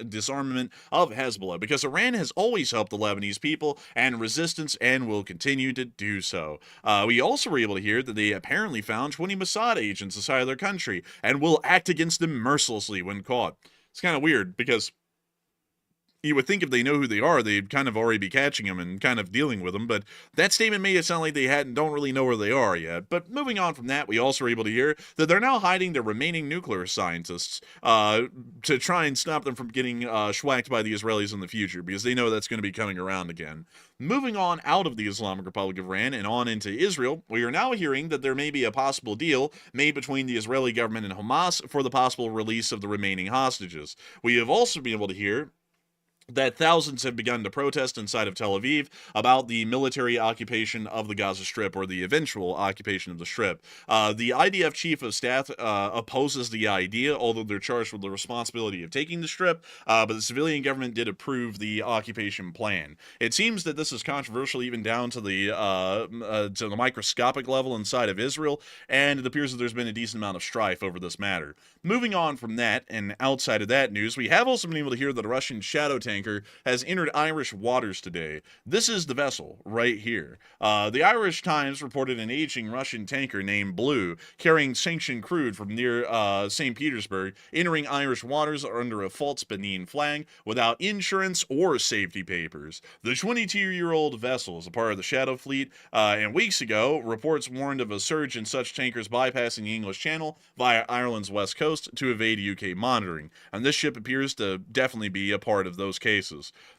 disarmament of Hezbollah because Iran has always helped the Lebanese people and resistance and will continue to do so. We also were able to hear that they apparently found 20 Mossad agents inside of their country and will act against them mercilessly when caught. It's kind of weird because you would think if they know who they are, they'd kind of already be catching them and kind of dealing with them, but that statement made it sound like they don't really know where they are yet. But moving on from that, we also were able to hear that they're now hiding their remaining nuclear scientists to try and stop them from getting schwacked by the Israelis in the future, because they know that's going to be coming around again. Moving on out of the Islamic Republic of Iran and on into Israel, we are now hearing that there may be a possible deal made between the Israeli government and Hamas for the possible release of the remaining hostages. We have also been able to hear that thousands have begun to protest inside of Tel Aviv about the military occupation of the Gaza Strip, or the eventual occupation of the Strip. The IDF chief of staff opposes the idea, although they're charged with the responsibility of taking the Strip, but the civilian government did approve the occupation plan. It seems that this is controversial even down to the microscopic level inside of Israel, and it appears that there's been a decent amount of strife over this matter. Moving on from that, and outside of that news, we have also been able to hear that a Russian shadow tanker has entered Irish waters today. This is the vessel right here. The Irish Times reported an aging Russian tanker named Blue, carrying sanctioned crude from near St. Petersburg, entering Irish waters under a false Benin flag without insurance or safety papers. The 22-year-old vessel is a part of the Shadow Fleet, and weeks ago, reports warned of a surge in such tankers bypassing the English Channel via Ireland's west coast to evade UK monitoring, and this ship appears to definitely be a part of those cases.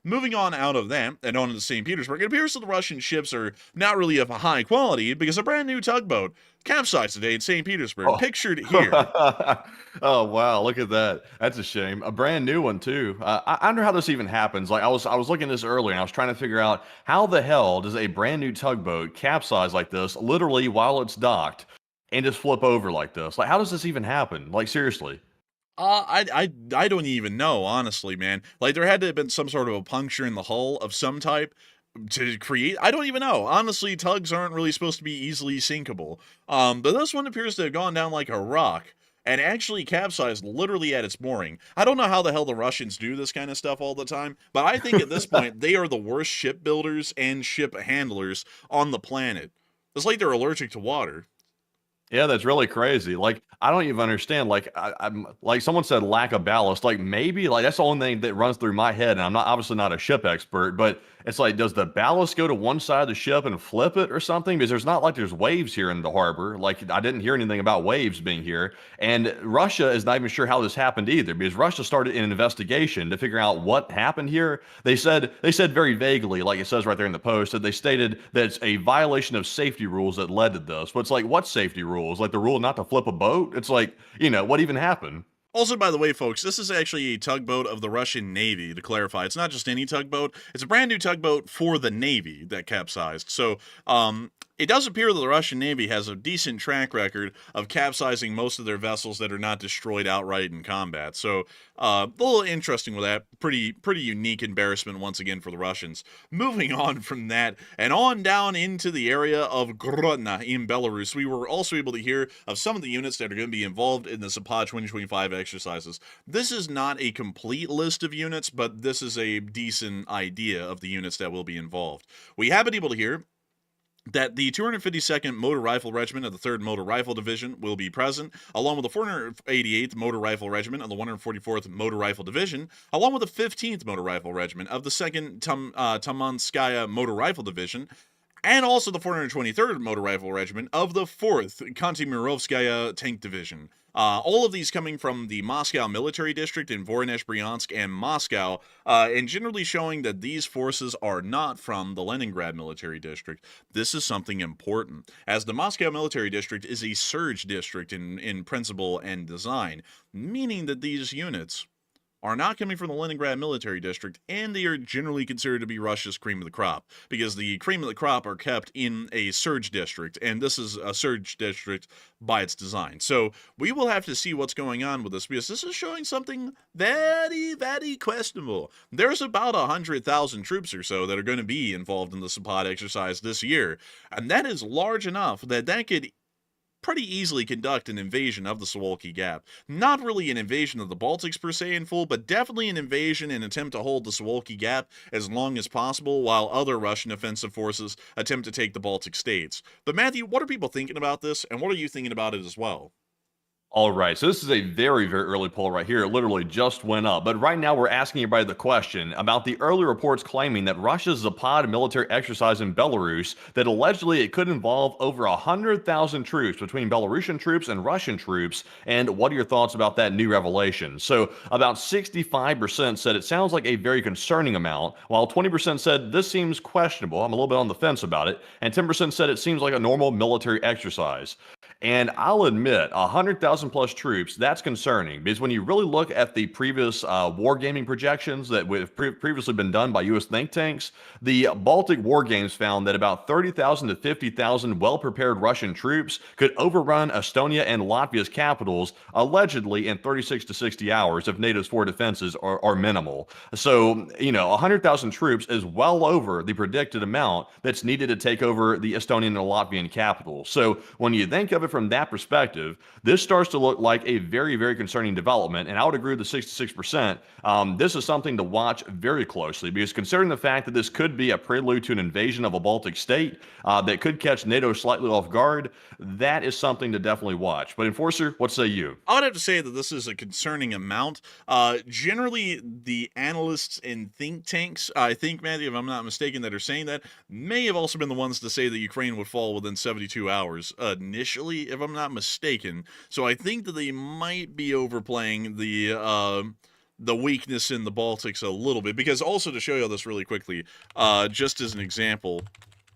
Moving on out of that and on to St. Petersburg, it appears that the Russian ships are not really of a high quality because a brand new tugboat capsized today in St. Petersburg, pictured here. Oh wow, look at that. That's a shame. A brand new one too. I wonder how this even happens. Like I was looking at this earlier and I was trying to figure out how the hell does a brand new tugboat capsize like this literally while it's docked and just flip over like this? Like how does this even happen? Like seriously. I don't even know, honestly, man. Like, there had to have been some sort of a puncture in the hull of some type to create. I don't even know. Honestly, tugs aren't really supposed to be easily sinkable. But this one appears to have gone down like a rock and actually capsized literally at its mooring. I don't know how the hell the Russians do this kind of stuff all the time, but I think at this point, they are the worst shipbuilders and ship handlers on the planet. It's like they're allergic to water. Yeah, that's really crazy. Like, I don't even understand. Like, I'm like someone said, lack of ballast. Like, maybe like that's the only thing that runs through my head. And I'm not obviously not a ship expert, but it's like, does the ballast go to one side of the ship and flip it or something? Because there's not like there's waves here in the harbor. Like, I didn't hear anything about waves being here. And Russia is not even sure how this happened either, because Russia started an investigation to figure out what happened here. They said very vaguely, like it says right there in the post, that they stated that it's a violation of safety rules that led to this. But it's like, what safety rules? Like the rule not to flip a boat? It's like, what even happened? Also, by the way, folks, this is actually a tugboat of the Russian Navy, to clarify. It's not just any tugboat. It's a brand new tugboat for the Navy that capsized. So, it does appear that the Russian Navy has a decent track record of capsizing most of their vessels that are not destroyed outright in combat. So, a little interesting with that. Pretty unique embarrassment once again for the Russians. Moving on from that and on down into the area of Grodno in Belarus, we were also able to hear of some of the units that are going to be involved in the Zapad 2025 exercises. This is not a complete list of units, but this is a decent idea of the units that will be involved. We have been able to hear that the 252nd Motor Rifle Regiment of the 3rd Motor Rifle Division will be present, along with the 488th Motor Rifle Regiment of the 144th Motor Rifle Division, along with the 15th Motor Rifle Regiment of the 2nd Tamanskaya Motor Rifle Division, and also the 423rd Motor Rifle Regiment of the 4th Kontimirovskaya Tank Division. All of these coming from the Moscow Military District in Voronezh, Bryansk, and Moscow, and generally showing that these forces are not from the Leningrad Military District. This is something important, as the Moscow Military District is a surge district in principle and design, meaning that these units are not coming from the Leningrad Military District, and they are generally considered to be Russia's cream of the crop, because the cream of the crop are kept in a surge district, and this is a surge district by its design. So we will have to see what's going on with this, because this is showing something very, very questionable. There's about 100,000 troops or so that are going to be involved in the supply exercise this year, and that is large enough that could pretty easily conduct an invasion of the Suwalki Gap. Not really an invasion of the Baltics per se in full, but definitely an invasion and attempt to hold the Suwalki Gap as long as possible, while other Russian offensive forces attempt to take the Baltic states. But Matthew, what are people thinking about this, and what are you thinking about it as well? All right, so this is a very, very early poll right here. It literally just went up. But right now, we're asking everybody the question about the early reports claiming that Russia's Zapad military exercise in Belarus, that allegedly it could involve over 100,000 troops between Belarusian troops and Russian troops. And what are your thoughts about that new revelation? So about 65% said it sounds like a very concerning amount, while 20% said this seems questionable. I'm a little bit on the fence about it. And 10% said it seems like a normal military exercise. And I'll admit, 100,000 plus troops, that's concerning, because when you really look at the previous wargaming projections that have previously been done by U.S. think tanks, the Baltic war games found that about 30,000 to 50,000 well-prepared Russian troops could overrun Estonia and Latvia's capitals, allegedly in 36 to 60 hours if NATO's forward defenses are minimal. So, 100,000 troops is well over the predicted amount that's needed to take over the Estonian and Latvian capitals. So when you think of it from that perspective, this starts to look like a very, very concerning development. And I would agree with the 66%. This is something to watch very closely, because considering the fact that this could be a prelude to an invasion of a Baltic state that could catch NATO slightly off guard, that is something to definitely watch. But Enforcer, what say you? I would have to say that this is a concerning amount. Generally, the analysts and think tanks, I think, Matthew, if I'm not mistaken, that are saying that, may have also been the ones to say that Ukraine would fall within 72 hours initially, if I'm not mistaken. So I think that they might be overplaying the weakness in the Baltics a little bit, because also to show you this really quickly, just as an example,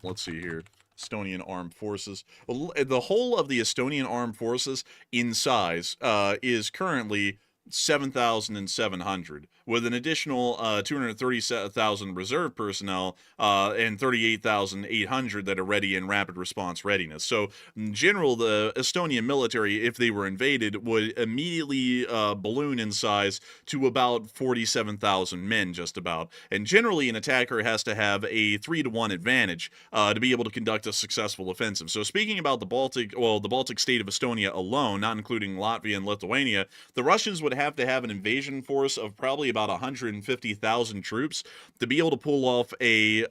let's see here. Estonian Armed Forces. The whole of the Estonian Armed Forces in size is currently 7,700, with an additional 230,000 reserve personnel and 38,800 that are ready in rapid response readiness. So, in general, the Estonian military, if they were invaded, would immediately balloon in size to about 47,000 men, just about. And generally, an attacker has to have a 3-to-1 advantage to be able to conduct a successful offensive. So, speaking about the Baltic state of Estonia alone, not including Latvia and Lithuania, the Russians would have to have an invasion force of probably about 150,000 troops to be able to pull off a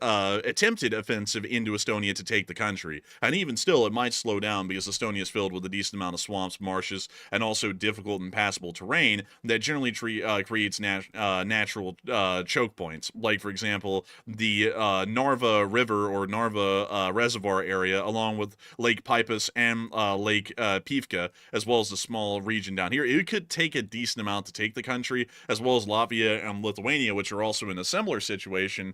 attempted offensive into Estonia to take the country. And even still, it might slow down, because Estonia is filled with a decent amount of swamps, marshes, and also difficult and passable terrain that generally creates natural choke points. Like, for example, the Narva River or Narva Reservoir area, along with Lake Peipus and Lake Pivka, as well as the small region down here. It could take a decent amount to take the country, as well as Latvia and Lithuania, which are also in a similar situation,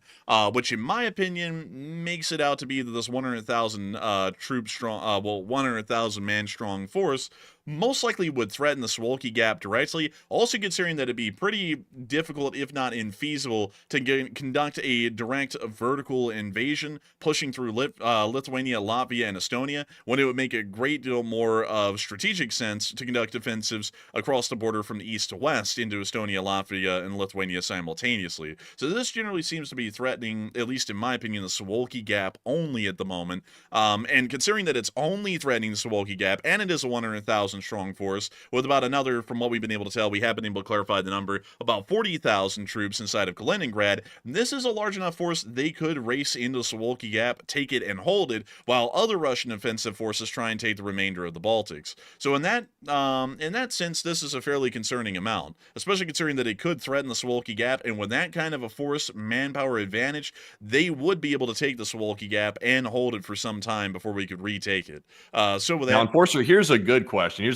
which in my opinion makes it out to be that this 100,000 troop strong, 100,000 man strong force most likely would threaten the Suwalki Gap directly, also considering that it'd be pretty difficult, if not infeasible, to conduct a direct vertical invasion pushing through Lithuania, Latvia, and Estonia, when it would make a great deal more of strategic sense to conduct offensives across the border from the east to west into Estonia, Latvia, and Lithuania simultaneously. So this generally seems to be threatening, at least in my opinion, the Suwalki Gap only at the moment, and considering that it's only threatening the Suwalki Gap, and it is a 100,000 strong force, with about another, from what we've been able to tell, we have been able to clarify the number, about 40,000 troops inside of Kaliningrad. This is a large enough force they could race into the Suwalki Gap, take it, and hold it, while other Russian offensive forces try and take the remainder of the Baltics. So in that sense, this is a fairly concerning amount, especially considering that it could threaten the Suwalki Gap, and with that kind of a force manpower advantage, they would be able to take the Suwalki Gap and hold it for some time before we could retake it. So with that, now, unfortunately, here's a good question. I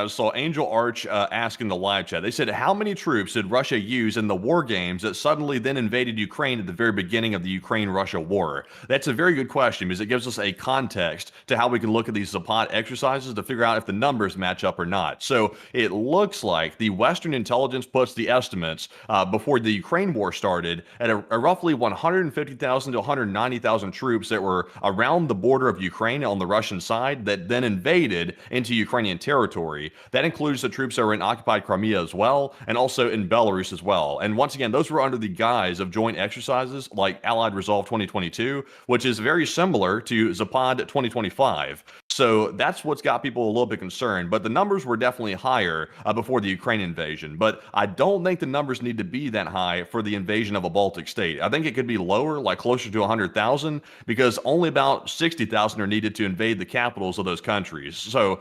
just saw Angel Arch ask in the live chat. They said, how many troops did Russia use in the war games that suddenly then invaded Ukraine at the very beginning of the Ukraine-Russia war? That's a very good question because it gives us a context to how we can look at these Zapad exercises to figure out if the numbers match up or not. So it looks like the Western intelligence puts the estimates before the Ukraine war started at a roughly 150,000 to 190,000 troops that were around the border of Ukraine on the Russian side that then invaded into Ukrainian territory. That includes the troops that were in occupied Crimea as well, and also in Belarus as well. And once again, those were under the guise of joint exercises like Allied Resolve 2022, which is very similar to Zapad 2025. So that's what's got people a little bit concerned. But the numbers were definitely higher before the Ukraine invasion. But I don't think the numbers need to be that high for the invasion of a Baltic state. I think it could be lower, like closer to 100,000, because only about 60,000 are needed to invade the capitals of those countries. So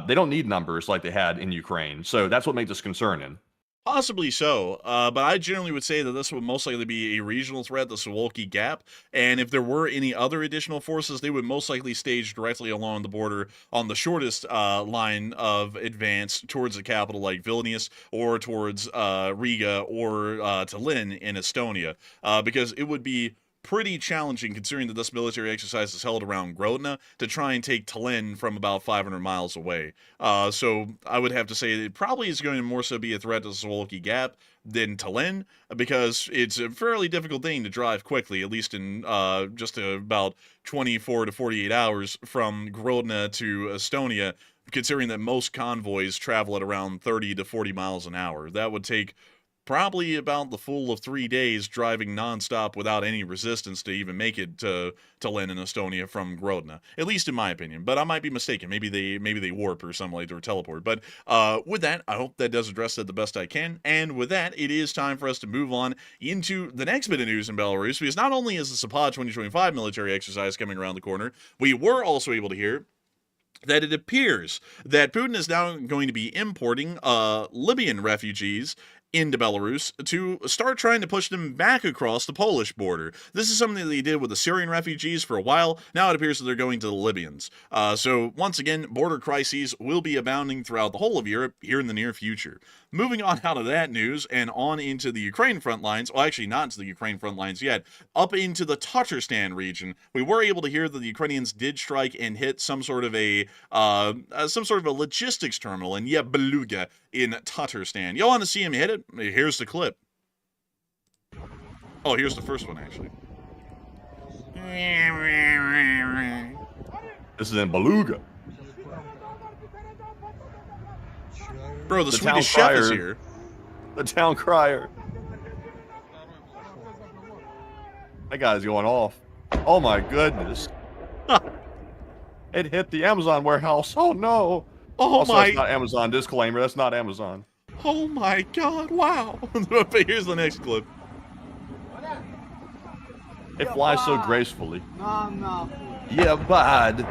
they don't need numbers like they had in Ukraine. So that's what makes us concerning. Possibly so, but I generally would say that this would most likely be a regional threat, the Suwalki Gap, and if there were any other additional forces, they would most likely stage directly along the border on the shortest line of advance towards the capital like Vilnius or towards Riga or Tallinn in Estonia, because it would be pretty challenging considering that this military exercise is held around Grodno to try and take Tallinn from about 500 miles away. So I would have to say that it probably is going to more so be a threat to the Suwalki Gap than Tallinn, because it's a fairly difficult thing to drive quickly, at least in just about 24 to 48 hours from Grodno to Estonia, considering that most convoys travel at around 30 to 40 miles an hour. That would take probably about the full of 3 days driving nonstop without any resistance to even make it to Tallinn in Estonia from Grodno, at least in my opinion. But I might be mistaken. Maybe they warp or something like that, or teleport. But with that, I hope that does address that the best I can. And with that, it is time for us to move on into the next bit of news in Belarus, because not only is the Zapad 2025 military exercise coming around the corner, we were also able to hear that it appears that Putin is now going to be importing Libyan refugees into Belarus to start trying to push them back across the Polish border. This is something that they did with the Syrian refugees for a while. Now it appears that they're going to the Libyans. So once again, border crises will be abounding throughout the whole of Europe here in the near future. Moving on out of that news and on into the Ukraine front lines, well, actually not into the Ukraine front lines yet, up into the Tatarstan region, we were able to hear that the Ukrainians did strike and hit some sort of a logistics terminal in Beluga in Tatarstan. Y'all want to see him hit it? Here's the clip. Oh, here's the first one, actually. This is in Beluga. Bro, the Swedish chef is here. The town crier. That guy's going off. Oh my goodness. It hit the Amazon warehouse. Oh no. Oh also, my. That's not Amazon. Disclaimer. That's not Amazon. Oh my god, wow. But here's the next clip. It flies so gracefully. Yeah, bud.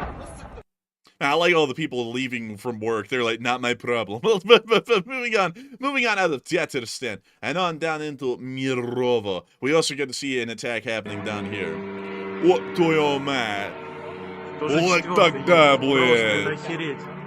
I like all the people leaving from work. They're like, not my problem. but moving on out of Tatarstan and on down into Mirovo. We also get to see an attack happening down here. What do you man? Вот тогда, блин.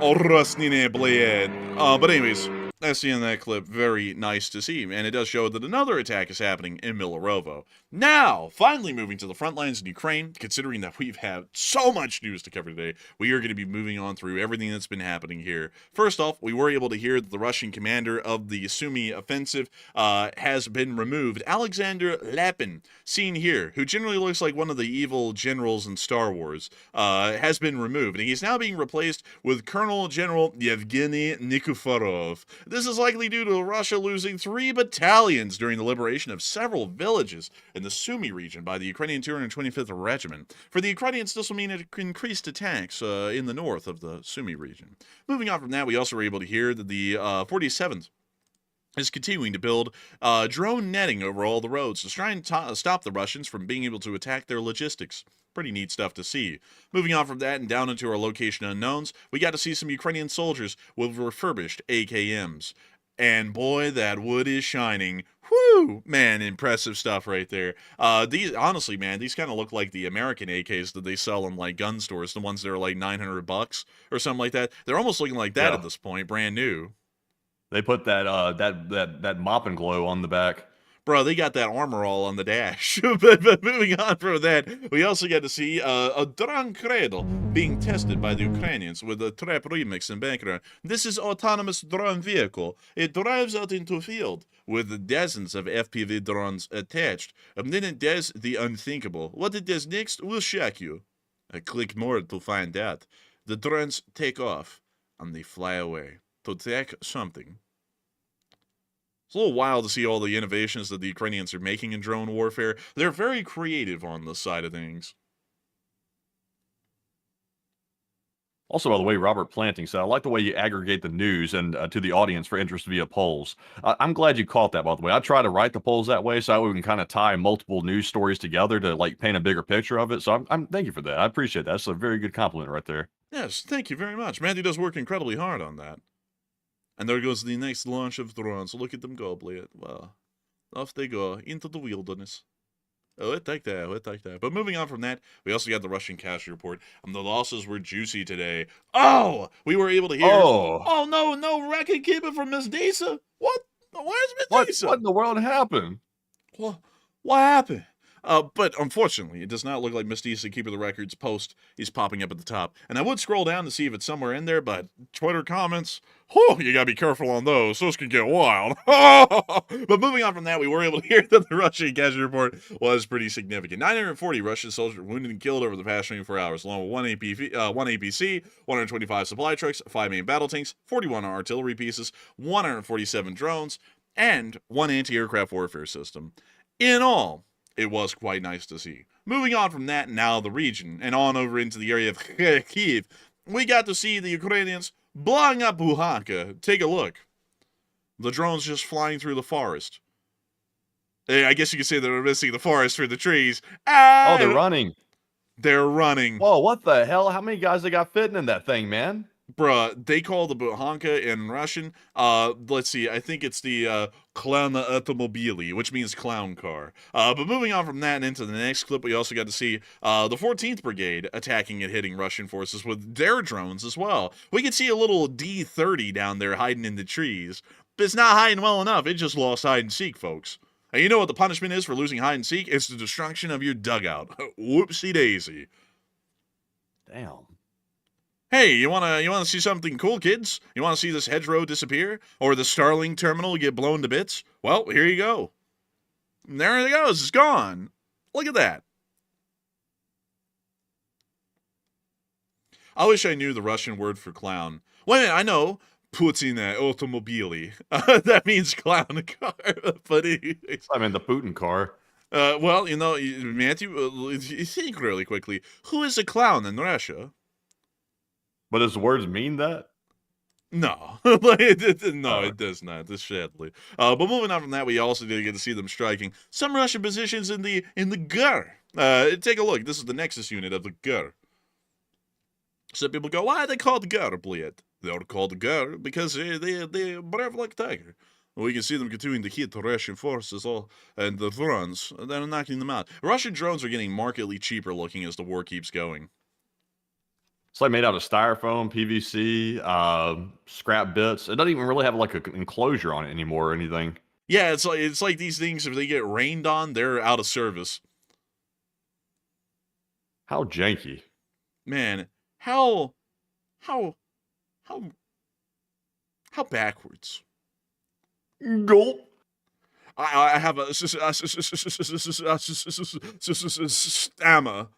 Раз не, блин. But anyways, as seen in that clip, very nice to see, and it does show that another attack is happening in Mirovo. Now, finally moving to the front lines in Ukraine, considering that we've had so much news to cover today, we are going to be moving on through everything that's been happening here. First off, we were able to hear that the Russian commander of the Sumy offensive has been removed. Alexander Lapin, seen here, who generally looks like one of the evil generals in Star Wars, has been removed, and he's now being replaced with Colonel General Yevgeny Nikiforov. This is likely due to Russia losing 3 battalions during the liberation of several villages in the Sumy region by the Ukrainian 225th Regiment. For the Ukrainians, this will mean increased attacks in the north of the Sumy region. Moving on from that, we also were able to hear that the 47th is continuing to build drone netting over all the roads to try and stop the Russians from being able to attack their logistics. Pretty neat stuff to see. Moving on from that and down into our location unknowns, we got to see some Ukrainian soldiers with refurbished AKMs. And boy, that wood is shining. Whoo! Man, impressive stuff right there. These, honestly, man, these kind of look like the American AKs that they sell in, like, gun stores, the ones that are like $900 or something like that. They're almost looking like that at this point, brand new. They put that mop and glow on the back. Bro, they got that armor all on the dash. but moving on from that, we also get to see a drone cradle being tested by the Ukrainians with a trap remix in background. This is autonomous drone vehicle. It drives out into field with dozens of FPV drones attached, and then it does the unthinkable. What it does next will shock you. Click more to find out. The drones take off, and they fly away to attack something. It's a little wild to see all the innovations that the Ukrainians are making in drone warfare. They're very creative on this side of things. Also, by the way, Robert Planting said, I like the way you aggregate the news and to the audience for interest via polls. I'm glad you caught that, by the way. I try to write the polls that way so we can kind of tie multiple news stories together to like paint a bigger picture of it. So I'm thank you for that. I appreciate that. That's a very good compliment right there. Yes, thank you very much. Matthew does work incredibly hard on that. And there goes the next launch of drones. Look at them go, Blade. Well, off they go into the wilderness. Oh, I take that. I take that. But moving on from that, we also got the Russian cash report. And the losses were juicy today. Oh, we were able to hear. Oh no record keeper from Miss Disa. What? Where's Miss Disa? What in the world happened? What happened? But unfortunately, it does not look like Miss Disa Keeper of the Records post is popping up at the top. And I would scroll down to see if it's somewhere in there, but Twitter comments, you gotta be careful on those. Those can get wild. But moving on from that, we were able to hear that the Russian casualty report was pretty significant. 940 Russian soldiers wounded and killed over the past 24 hours, along with one APC, 125 supply trucks, 5 main battle tanks, 41 artillery pieces, 147 drones, and 1 anti-aircraft warfare system. In all, it was quite nice to see. Moving on from that, now the region, and on over into the area of Kyiv, we got to see the Ukrainians blowing up Buhanka. Take a look. The drones just flying through the forest. I guess you could say they're missing the forest for the trees. Oh, they're running. They're running. Whoa, what the hell? How many guys they got fitting in that thing, man? Bruh, they call the Buhanka in Russian, let's see, I think it's the, Klana Automobili, which means clown car. But moving on from that and into the next clip, we also got to see, the 14th Brigade attacking and hitting Russian forces with their drones as well. We could see a little D-30 down there hiding in the trees, but it's not hiding well enough, it just lost hide and seek, folks. And you know what the punishment is for losing hide and seek? It's the destruction of your dugout. Whoopsie daisy. Damn. Hey, you wanna see something cool, kids? You wanna see this hedgerow disappear? Or the Starlink terminal get blown to bits? Well, here you go. And there it goes, it's gone. Look at that. I wish I knew the Russian word for clown. Wait a minute, I know. Putina automobili. That means clown car. But anyways. I mean, the Putin car. Well, you know, Matthew, think really quickly. Who is a clown in Russia? But does the words mean that? No. It does not, sadly. But moving on from that, we also did get to see them striking some Russian positions in the GUR. Take a look. This is the Nexus unit of the GUR. Some people go, why are they called GUR, Blade? They're called GUR because they're brave like tiger. We can see them continuing to hit the Russian forces and the drones. They're knocking them out. Russian drones are getting markedly cheaper looking as the war keeps going. It's like made out of styrofoam, PVC, scrap bits. It doesn't even really have like an enclosure on it anymore or anything. Yeah, it's like these things, if they get rained on, they're out of service. How janky. Man, how backwards. Gulp. I have a stammer.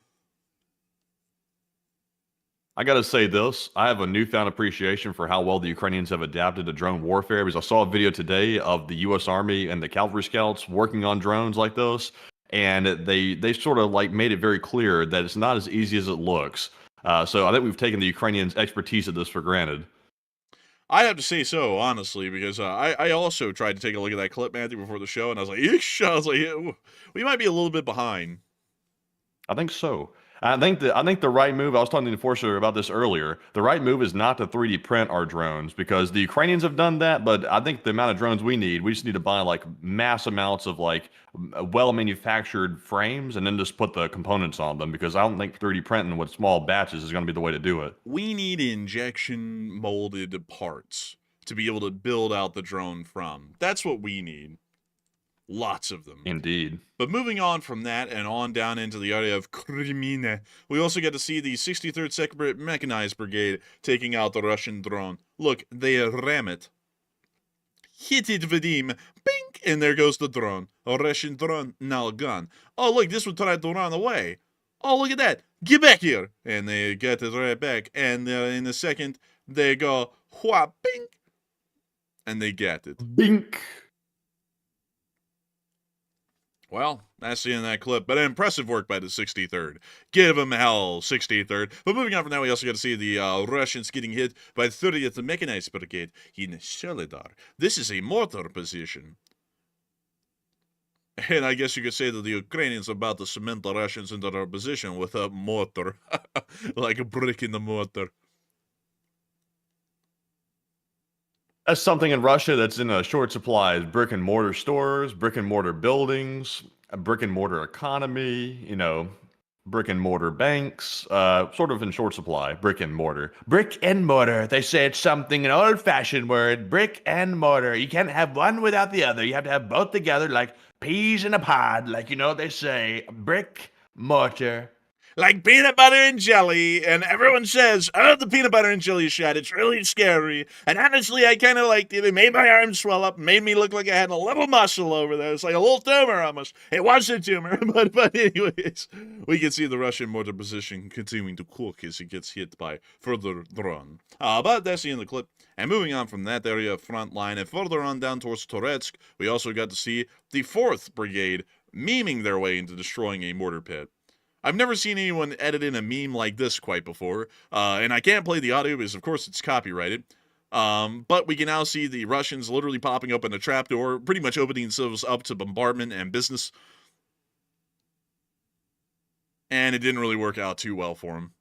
I gotta say this, I have a newfound appreciation for how well the Ukrainians have adapted to drone warfare because I saw a video today of the US Army and the cavalry scouts working on drones like this, and they sort of like made it very clear that it's not as easy as it looks. So I think we've taken the Ukrainians' expertise at this for granted. I have to say so, honestly, because I also tried to take a look at that clip, Matthew, before the show, and I was like, eesh, I was like, yeah, we might be a little bit behind. I think so. I think the right move. I was talking to the enforcer about this earlier. The right move is not to 3D print our drones because the Ukrainians have done that. But I think the amount of drones we just need to buy like mass amounts of like well manufactured frames and then just put the components on them because I don't think 3D printing with small batches is going to be the way to do it. We need injection molded parts to be able to build out the drone from. That's what we need. Lots of them. Indeed. But moving on from that and on down into the area of Crimea, we also get to see the 63rd Separate Mechanized Brigade taking out the Russian drone. Look, they ram it. Hit it, Vadim. Bink! And there goes the drone. A Russian drone now gone. Oh, look, this one tried to run away. Oh, look at that. Get back here. And they get it right back. And in a second, they go, whop, bink. And they get it. Bink. Well, that's the end of that clip, but impressive work by the 63rd. Give them hell, 63rd. But moving on from that, we also got to see the Russians getting hit by the 30th Mechanized Brigade in Solidar. This is a mortar position. And I guess you could say that the Ukrainians are about to cement the Russians into their position with a mortar. Like a brick in the mortar. That's something in Russia that's in a short supply is brick and mortar stores, brick and mortar buildings, a brick and mortar economy, brick and mortar banks, sort of in short supply, brick and mortar. Brick and mortar. They say it's something, an old-fashioned word, brick and mortar. You can't have one without the other. You have to have both together like peas in a pod, like, they say, brick, mortar. Like peanut butter and jelly, and everyone says, oh, the peanut butter and jelly shot, it's really scary. And honestly, I kind of liked it. It made my arms swell up, made me look like I had a little muscle over there. It's like a little tumor almost. It was a tumor, but anyways, we can see the Russian mortar position continuing to cook as it gets hit by further drone. But that's the end of the clip. And moving on from that area of front line and further on down towards Toretsk, we also got to see the 4th Brigade memeing their way into destroying a mortar pit. I've never seen anyone edit in a meme like this quite before, and I can't play the audio because, of course, it's copyrighted. But we can now see the Russians literally popping up in a trapdoor, pretty much opening themselves up to bombardment and business. And it didn't really work out too well for them.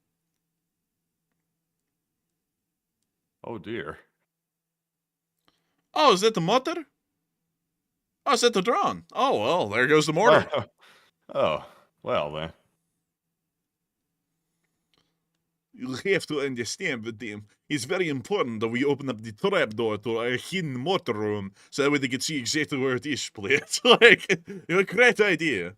Oh, dear. Oh, is that the mortar? Oh, is that the drone? Oh, well, there goes the mortar. Oh, well, then. You have to understand, Vadim, it's very important that we open up the trapdoor to our hidden mortar room so that way they can see exactly where it is placed. Like, a great idea.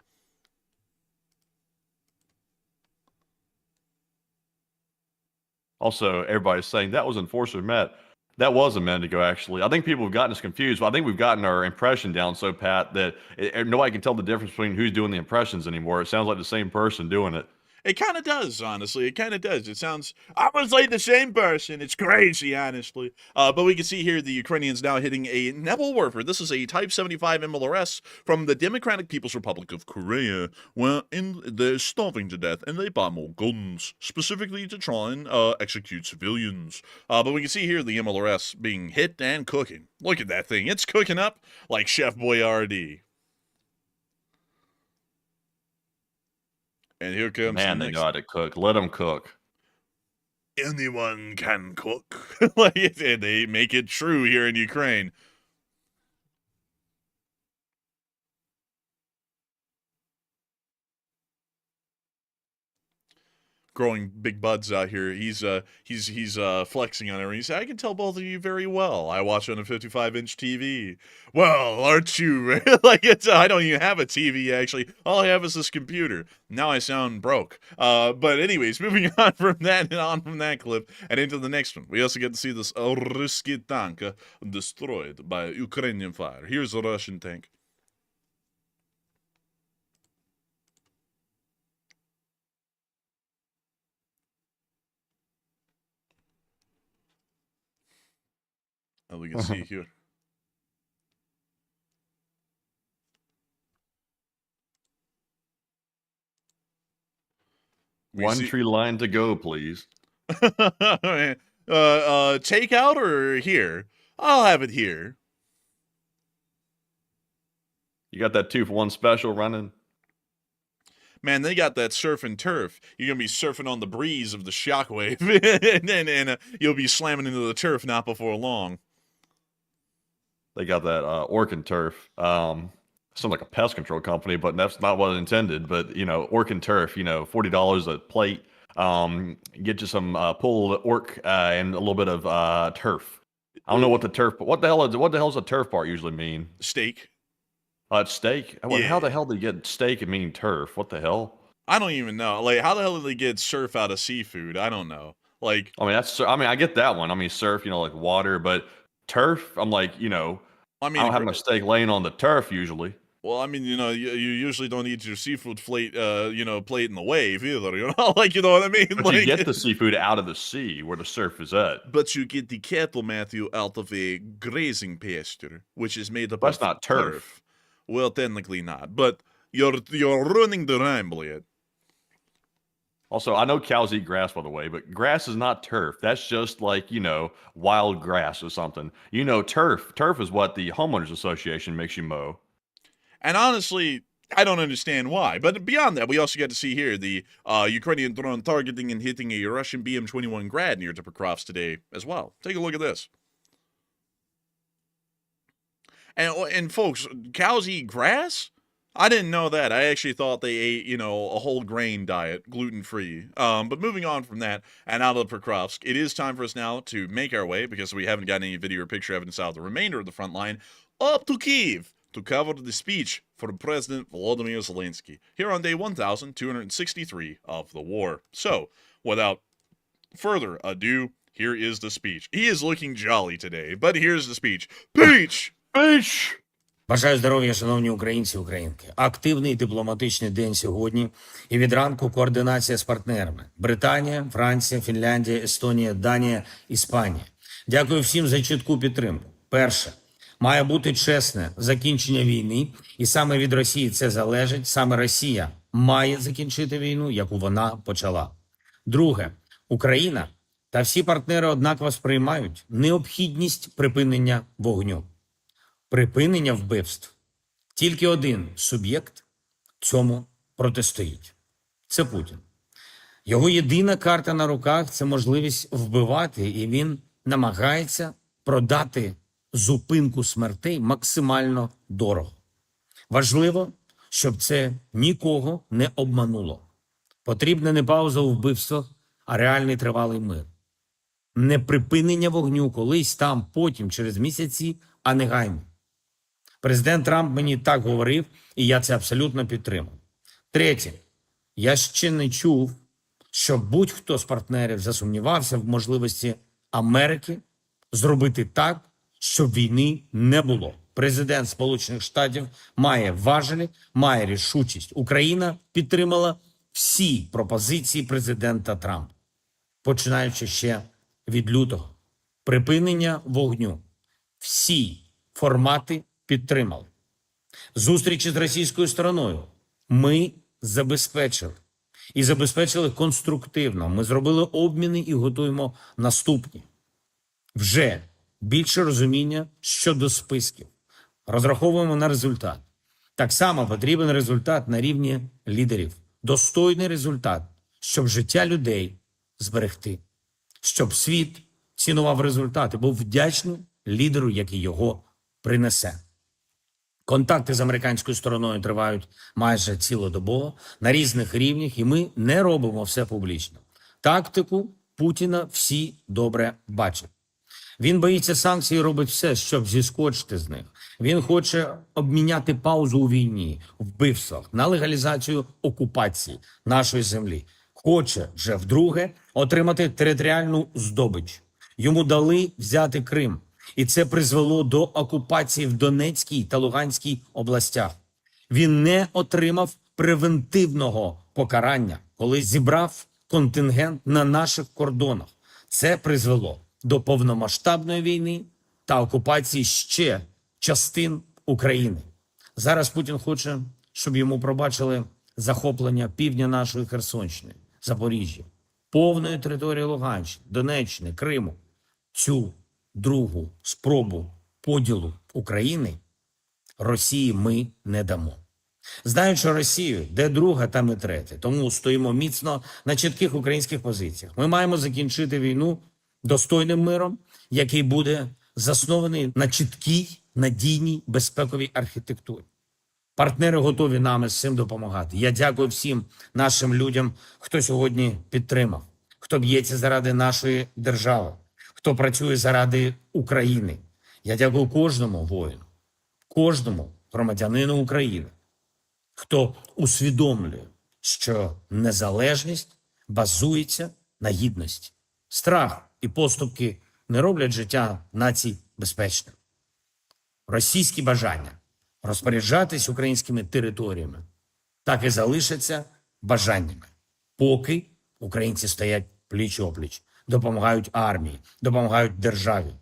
Also, everybody's saying that was Enforcer Matt. That was a minute ago, actually. I think people have gotten us confused, but I think we've gotten our impression down so pat that nobody can tell the difference between who's doing the impressions anymore. It sounds like the same person doing it. It kind of does, honestly. It kind of does. It sounds almost like the same person. It's crazy, honestly. But we can see here the Ukrainians now hitting a Nebel Warfare. This is a Type 75 MLRS from the Democratic People's Republic of Korea, where they're starving to death and they buy more guns, specifically to try and execute civilians. But we can see here the MLRS being hit and cooking. Look at that thing. It's cooking up like Chef Boyardee. And here comes Man, the they next know how to cook. Let them cook. Anyone can cook. Like, and they make it true here in Ukraine. Growing big buds out here. He's flexing on everyone. He said, I can tell both of you very well. I watch on a 55-inch TV. Well, aren't you? Like, I don't even have a TV, actually. All I have is this computer. Now I sound broke. But anyways, moving on from that and on from that clip and into the next one. We also get to see this Ruski tank destroyed by Ukrainian fire. Here's a Russian tank. As we can see here. One tree line to go, please. Take out or here? I'll have it here. You got that 2-for-1 special running? Man, they got that surf and turf. You're going to be surfing on the breeze of the shockwave, and you'll be slamming into the turf not before long. They got that Orc and Turf. Sounds like a pest control company, but that's not what it intended. But, you know, Orc and Turf, you know, $40 a plate. Get you some pulled orc and a little bit of turf. I don't know what the turf, but what the hell does the turf part usually mean? Steak. It's steak? Yeah. How the hell did you get steak and meaning turf? What the hell? I don't even know. Like, how the hell did they get surf out of seafood? I don't know. Like, I get that one. I mean, surf, you know, like water, but turf, I'm like, you know, I don't have my steak laying on the turf usually. Well, I mean, you know, you usually don't eat your seafood plate, plate in the wave either, you know? Like, you know what I mean? But like, you get the seafood out of the sea where the surf is at. But you get the cattle, Matthew, out of a grazing pasture, which is made up That's of not turf. Well, technically not, but you're ruining the rhyme, Bliet. Also, I know cows eat grass, by the way, but grass is not turf. That's just like, you know, wild grass or something. You know, turf. Turf is what the homeowners association makes you mow. And honestly, I don't understand why. But beyond that, we also get to see here the Ukrainian drone targeting and hitting a Russian BM-21 Grad near to Pokrovsk today as well. Take a look at this. And folks, cows eat grass? I didn't know that. I actually thought they ate, you know, a whole grain diet, gluten-free. But moving on from that and out of Pokrovsk, it is time for us now to make our way, because we haven't gotten any video or picture evidence out of the remainder of the front line, up to Kyiv to cover the speech for President Volodymyr Zelensky here on day 1263 of the war. So, without further ado, here is the speech. He is looking jolly today, but here's the speech. Peach! Fish! Бажаю здоров'я, шановні українці, українки. Активний дипломатичний день сьогодні. І від ранку координація з партнерами. Британія, Франція, Фінляндія, Естонія, Данія, Іспанія. Дякую всім за чітку підтримку. Перше. Має бути чесне закінчення війни. І саме від Росії це залежить. Саме Росія має закінчити війну, яку вона почала. Друге. Україна та всі партнери однаково сприймають необхідність припинення вогню. Припинення вбивств. Тільки один суб'єкт цьому протистоїть. Це Путін. Його єдина карта на руках – це можливість вбивати, і він намагається продати зупинку смертей максимально дорого. Важливо, щоб це нікого не обмануло. Потрібна не пауза у вбивствах, а реальний тривалий мир. Не припинення вогню колись там, потім, через місяці, а негайно. Президент Трамп мені так говорив, і я це абсолютно підтримав. Третє. Я ще не чув, що будь-хто з партнерів засумнівався в можливості Америки зробити так, щоб війни не було. Президент Сполучених Штатів має важелі, має рішучість. Україна підтримала всі пропозиції президента Трампа, починаючи ще від лютого. Припинення вогню. Всі формати підтримали. Зустрічі з російською стороною ми забезпечили. І забезпечили конструктивно. Ми зробили обміни і готуємо наступні. Вже більше розуміння щодо списків. Розраховуємо на результат. Так само потрібен результат на рівні лідерів. Достойний результат, щоб життя людей зберегти. Щоб світ цінував результати, був вдячний лідеру, який його принесе. Контакти з американською стороною тривають майже цілодобово, на різних рівнях, і ми не робимо все публічно. Тактику Путіна всі добре бачать. Він боїться санкцій і робить все, щоб зіскочити з них. Він хоче обміняти паузу у війні, вбивствах, на легалізацію окупації нашої землі. Хоче вже вдруге отримати територіальну здобич. Йому дали взяти Крим. І це призвело до окупації в Донецькій та Луганській областях. Він не отримав превентивного покарання, коли зібрав контингент на наших кордонах. Це призвело до повномасштабної війни та окупації ще частин України. Зараз Путін хоче, щоб йому пробачили захоплення півдня нашої Херсонщини, Запоріжжя, повної території Луганщини, Донеччини, Криму. Цю другу спробу поділу України Росії ми не дамо. Знаючи Росію, де друга, там і третя. Тому стоїмо міцно на чітких українських позиціях. Ми маємо закінчити війну достойним миром, який буде заснований на чіткій, надійній, безпековій архітектурі. Партнери готові нам з цим допомагати. Я дякую всім нашим людям, хто сьогодні підтримав, хто б'ється заради нашої держави, хто працює заради України. Я дякую кожному воїну, кожному громадянину України, хто усвідомлює, що незалежність базується на гідності. Страх і поступки не роблять життя націй безпечним. Російські бажання розпоряджатись українськими територіями так і залишаться бажаннями, поки українці стоять пліч-опліч, допомагають армії, допомагають державі.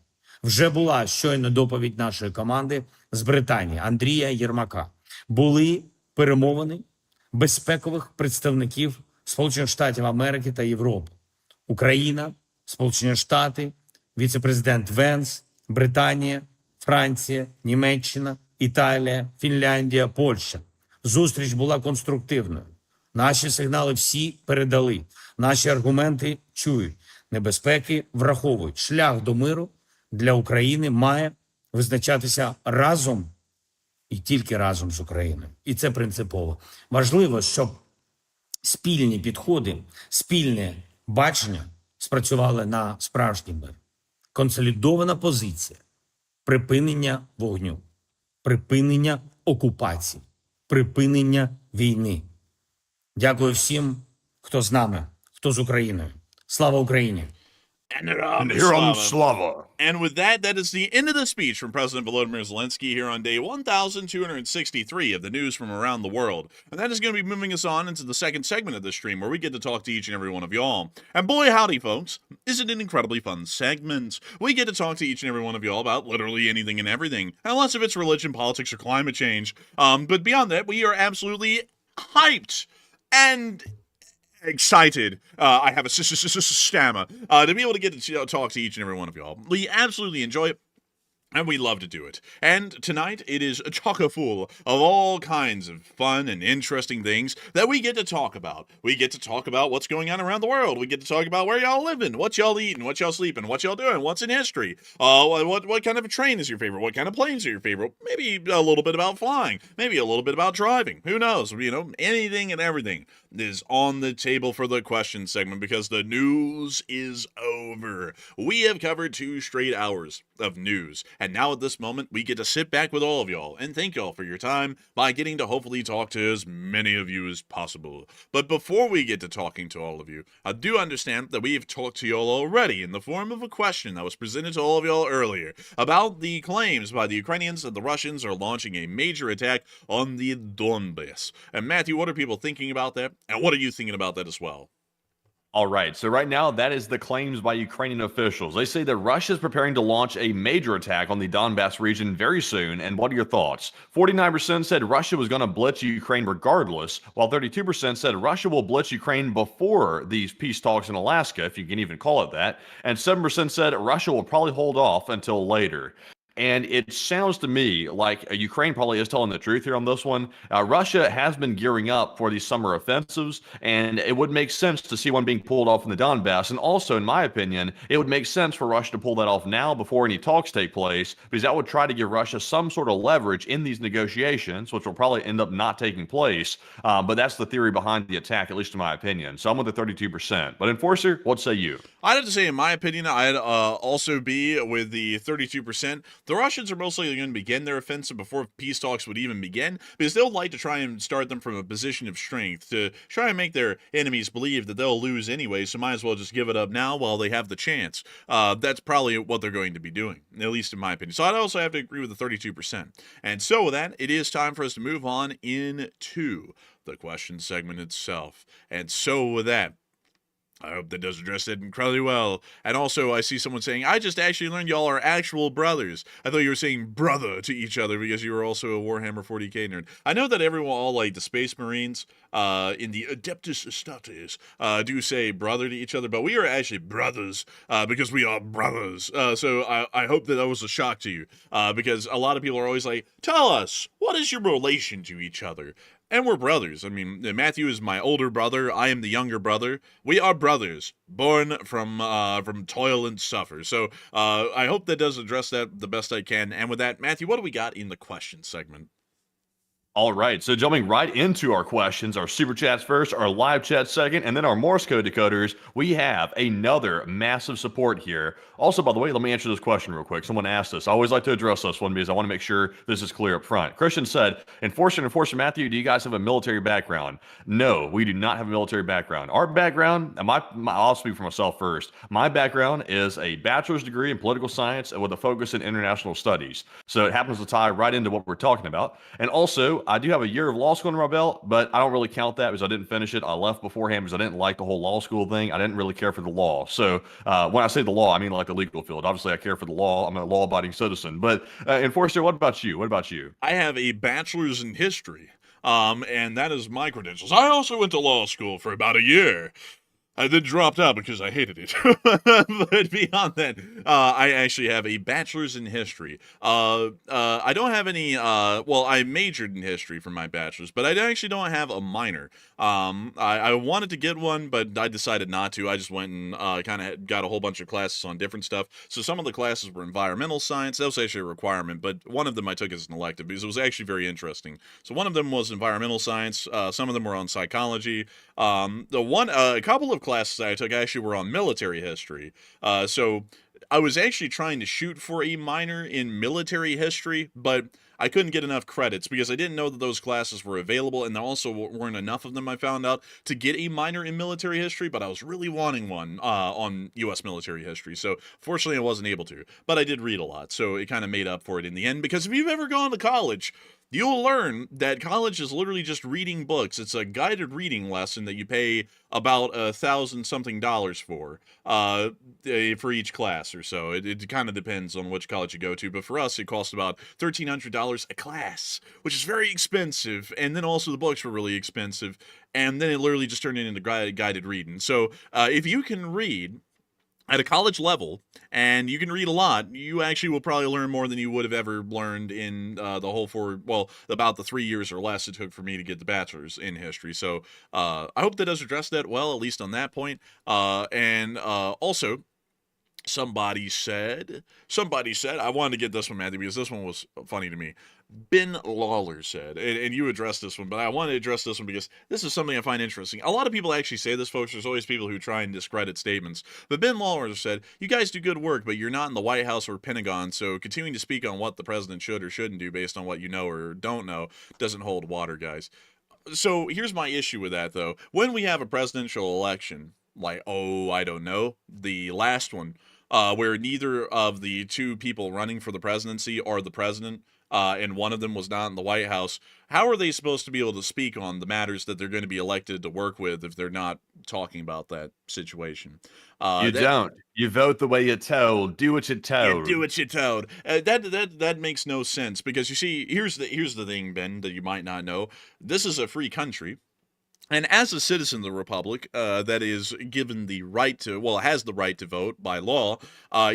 Вже була щойно доповідь нашої команди з Британії Андрія Єрмака. Були перемовини безпекових представників Сполучених Штатів Америки та Європи. Україна, Сполучені Штати, віце-президент Венс, Британія, Франція, Німеччина, Італія, Фінляндія, Польща. Зустріч була конструктивною. Наші сигнали всі передали. Наші аргументи чують. Небезпеки враховують. Шлях до миру для України має визначатися разом і тільки разом з Україною. І це принципово. Важливо, щоб спільні підходи, спільне бачення спрацювали на справжній мир. Консолідована позиція, припинення вогню, припинення окупації, припинення війни. Дякую всім, хто з нами, хто з Україною. Слава Україні! And Героям слава! And with that, that is the end of the speech from President Volodymyr Zelensky here on day 1263 of the news from around the world. And that is going to be moving us on into the second segment of this stream where we get to talk to each and every one of y'all. And boy, howdy, folks, is it an incredibly fun segment. We get to talk to each and every one of y'all about literally anything and everything, unless if it's religion, politics, or climate change. But beyond that, we are absolutely hyped and excited. I have a stammer to be able to get to talk to each and every one of y'all. We absolutely enjoy it. And we love to do it. And tonight, it is chock-a-full of all kinds of fun and interesting things that we get to talk about. We get to talk about what's going on around the world. We get to talk about where y'all living, what y'all eating, what y'all sleeping, what y'all doing, what's in history. What kind of a train is your favorite? What kind of planes are your favorite? Maybe a little bit about flying. Maybe a little bit about driving. Who knows? You know, anything and everything is on the table for the question segment because the news is over. We have covered 2 straight hours of news. And now at this moment, we get to sit back with all of y'all and thank y'all for your time by getting to hopefully talk to as many of you as possible. But before we get to talking to all of you, I do understand that we have talked to y'all already in the form of a question that was presented to all of y'all earlier about the claims by the Ukrainians that the Russians are launching a major attack on the Donbass. And Matthew, what are people thinking about that? And what are you thinking about that as well? All right, so right now, that is the claims by Ukrainian officials. They say that Russia is preparing to launch a major attack on the Donbass region very soon. And what are your thoughts? 49% said Russia was going to blitz Ukraine regardless, while 32% said Russia will blitz Ukraine before these peace talks in Alaska, if you can even call it that. And 7% said Russia will probably hold off until later. And it sounds to me like Ukraine probably is telling the truth here on this one. Russia has been gearing up for these summer offensives, and it would make sense to see one being pulled off in the Donbass. And also, in my opinion, it would make sense for Russia to pull that off now before any talks take place, because that would try to give Russia some sort of leverage in these negotiations, which will probably end up not taking place. But that's the theory behind the attack, at least in my opinion. So I'm with the 32%. But Enforcer, what say you? I'd have to say, in my opinion, I'd also be with the 32%. The Russians are most likely going to begin their offensive before peace talks would even begin, because they'll like to try and start them from a position of strength to try and make their enemies believe that they'll lose anyway, so might as well just give it up now while they have the chance. That's probably what they're going to be doing, at least in my opinion. So I'd also have to agree with the 32%. And so with that, it is time for us to move on into the question segment itself. And so with that, I hope that does address it incredibly well. And also, I see someone saying, I just actually learned y'all are actual brothers. I thought you were saying brother to each other because you were also a Warhammer 40k nerd. I know that everyone, all like the Space Marines, in the Adeptus Astartes, do say brother to each other, but we are actually brothers, because we are brothers. So I hope that was a shock to you, because a lot of people are always like, tell us, what is your relation to each other? And we're brothers. I mean, Matthew is my older brother. I am the younger brother. We are brothers, born from toil and suffer. So I hope that does address that the best I can. And with that, Matthew, what do we got in the question segment? All right, so jumping right into our questions, our super chats first, our live chat second, and then our Morse code decoders, we have another massive support here. Also, by the way, let me answer this question real quick. Someone asked us. I always like to address this one because I want to make sure this is clear up front. Christian said, Enforcer Matthew, do you guys have a military background? No, we do not have a military background. Our background, and I'll speak for myself first. My background is a bachelor's degree in political science with a focus in international studies. So it happens to tie right into what we're talking about. And also, I do have a year of law school under my belt, but I don't really count that because I didn't finish it. I left beforehand because I didn't like the whole law school thing. I didn't really care for the law. So when I say the law, I mean like the legal field. Obviously, I care for the law. I'm a law-abiding citizen. But Enforcer, what about you? What about you? I have a bachelor's in history, and that is my credentials. I also went to law school for about a year. I then dropped out because I hated it. But beyond that, I actually have a bachelor's in history. I don't have any, well, I majored in history for my bachelor's, but I actually don't have a minor. I wanted to get one, but I decided not to. I just went and kind of got a whole bunch of classes on different stuff. So some of the classes were environmental science. That was actually a requirement, but one of them I took as an elective because it was actually very interesting. So one of them was environmental science. Some of them were on psychology. A couple of classes I took actually were on military history. So I was actually trying to shoot for a minor in military history, but I couldn't get enough credits because I didn't know that those classes were available, and there also weren't enough of them, I found out, to get a minor in military history, but I was really wanting one on U.S. military history, so fortunately I wasn't able to. But I did read a lot, so it kind of made up for it in the end, because if you've ever gone to college, you'll learn that college is literally just reading books. It's a guided reading lesson that you pay about $1,000-something for each class or so. It kind of depends on which college you go to, but for us, it cost about $1,300 a class, which is very expensive. And then also the books were really expensive. And then it literally just turned into guided reading. So if you can read at a college level, and you can read a lot, you actually will probably learn more than you would have ever learned in the whole about the 3 years or less it took for me to get the bachelor's in history. So I hope that does address that well, at least on that point. And also, somebody said, I wanted to get this one, Matthew, because this one was funny to me. Ben Lawler said, and you addressed this one, but I want to address this one because this is something I find interesting. A lot of people actually say this, folks. There's always people who try and discredit statements. But Ben Lawler said, you guys do good work, but you're not in the White House or Pentagon, so continuing to speak on what the president should or shouldn't do based on what you know or don't know doesn't hold water, guys. So here's my issue with that, though. When we have a presidential election, like, I don't know, the last one, where neither of the two people running for the presidency are the president, and one of them was not in the White House, how are they supposed to be able to speak on the matters that they're going to be elected to work with if they're not talking about that situation? Don't. You vote the way you're told. Do what you're told. Do what you're told. That makes no sense because you see, here's the thing, Ben, that you might not know. This is a free country. And as a citizen of the Republic that is given the right to, has the right to vote by law,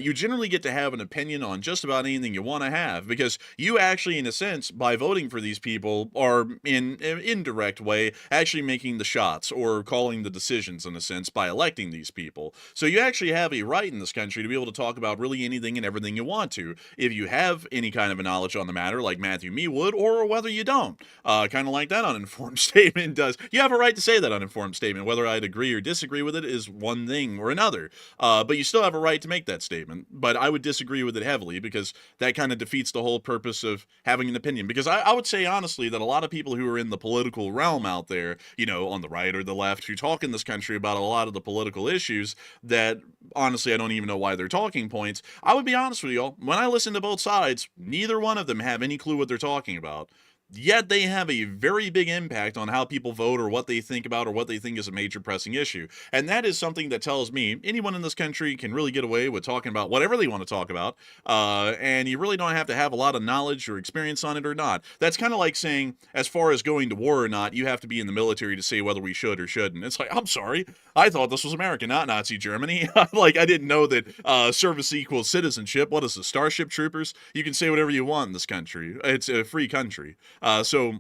you generally get to have an opinion on just about anything you want to have, because you actually, in a sense, by voting for these people, are in an indirect way actually making the shots or calling the decisions, in a sense, by electing these people. So you actually have a right in this country to be able to talk about really anything and everything you want to, if you have any kind of a knowledge on the matter, like Matthew me would, or whether you don't. Kind of like that uninformed statement does. You have a right to say that uninformed statement. Whether I'd agree or disagree with it is one thing or another. But you still have a right to make that statement. But I would disagree with it heavily, because that kind of defeats the whole purpose of having an opinion. Because I would say, honestly, that a lot of people who are in the political realm out there, on the right or the left, who talk in this country about a lot of the political issues that, honestly, I don't even know why they're talking points. I would be honest with y'all, when I listen to both sides, neither one of them have any clue what they're talking about. yet they have a very big impact on how people vote or what they think about or what they think is a major pressing issue. And that is something that tells me anyone in this country can really get away with talking about whatever they want to talk about, and you really don't have to have a lot of knowledge or experience on it or not. That's kind of like saying, as far as going to war or not, you have to be in the military to say whether we should or shouldn't. It's like, I'm sorry, I thought this was America, not Nazi Germany. Like, I didn't know that service equals citizenship. What is the Starship Troopers? You can say whatever you want in this country. It's a free country. So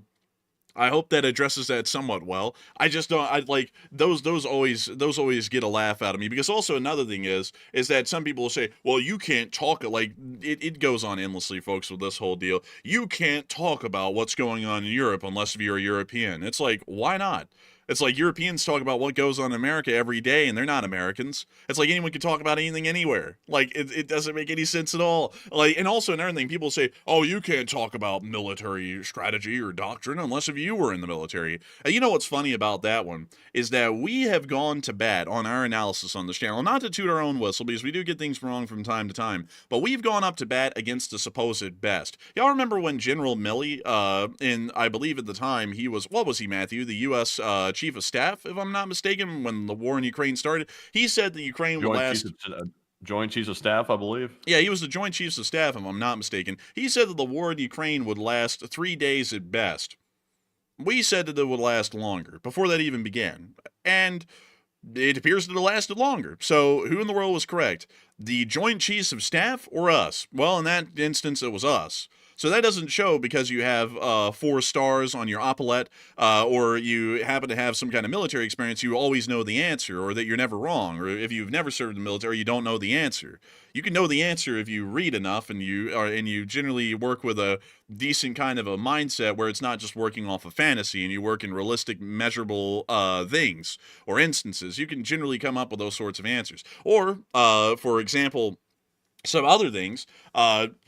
I hope that addresses that somewhat well. I just don't. I like those always get a laugh out of me, because also another thing is that some people will say, well, you can't talk, like it goes on endlessly, folks, with this whole deal. You can't talk about what's going on in Europe unless you're a European. It's like, why not? It's like Europeans talk about what goes on in America every day, and they're not Americans. It's like anyone can talk about anything anywhere. Like, it doesn't make any sense at all. Like, and also another thing, people say, oh, you can't talk about military strategy or doctrine unless if you were in the military. And you know what's funny about that one is that we have gone to bat on our analysis on this channel, not to toot our own whistle, because we do get things wrong from time to time, but we've gone up to bat against the supposed best. Y'all remember when General Milley, I believe at the time he was, what was he, Matthew, the U.S. Chief of Staff, if I'm not mistaken, when the war in Ukraine started, he said that Ukraine would last... Joint Chiefs of Staff, I believe. Yeah, he was the Joint Chiefs of Staff, if I'm not mistaken. He said that the war in Ukraine would last 3 days at best. We said that it would last longer, before that even began. And it appears that it lasted longer. So who in the world was correct? The Joint Chiefs of Staff or us? Well, in that instance, it was us. So that doesn't show because you have 4 stars on your epaulette, or you happen to have some kind of military experience, you always know the answer, or that you're never wrong, or if you've never served in the military, you don't know the answer. You can know the answer if you read enough, and you generally work with a decent kind of a mindset where it's not just working off of fantasy, and you work in realistic, measurable things or instances. You can generally come up with those sorts of answers. Or, for example, some other things,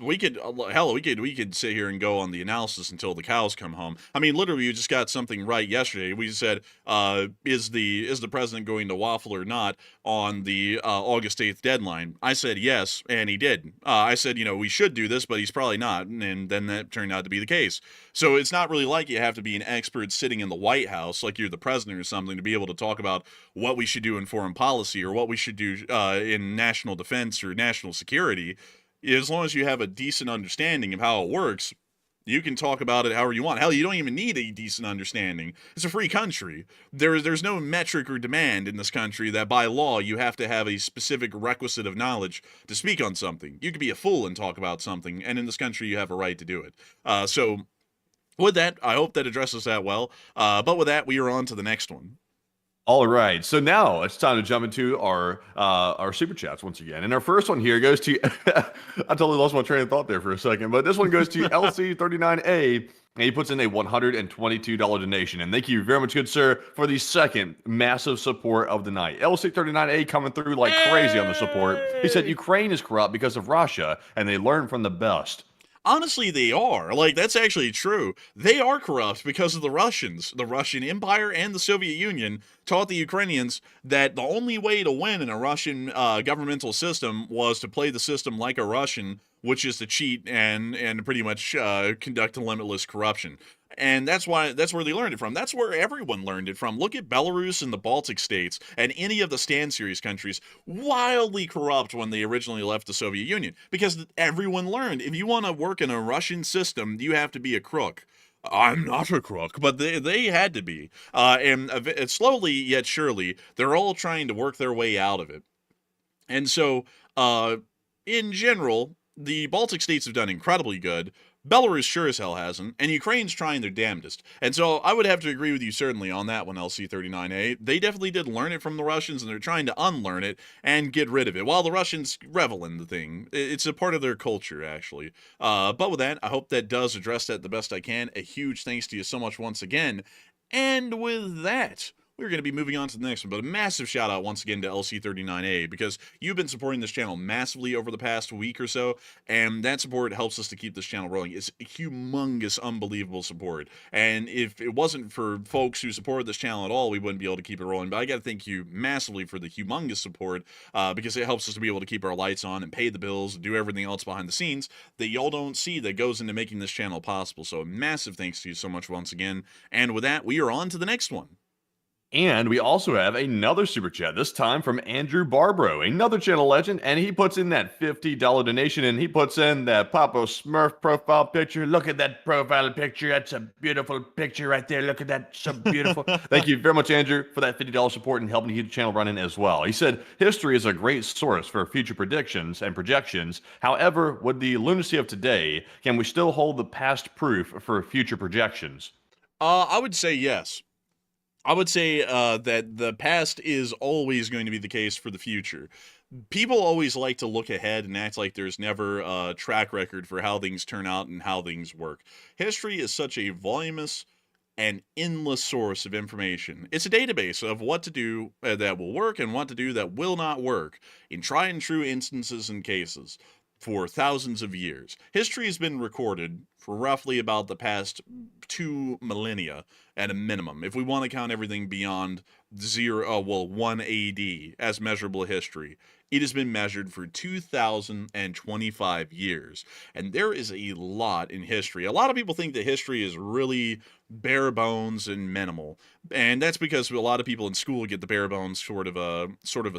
we could sit here and go on the analysis until the cows come home. I mean, literally, you just got something right yesterday. We said, is the president going to waffle or not on the August 8th deadline? I said yes, and he did. I said, we should do this, but he's probably not, and then that turned out to be the case. So it's not really like you have to be an expert sitting in the White House, like you're the president or something, to be able to talk about what we should do in foreign policy or what we should do in national defense or national security. As long as you have a decent understanding of how it works, you can talk about it however you want. Hell, you don't even need a decent understanding. It's a free country. There's no metric or demand in this country that by law you have to have a specific requisite of knowledge to speak on something. You could be a fool and talk about something, and in this country you have a right to do it. So with that, I hope that addresses that well. But with that, we are on to the next one. All right, so now it's time to jump into our super chats once again. And our first one here goes to I totally lost my train of thought there for a second, but this one goes to LC39A, and he puts in a $122 donation. And thank you very much, good sir, for the second massive support of the night. LC39A coming through like crazy on the support. He said Ukraine is corrupt because of Russia, and they learn from the best. Honestly, they are. Like, that's actually true. They are corrupt because of the Russians. The Russian Empire and the Soviet Union taught the Ukrainians that the only way to win in a Russian governmental system was to play the system like a Russian, which is to cheat and pretty much conduct limitless corruption. And that's where they learned it from. That's where everyone learned it from. Look at Belarus and the Baltic states and any of the Stand Series countries, wildly corrupt when they originally left the Soviet Union, because everyone learned if you want to work in a Russian system, you have to be a crook. I'm not a crook, but they had to be. And slowly yet surely, they're all trying to work their way out of it. And so, in general, the Baltic states have done incredibly good. Belarus sure as hell hasn't, and Ukraine's trying their damnedest. And so I would have to agree with you certainly on that one, LC39A. They definitely did learn it from the Russians, and they're trying to unlearn it and get rid of it, while the Russians revel in the thing. It's a part of their culture, actually. But with that, I hope that does address that the best I can. A huge thanks to you so much once again. And with that, we're going to be moving on to the next one. But a massive shout out once again to LC39A, because you've been supporting this channel massively over the past week or so, and that support helps us to keep this channel rolling. It's humongous, unbelievable support. And if it wasn't for folks who supported this channel at all, we wouldn't be able to keep it rolling. But I got to thank you massively for the humongous support, because it helps us to be able to keep our lights on and pay the bills and do everything else behind the scenes that y'all don't see that goes into making this channel possible. So a massive thanks to you so much once again. And with that, we are on to the next one. And we also have another super chat, this time from Andrew Barbaro, another channel legend, and he puts in that $50 donation, and he puts in that Papa Smurf profile picture. Look at that profile picture. That's a beautiful picture right there. Look at that. So beautiful. Thank you very much, Andrew, for that $50 support and helping to keep the channel running as well. He said, history is a great source for future predictions and projections. However, with the lunacy of today, can we still hold the past proof for future projections? I would say yes. I would say that the past is always going to be the case for the future. People always like to look ahead and act like there's never a track record for how things turn out and how things work. History is such a voluminous and endless source of information. It's a database of what to do that will work and what to do that will not work in tried and true instances and cases for thousands of years. History has been recorded for roughly about the past 2 millennia at a minimum, if we want to count everything beyond 1 AD as measurable history. It has been measured for 2,025 years, and there is a lot in history. A lot of people think that history is really bare bones and minimal, and that's because a lot of people in school get the bare bones sort of a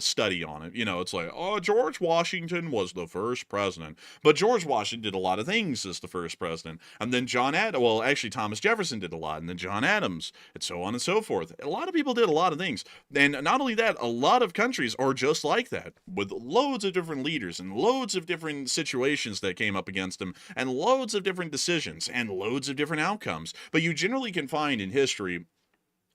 study on it. You know, it's like, oh, George Washington was the first president, but George Washington did a lot of things as the first president, and then Thomas Jefferson did a lot, and then John Adams, and so on and so forth. A lot of people did a lot of things, and not only that, a lot of countries are just like that, with loads of different leaders and loads of different situations that came up against them, and loads of different decisions and loads of different outcomes. But you generally can find in history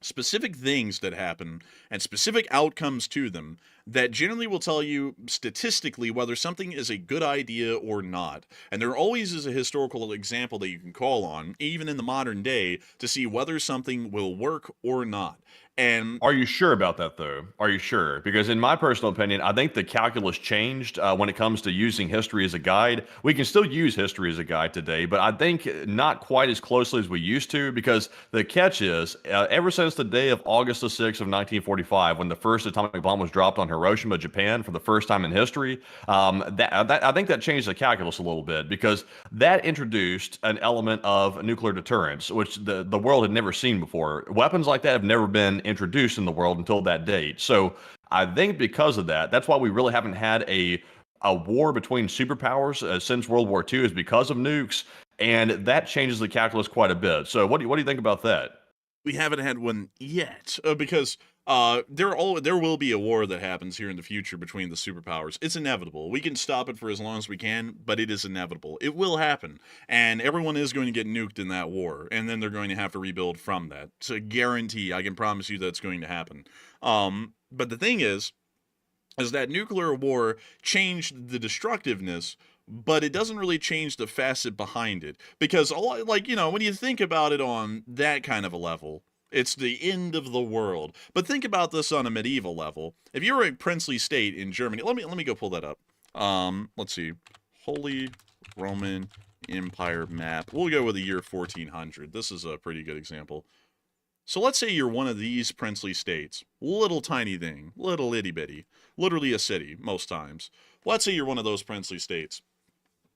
specific things that happen and specific outcomes to them that generally will tell you statistically whether something is a good idea or not. And there always is a historical example that you can call on, even in the modern day, to see whether something will work or not. And are you sure about that, though? Are you sure? Because in my personal opinion, I think the calculus changed when it comes to using history as a guide. We can still use history as a guide today, but I think not quite as closely as we used to, because the catch is, ever since the day of August the 6th of 1945, when the first atomic bomb was dropped on Hiroshima, Japan, for the first time in history, I think that changed the calculus a little bit, because that introduced an element of nuclear deterrence, which the world had never seen before. Weapons like that have never been introduced in the world until that date. So I think because of that, that's why we really haven't had a war between superpowers since World War II, is because of nukes, and that changes the calculus quite a bit. So what do you think about that? We haven't had one yet, because there will be a war that happens here in the future between the superpowers. It's inevitable. We can stop it for as long as we can, but it is inevitable. It will happen, and everyone is going to get nuked in that war, and then they're going to have to rebuild from that. It's a guarantee. I can promise you that's going to happen. But the thing is that nuclear war changed the destructiveness, but it doesn't really change the facet behind it. Because, when you think about it on that kind of a level, it's the end of the world. But think about this on a medieval level. If you were a princely state in Germany, let me go pull that up. Let's see. Holy Roman Empire map. We'll go with the year 1400. This is a pretty good example. So let's say you're one of these princely states. Little tiny thing. Little itty bitty. Literally a city, most times. Let's say you're one of those princely states.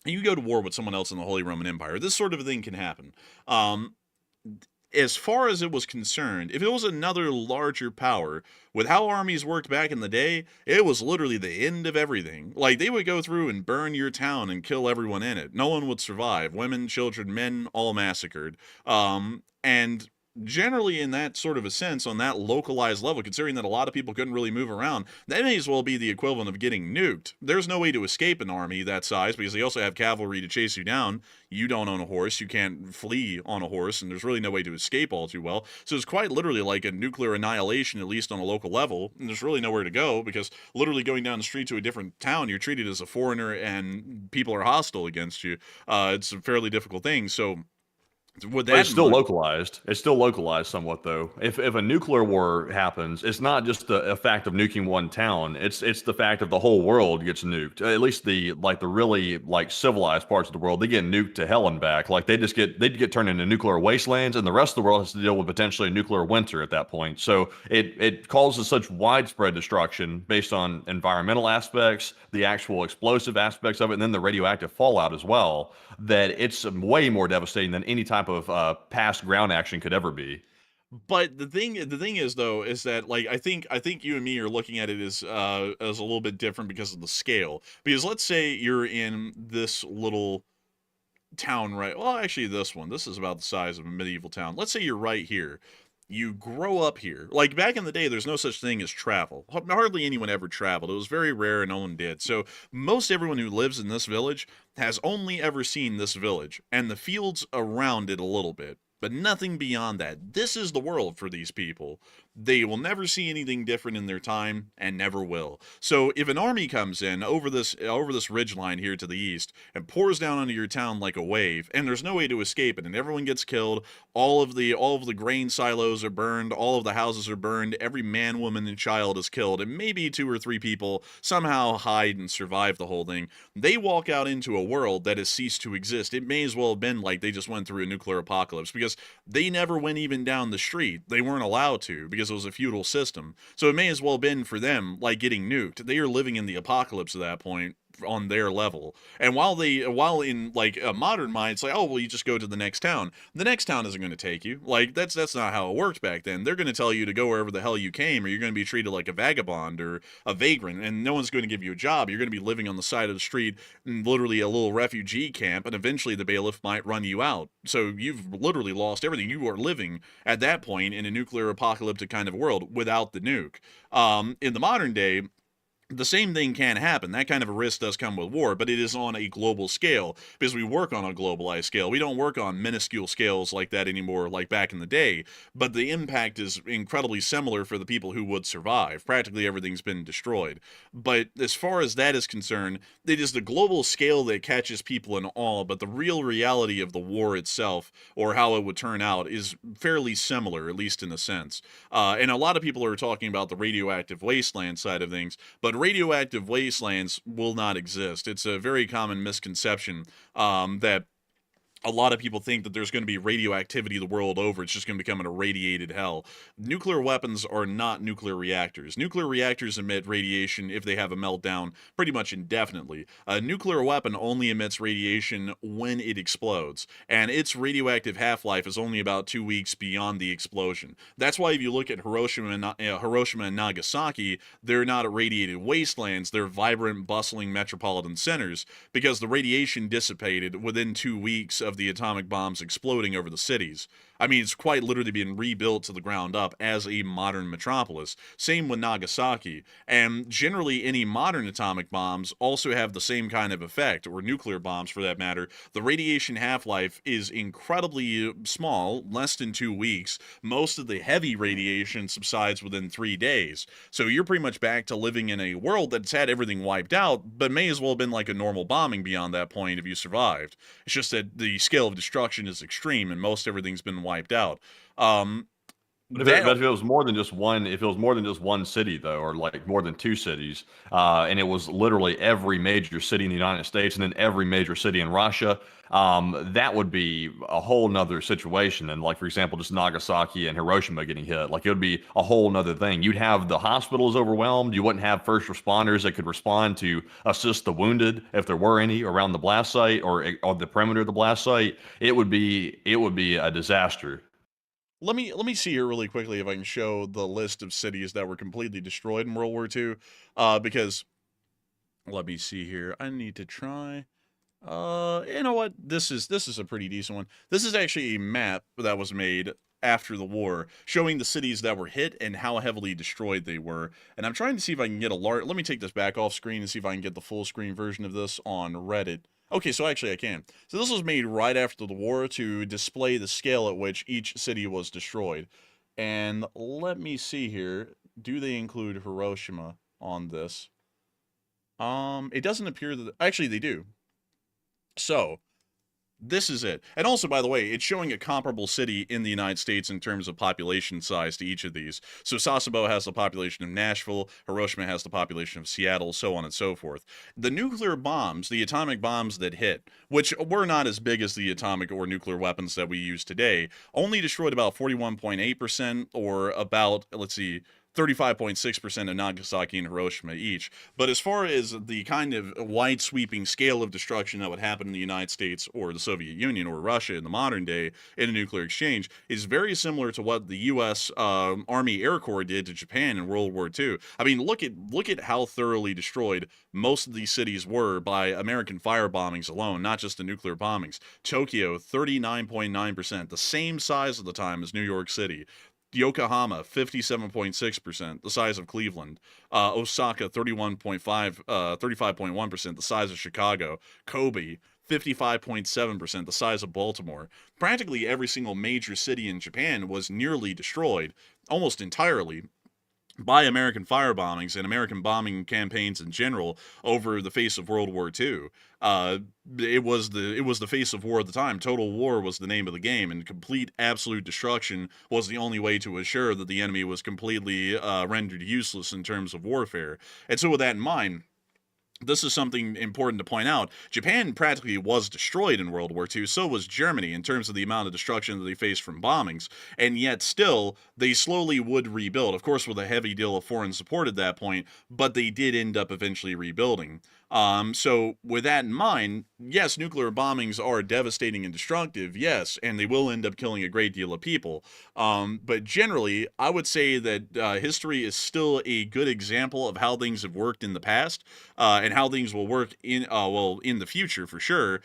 You go to war with someone else in the Holy Roman Empire. This sort of a thing can happen. As far as it was concerned, if it was another larger power, with how armies worked back in the day, it was literally the end of everything. Like, they would go through and burn your town and kill everyone in it. No one would survive. Women, children, men, all massacred. And generally, in that sort of a sense, on that localized level, considering that a lot of people couldn't really move around, that may as well be the equivalent of getting nuked. There's no way to escape an army that size, because they also have cavalry to chase you down. You don't own a horse, you can't flee on a horse, and there's really no way to escape all too well. So it's quite literally like a nuclear annihilation, at least on a local level, and there's really nowhere to go, because literally going down the street to a different town, you're treated as a foreigner, and people are hostile against you. It's a fairly difficult thing. So With But that it's in still mind, localized. It's still localized somewhat, though. If a nuclear war happens, it's not just the fact of nuking one town. It's the fact of the whole world gets nuked. At least the really like civilized parts of the world, they get nuked to hell and back. Like they get turned into nuclear wastelands, and the rest of the world has to deal with potentially a nuclear winter at that point. So it causes such widespread destruction based on environmental aspects, the actual explosive aspects of it, and then the radioactive fallout as well, that it's way more devastating than any type of past ground action could ever be. but the thing is though is that like I think you and me are looking at it as a little bit different because of the scale. Because let's say you're in this little town, right? Well, actually, this is about the size of a medieval town. Let's say you're right here. You grow up here. Like back in the day, there's no such thing as travel. Hardly anyone ever traveled. It was very rare and no one did. So most everyone who lives in this village has only ever seen this village and the fields around it a little bit, but nothing beyond that. This is the world for these people. They will never see anything different in their time and never will. So if an army comes in over this ridge line here to the east and pours down onto your town like a wave, and there's no way to escape it, and everyone gets killed, all of the grain silos are burned, all of the houses are burned, every man, woman, and child is killed, and maybe two or three people somehow hide and survive the whole thing. They walk out into a world that has ceased to exist. It may as well have been like they just went through a nuclear apocalypse because they never went even down the street. They weren't allowed to because it was a feudal system. So it may as well have been for them like getting nuked. They are living in the apocalypse at that point on their level. And while in like a modern mind, it's like, oh well, you just go to the next town. The next town isn't going to take you. Like that's not how it worked back then. They're going to tell you to go wherever the hell you came, or you're going to be treated like a vagabond or a vagrant, and no one's going to give you a job. You're going to be living on the side of the street in literally a little refugee camp, and eventually the bailiff might run you out. So you've literally lost everything. You are living at that point in a nuclear apocalyptic kind of world without the nuke. In the modern day, the same thing can happen. That kind of a risk does come with war, but it is on a global scale because we work on a globalized scale. We don't work on minuscule scales like that anymore, like back in the day, but the impact is incredibly similar for the people who would survive. Practically everything's been destroyed. But as far as that is concerned, it is the global scale that catches people in awe, but the real reality of the war itself or how it would turn out is fairly similar, at least in a sense. And a lot of people are talking about the radioactive wasteland side of things, but radioactive wastelands will not exist. It's a very common misconception that a lot of people think that there's going to be radioactivity the world over. It's just going to become an irradiated hell. Nuclear weapons are not nuclear reactors. Nuclear reactors emit radiation if they have a meltdown pretty much indefinitely. A nuclear weapon only emits radiation when it explodes, and its radioactive half-life is only about 2 weeks beyond the explosion. That's why if you look at Hiroshima and Nagasaki, they're not irradiated wastelands. They're vibrant, bustling metropolitan centers because the radiation dissipated within 2 weeks of the atomic bombs exploding over the cities. I mean, it's quite literally being rebuilt to the ground up as a modern metropolis. Same with Nagasaki. And generally, any modern atomic bombs also have the same kind of effect, or nuclear bombs for that matter. The radiation half-life is incredibly small, less than 2 weeks. Most of the heavy radiation subsides within 3 days. So you're pretty much back to living in a world that's had everything wiped out, but may as well have been like a normal bombing beyond that point if you survived. It's just that the scale of destruction is extreme and most everything's been wiped out. Um, But that if it was more than just one, if it was more than just one city though, or like more than two cities, and it was literally every major city in the United States and then every major city in Russia, that would be a whole nother situation. And like, for example, just Nagasaki and Hiroshima getting hit, like it would be a whole nother thing. You'd have the hospitals overwhelmed. You wouldn't have first responders that could respond to assist the wounded if there were any around the blast site or the perimeter of the blast site. It would be a disaster. let me see here really quickly if I can show the list of cities that were completely destroyed in World War II. Because let me see here. I need to try. You know what? This is a pretty decent one. This is actually a map that was made after the war, showing the cities that were hit and how heavily destroyed they were. And I'm trying to see if I can get a large. Let me take this back off screen and see if I can get the full screen version of this on Reddit. Okay, so actually I can. So this was made right after the war to display the scale at which each city was destroyed. And let me see here. Do they include Hiroshima on this? It doesn't appear that actually they do. So This is it. And also, by the way, it's showing a comparable city in the United States in terms of population size to each of these. So Sasebo has the population of Nashville, Hiroshima has the population of Seattle, so on and so forth. The nuclear bombs, the atomic bombs that hit, which were not as big as the atomic or nuclear weapons that we use today, only destroyed about 41.8%, or about, let's see, 35.6% of Nagasaki and Hiroshima each. But as far as the kind of wide sweeping scale of destruction that would happen in the United States or the Soviet Union or Russia in the modern day in a nuclear exchange is very similar to what the U.S. Army Air Corps did to Japan in World War II. I mean, look at how thoroughly destroyed most of these cities were by American fire bombings alone, not just the nuclear bombings. Tokyo, 39.9%, the same size at the time as New York City. Yokohama, 57.6%, the size of Cleveland. Osaka, 35.1%, the size of Chicago. Kobe, 55.7%, the size of Baltimore. Practically every single major city in Japan was nearly destroyed, almost entirely, by American fire bombings and American bombing campaigns in general over the face of World War II. It was the face of war at the time. Total war was the name of the game, and complete absolute destruction was the only way to assure that the enemy was completely rendered useless in terms of warfare. And so with that in mind, this is something important to point out. Japan practically was destroyed in World War II, so was Germany in terms of the amount of destruction that they faced from bombings, and yet still, they slowly would rebuild, of course with a heavy deal of foreign support at that point, but they did end up eventually rebuilding. So with that in mind, yes, nuclear bombings are devastating and destructive, yes, and they will end up killing a great deal of people. But generally, I would say that history is still a good example of how things have worked in the past, and how things will work in the future for sure,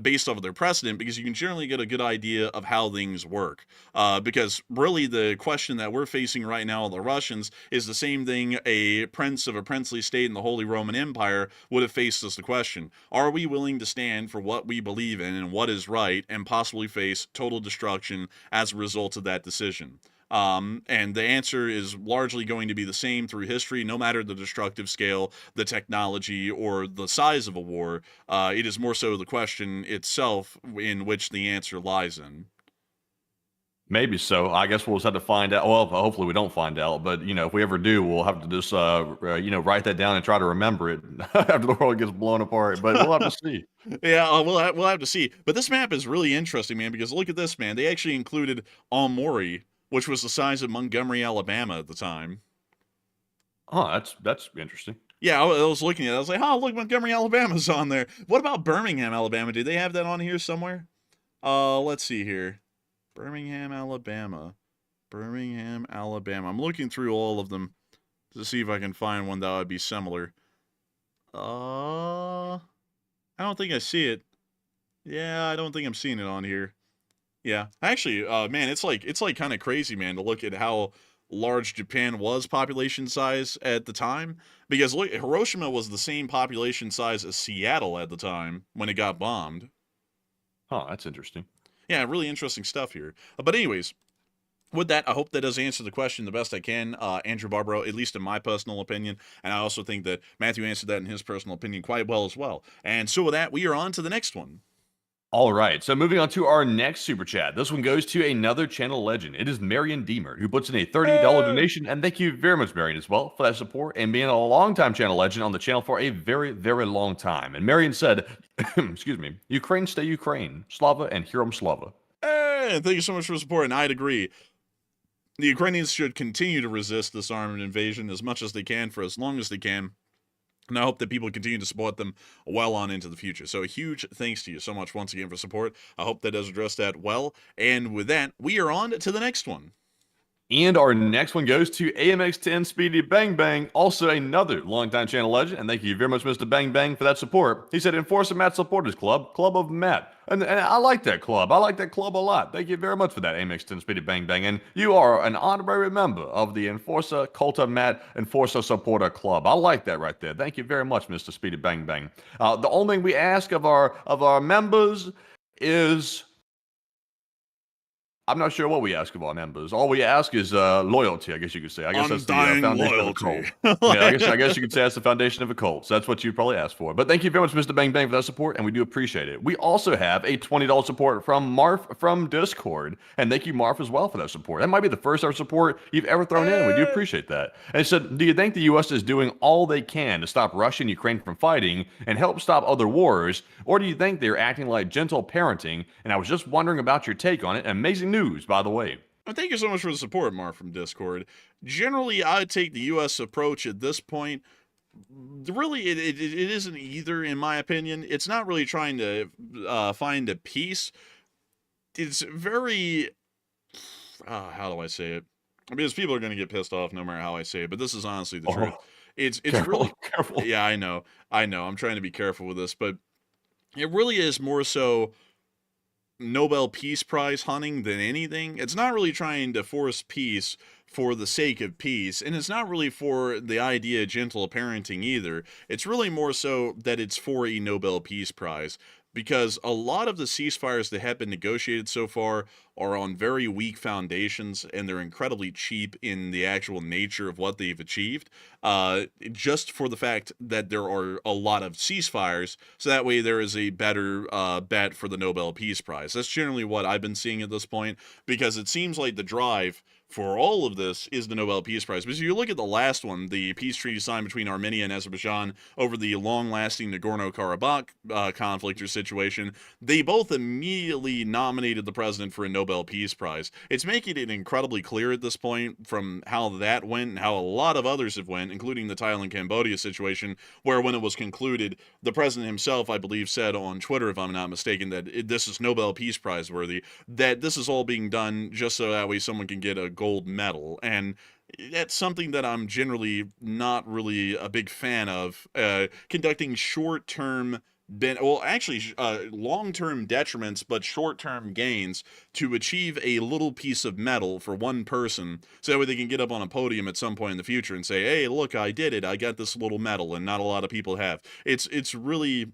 based off of their precedent, because you can generally get a good idea of how things work. Because really the question that we're facing right now, the Russians, is the same thing a prince of a princely state in the Holy Roman Empire would have faced us the question. Are we willing to stand for what we believe in and what is right, and possibly face total destruction as a result of that decision? And the answer is largely going to be the same through history, no matter the destructive scale, the technology, or the size of a war. It is more so the question itself in which the answer lies in. Maybe so. I guess we'll just have to find out. Well, hopefully we don't find out. But, if we ever do, we'll have to just, write that down and try to remember it after the world gets blown apart. But we'll have to see. Yeah, we'll have to see. But this map is really interesting, man, because look at this, man. They actually included Aomori, which was the size of Montgomery, Alabama at the time. Oh, that's interesting. Yeah, I was looking at it. I was like, oh, look, Montgomery, Alabama's on there. What about Birmingham, Alabama? Do they have that on here somewhere? Let's see here. Birmingham, Alabama. Birmingham, Alabama. I'm looking through all of them to see if I can find one that would be similar. I don't think I see it. Yeah, I don't think I'm seeing it on here. Yeah, actually, man, it's like kind of crazy, man, to look at how large Japan was population size at the time. Because look, Hiroshima was the same population size as Seattle at the time when it got bombed. Oh, that's interesting. Yeah, really interesting stuff here. But anyways, with that, I hope that does answer the question the best I can, Andrew Barbaro, at least in my personal opinion. And I also think that Matthew answered that in his personal opinion quite well as well. And so with that, we are on to the next one. All right, so moving on to our next super chat. This one goes to another channel legend. It is Marion Deemer, who puts in a $30 donation, and thank you very much, Marion, as well, for that support and being a longtime channel legend on the channel for a very, very long time. And Marion said, excuse me, Ukraine stay Ukraine, Slava and Hirom Slava. Hey, thank you so much for the support, and I'd agree. The Ukrainians should continue to resist this armed invasion as much as they can for as long as they can. And I hope that people continue to support them well on into the future. So a huge thanks to you so much once again for support. I hope that does address that well. And with that, we are on to the next one. And our next one goes to AMX10 Speedy Bang Bang, also another longtime channel legend. And thank you very much, Mr. Bang Bang, for that support. He said, Enforcer Matt Supporters Club, Club of Matt. And I like that club. I like that club a lot. Thank you very much for that, AMX10 Speedy Bang Bang. And you are an honorary member of the Enforcer Culta Matt Enforcer Supporter Club. I like that right there. Thank you very much, Mr. Speedy Bang Bang. The only thing we ask of our members is I'm not sure what we ask of our members. All we ask is loyalty, I guess you could say. I guess that's the Undying foundation of a cult. loyalty. Yeah, I guess you could say that's the foundation of a cult. So that's what you'd probably ask for. But thank you very much, Mr. Bang Bang, for that support, and we do appreciate it. We also have a $20 support from Marf from Discord, and thank you, Marf, as well for that support. That might be the first ever support you've ever thrown in. We do appreciate that. And it said, do you think the U.S. is doing all they can to stop Russia and Ukraine from fighting and help stop other wars, or do you think they're acting like gentle parenting? And I was just wondering about your take on it. Amazing news, by the way. Well, thank you so much for the support, Mark from Discord. Generally, I would take the U.S. approach at this point. Really, it isn't either, in my opinion. It's not really trying to find a peace. It's very... how do I say it? Because people are going to get pissed off no matter how I say it, but this is honestly the truth. It's really... Careful. Yeah, I know. I'm trying to be careful with this, but it really is more so Nobel Peace Prize hunting than anything. It's not really trying to force peace for the sake of peace, and it's not really for the idea of gentle parenting either. It's really more so that it's for a Nobel Peace Prize, because a lot of the ceasefires that have been negotiated so far are on very weak foundations, and they're incredibly cheap in the actual nature of what they've achieved, just for the fact that there are a lot of ceasefires, so that way there is a better bet for the Nobel Peace Prize. That's generally what I've been seeing at this point, because it seems like the drive for all of this is the Nobel Peace Prize. Because if you look at the last one, the peace treaty signed between Armenia and Azerbaijan over the long-lasting Nagorno-Karabakh conflict or situation, they both immediately nominated the president for a Nobel Peace Prize. It's making it incredibly clear at this point from how that went and how a lot of others have went, including the Thailand-Cambodia situation, where when it was concluded, the president himself, I believe, said on Twitter, if I'm not mistaken, that this is Nobel Peace Prize worthy, that this is all being done just so that way someone can get a gold medal. And that's something that I'm generally not really a big fan of, conducting short-term long-term detriments, but short-term gains to achieve a little piece of metal for one person, so that way they can get up on a podium at some point in the future and say, hey, look, I did it, I got this little medal, and not a lot of people have. It's really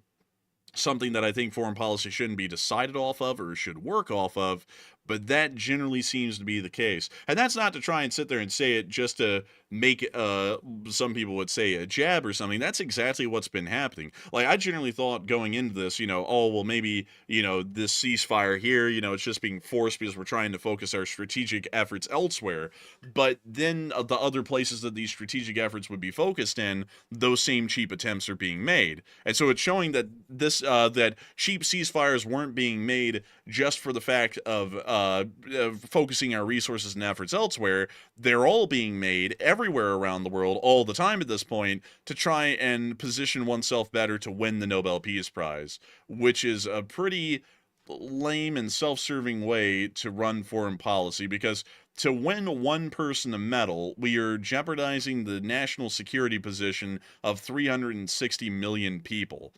something that I think foreign policy shouldn't be decided off of or should work off of, but that generally seems to be the case. And that's not to try and sit there and say it just to make, some people would say, a jab or something. That's exactly what's been happening. Like, I generally thought going into this, oh, well, maybe, this ceasefire here, it's just being forced because we're trying to focus our strategic efforts elsewhere. But then the other places that these strategic efforts would be focused in, those same cheap attempts are being made. And so it's showing that that cheap ceasefires weren't being made just for the fact of focusing our resources and efforts elsewhere. They're all being made everywhere around the world all the time at this point to try and position oneself better to win the Nobel Peace Prize, which is a pretty lame and self-serving way to run foreign policy, because to win one person a medal, we are jeopardizing the national security position of 360 million people,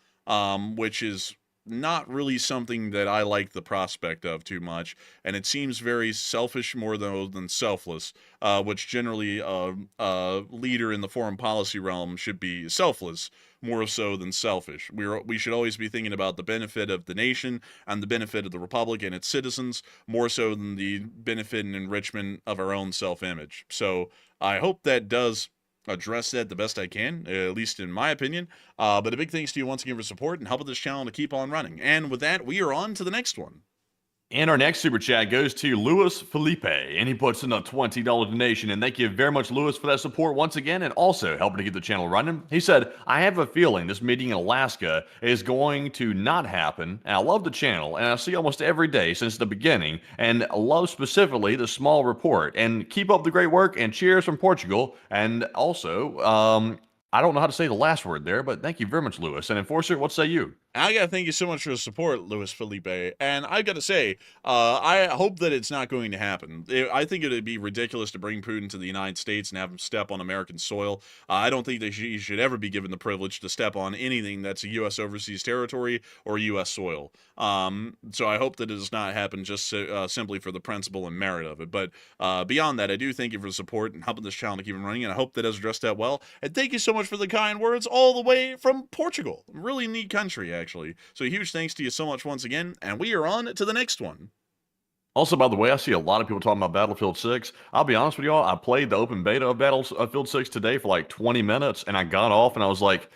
which is not really something that I like the prospect of too much, and it seems very selfish more than selfless, which generally a leader in the foreign policy realm should be selfless more so than selfish. We should always be thinking about the benefit of the nation and the benefit of the republic and its citizens more so than the benefit and enrichment of our own self-image. So I hope that does address that the best I can, at least in my opinion. But a big thanks to you once again for support and helping this channel to keep on running. And with that, we are on to the next one. And our next super chat goes to Luis Felipe, and he puts in a $20 donation. And thank you very much, Luis, for that support once again, and also helping to get the channel running. He said, I have a feeling this meeting in Alaska is going to not happen. And I love the channel, and I see almost every day since the beginning, and I love specifically the small report. And keep up the great work, and cheers from Portugal. And also, I don't know how to say the last word there, but thank you very much, Luis. And Enforcer, what say you? I gotta thank you so much for the support, Luis Felipe. And I gotta say, I hope that it's not going to happen. I think it would be ridiculous to bring Putin to the United States and have him step on American soil. I don't think that he should ever be given the privilege to step on anything that's a U.S. overseas territory or U.S. soil. So I hope that it does not happen just simply for the principle and merit of it. But beyond that, I do thank you for the support and helping this channel to keep running, and I hope that has addressed that well. And thank you so much for the kind words all the way from Portugal. Really neat country, actually. So huge thanks to you so much once again, and we are on to the next one. Also, by the way, I see a lot of people talking about Battlefield 6. I'll be honest with y'all, I played the open beta of Battlefield 6 today for like 20 minutes, and I got off and I was like,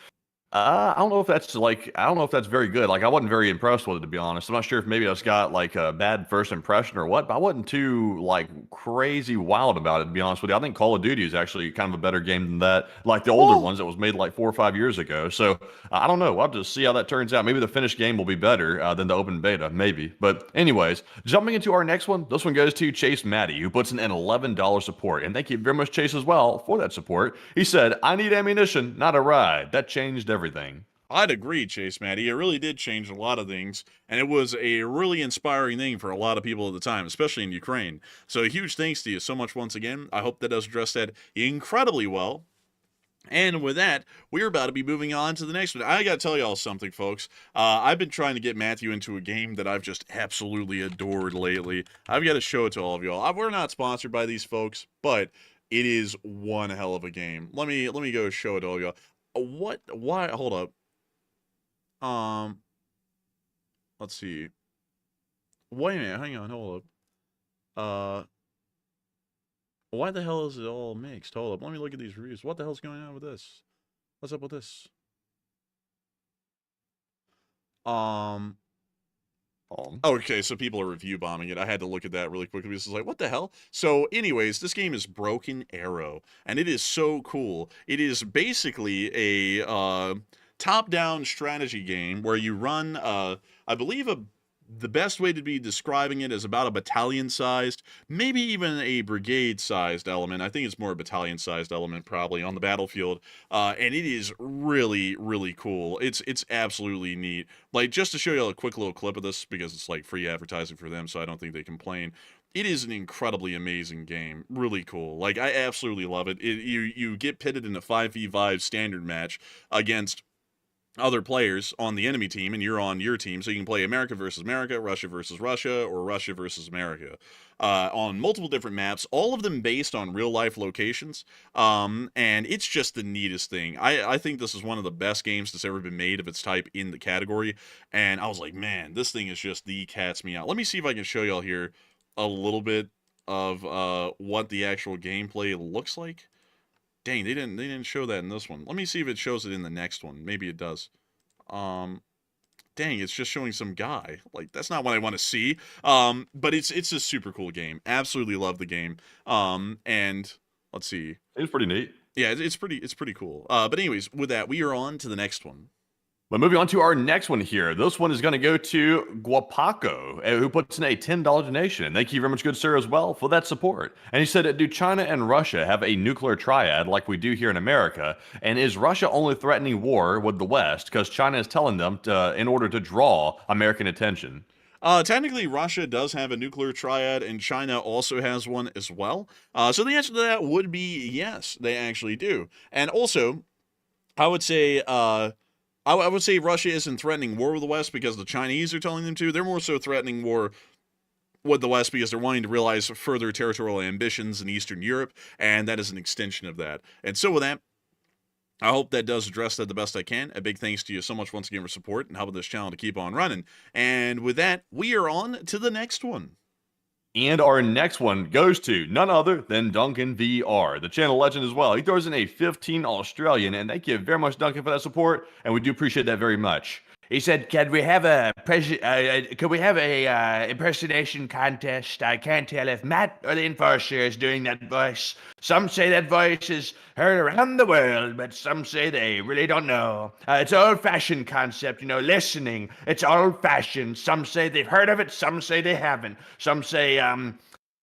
I don't know if that's very good. Like, I wasn't very impressed with it, to be honest. I'm not sure if maybe I just got like a bad first impression or what, but I wasn't too like crazy wild about it, to be honest with you. I think Call of Duty is actually kind of a better game than that, like the older ones that was made like 4 or 5 years ago. So I don't know. We'll have to see how that turns out. Maybe the finished game will be better than the open beta, maybe. But anyways, jumping into our next one, this one goes to Chase Matty, who puts in an $11 support. And thank you very much, Chase, as well, for that support. He said, "I need ammunition, not a ride. That changed everything." I'd agree, Chase Matty. It really did change a lot of things, and it was a really inspiring thing for a lot of people at the time, especially in Ukraine. So a huge thanks to you so much once again. I hope that does address that incredibly well. And with that, we're about to be moving on to the next one. I got to tell y'all something, folks. I've been trying to get Matthew into a game that I've just absolutely adored lately. I've got to show it to all of y'all. We're not sponsored by these folks, but it is one hell of a game. Let me go show it to all of y'all. Why, hold up. Let's see. Wait a minute, hang on, hold up. Why the hell is it all mixed? Hold up, let me look at these reviews. What the hell's going on with this? What's up with this? Okay, so people are review bombing it. I had to look at that really quickly. This is like, what the hell? So anyways, this game is Broken Arrow, and it is so cool. It is basically a top-down strategy game where you run, I believe the best way to be describing it is about a battalion-sized, maybe even a brigade-sized element. I think it's more a battalion-sized element probably on the battlefield, and it is really, really cool. It's absolutely neat. Like, just to show you a quick little clip of this, because it's like free advertising for them, so I don't think they complain. It is an incredibly amazing game. Really cool. Like, I absolutely love it. You get pitted in a 5v5 standard match against other players on the enemy team, and you're on your team, so you can play America versus America, Russia versus Russia, or Russia versus America on multiple different maps, all of them based on real-life locations, and it's just the neatest thing. I think this is one of the best games that's ever been made of its type in the category, and I was like, man, this thing is just the cat's meow. Let me see if I can show y'all here a little bit of what the actual gameplay looks like. Dang, they didn't show that in this one. Let me see if it shows it in the next one. Maybe it does. Dang, it's just showing some guy. Like, that's not what I want to see. But it's a super cool game. Absolutely love the game. And let's see. It's pretty neat. Yeah, it's pretty cool. But anyways, with that, we are on to the next one. But moving on to our next one here. This one is going to go to Guapaco, who puts in a $10 donation. Thank you very much, good sir, as well, for that support. And he said, do China and Russia have a nuclear triad like we do here in America? And is Russia only threatening war with the West because China is telling them to, in order to draw American attention? Technically, Russia does have a nuclear triad, and China also has one as well. So the answer to that would be yes, they actually do. And also, I would say... I would say Russia isn't threatening war with the West because the Chinese are telling them to. They're more so threatening war with the West because they're wanting to realize further territorial ambitions in Eastern Europe, and that is an extension of that. And so with that, I hope that does address that the best I can. A big thanks to you so much once again for support and helping this channel to keep on running. And with that, we are on to the next one. And our next one goes to none other than Duncan VR, the channel legend as well. He throws in a 15 Australian, and thank you very much, Duncan, for that support, and we do appreciate that very much. He said, "Can we have a impersonation contest? I can't tell if Matt or the enforcer is doing that voice. Some say that voice is heard around the world, but some say they really don't know. It's an old-fashioned concept, listening. It's old-fashioned. Some say they've heard of it. Some say they haven't. Some say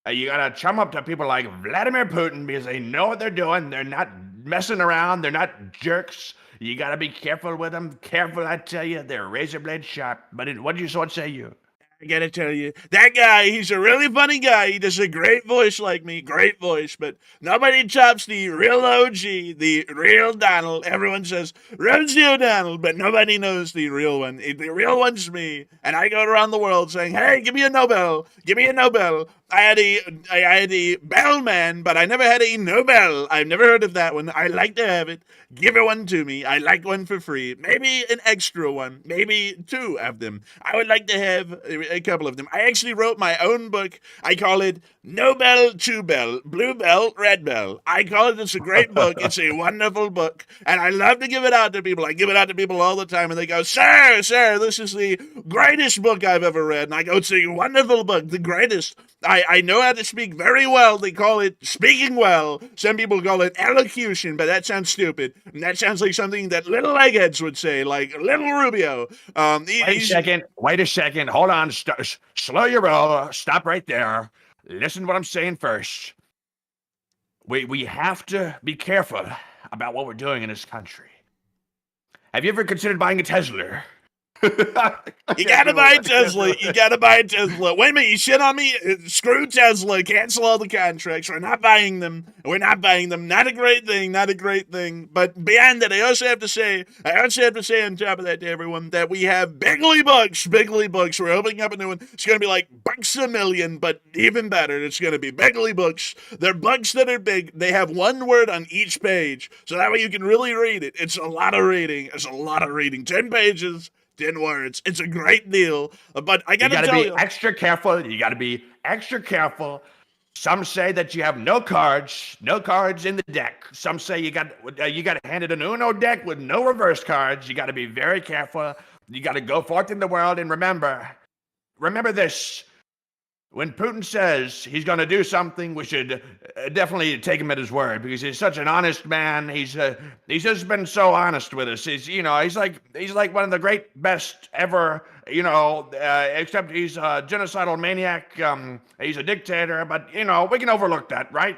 you gotta chum up to people like Vladimir Putin because they know what they're doing. They're not messing around. They're not jerks." You gotta be careful with them. Careful, I tell you. They're razor blade sharp. But what did your sword say you? I gotta tell you, that guy, he's a really funny guy. He does a great voice like me, great voice, but nobody tops the real OG, the real Donald. Everyone says, Rosie O'Donnell, but nobody knows the real one. The real one's me, and I go around the world saying, hey, give me a Nobel, give me a Nobel. I had a bellman, but I never had a Nobel. I've never heard of that one. I like to have it. Give it one to me. I like one for free. Maybe an extra one. Maybe two of them. I would like to have a couple of them. I actually wrote my own book. I call it No Bell, Two Bell, Blue Bell, Red Bell. I call it, it's a great book. It's a wonderful book. And I love to give it out to people. I give it out to people all the time, and they go, sir, this is the greatest book I've ever read. And I go, it's a wonderful book, the greatest. I know how to speak very well. They call it speaking well. Some people call it elocution, but that sounds stupid. And that sounds like something that little eggheads would say, like little Rubio. Wait a second. Hold on. Slow your roll. Stop right there. Listen to what I'm saying first. We have to be careful about what we're doing in this country. Have you ever considered buying a Tesla? You gotta buy a Tesla. You gotta buy a Tesla. Wait a minute, you shit on me? Screw Tesla. Cancel all the contracts. We're not buying them. Not a great thing. Not a great thing. But beyond that, I also have to say on top of that to everyone that we have Bigly Books. Bigly Books. We're opening up a new one. It's gonna be like Bucks a Million, but even better. It's gonna be Bigly Books. They're books that are big. They have one word on each page, so that way you can really read it. It's a lot of reading. 10 pages. 10 words. It's a great deal. But I gotta tell you. You gotta be extra careful. You gotta be extra careful. Some say that you have no cards in the deck. Some say you got handed an Uno deck with no reverse cards. You gotta be very careful. You gotta go forth in the world and remember this. When Putin says he's going to do something, we should definitely take him at his word, because he's such an honest man. He's just been so honest with us. He's like one of the great best ever. Except he's a genocidal maniac. He's a dictator, but we can overlook that, right?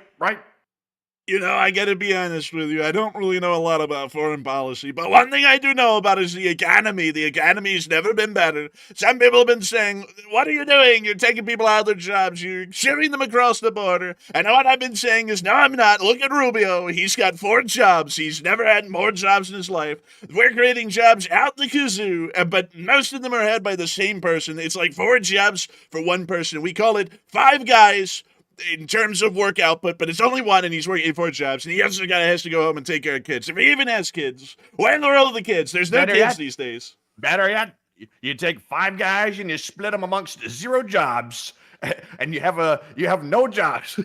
I gotta be honest with you. I don't really know a lot about foreign policy, but one thing I do know about is the economy. The economy's never been better. Some people have been saying, what are you doing? You're taking people out of their jobs. You're shipping them across the border. And what I've been saying is, no, I'm not. Look at Rubio. He's got 4 jobs. He's never had more jobs in his life. We're creating jobs out the kazoo, but most of them are had by the same person. It's like 4 jobs for one person. We call it 5 guys in terms of work output, but it's only one, and he's working 4 jobs, and he also has to go home and take care of kids. If he even has kids, where in the world are the kids? There's no kids these days. Better yet, you take 5 guys and you split them amongst 0 jobs, and you have no jobs.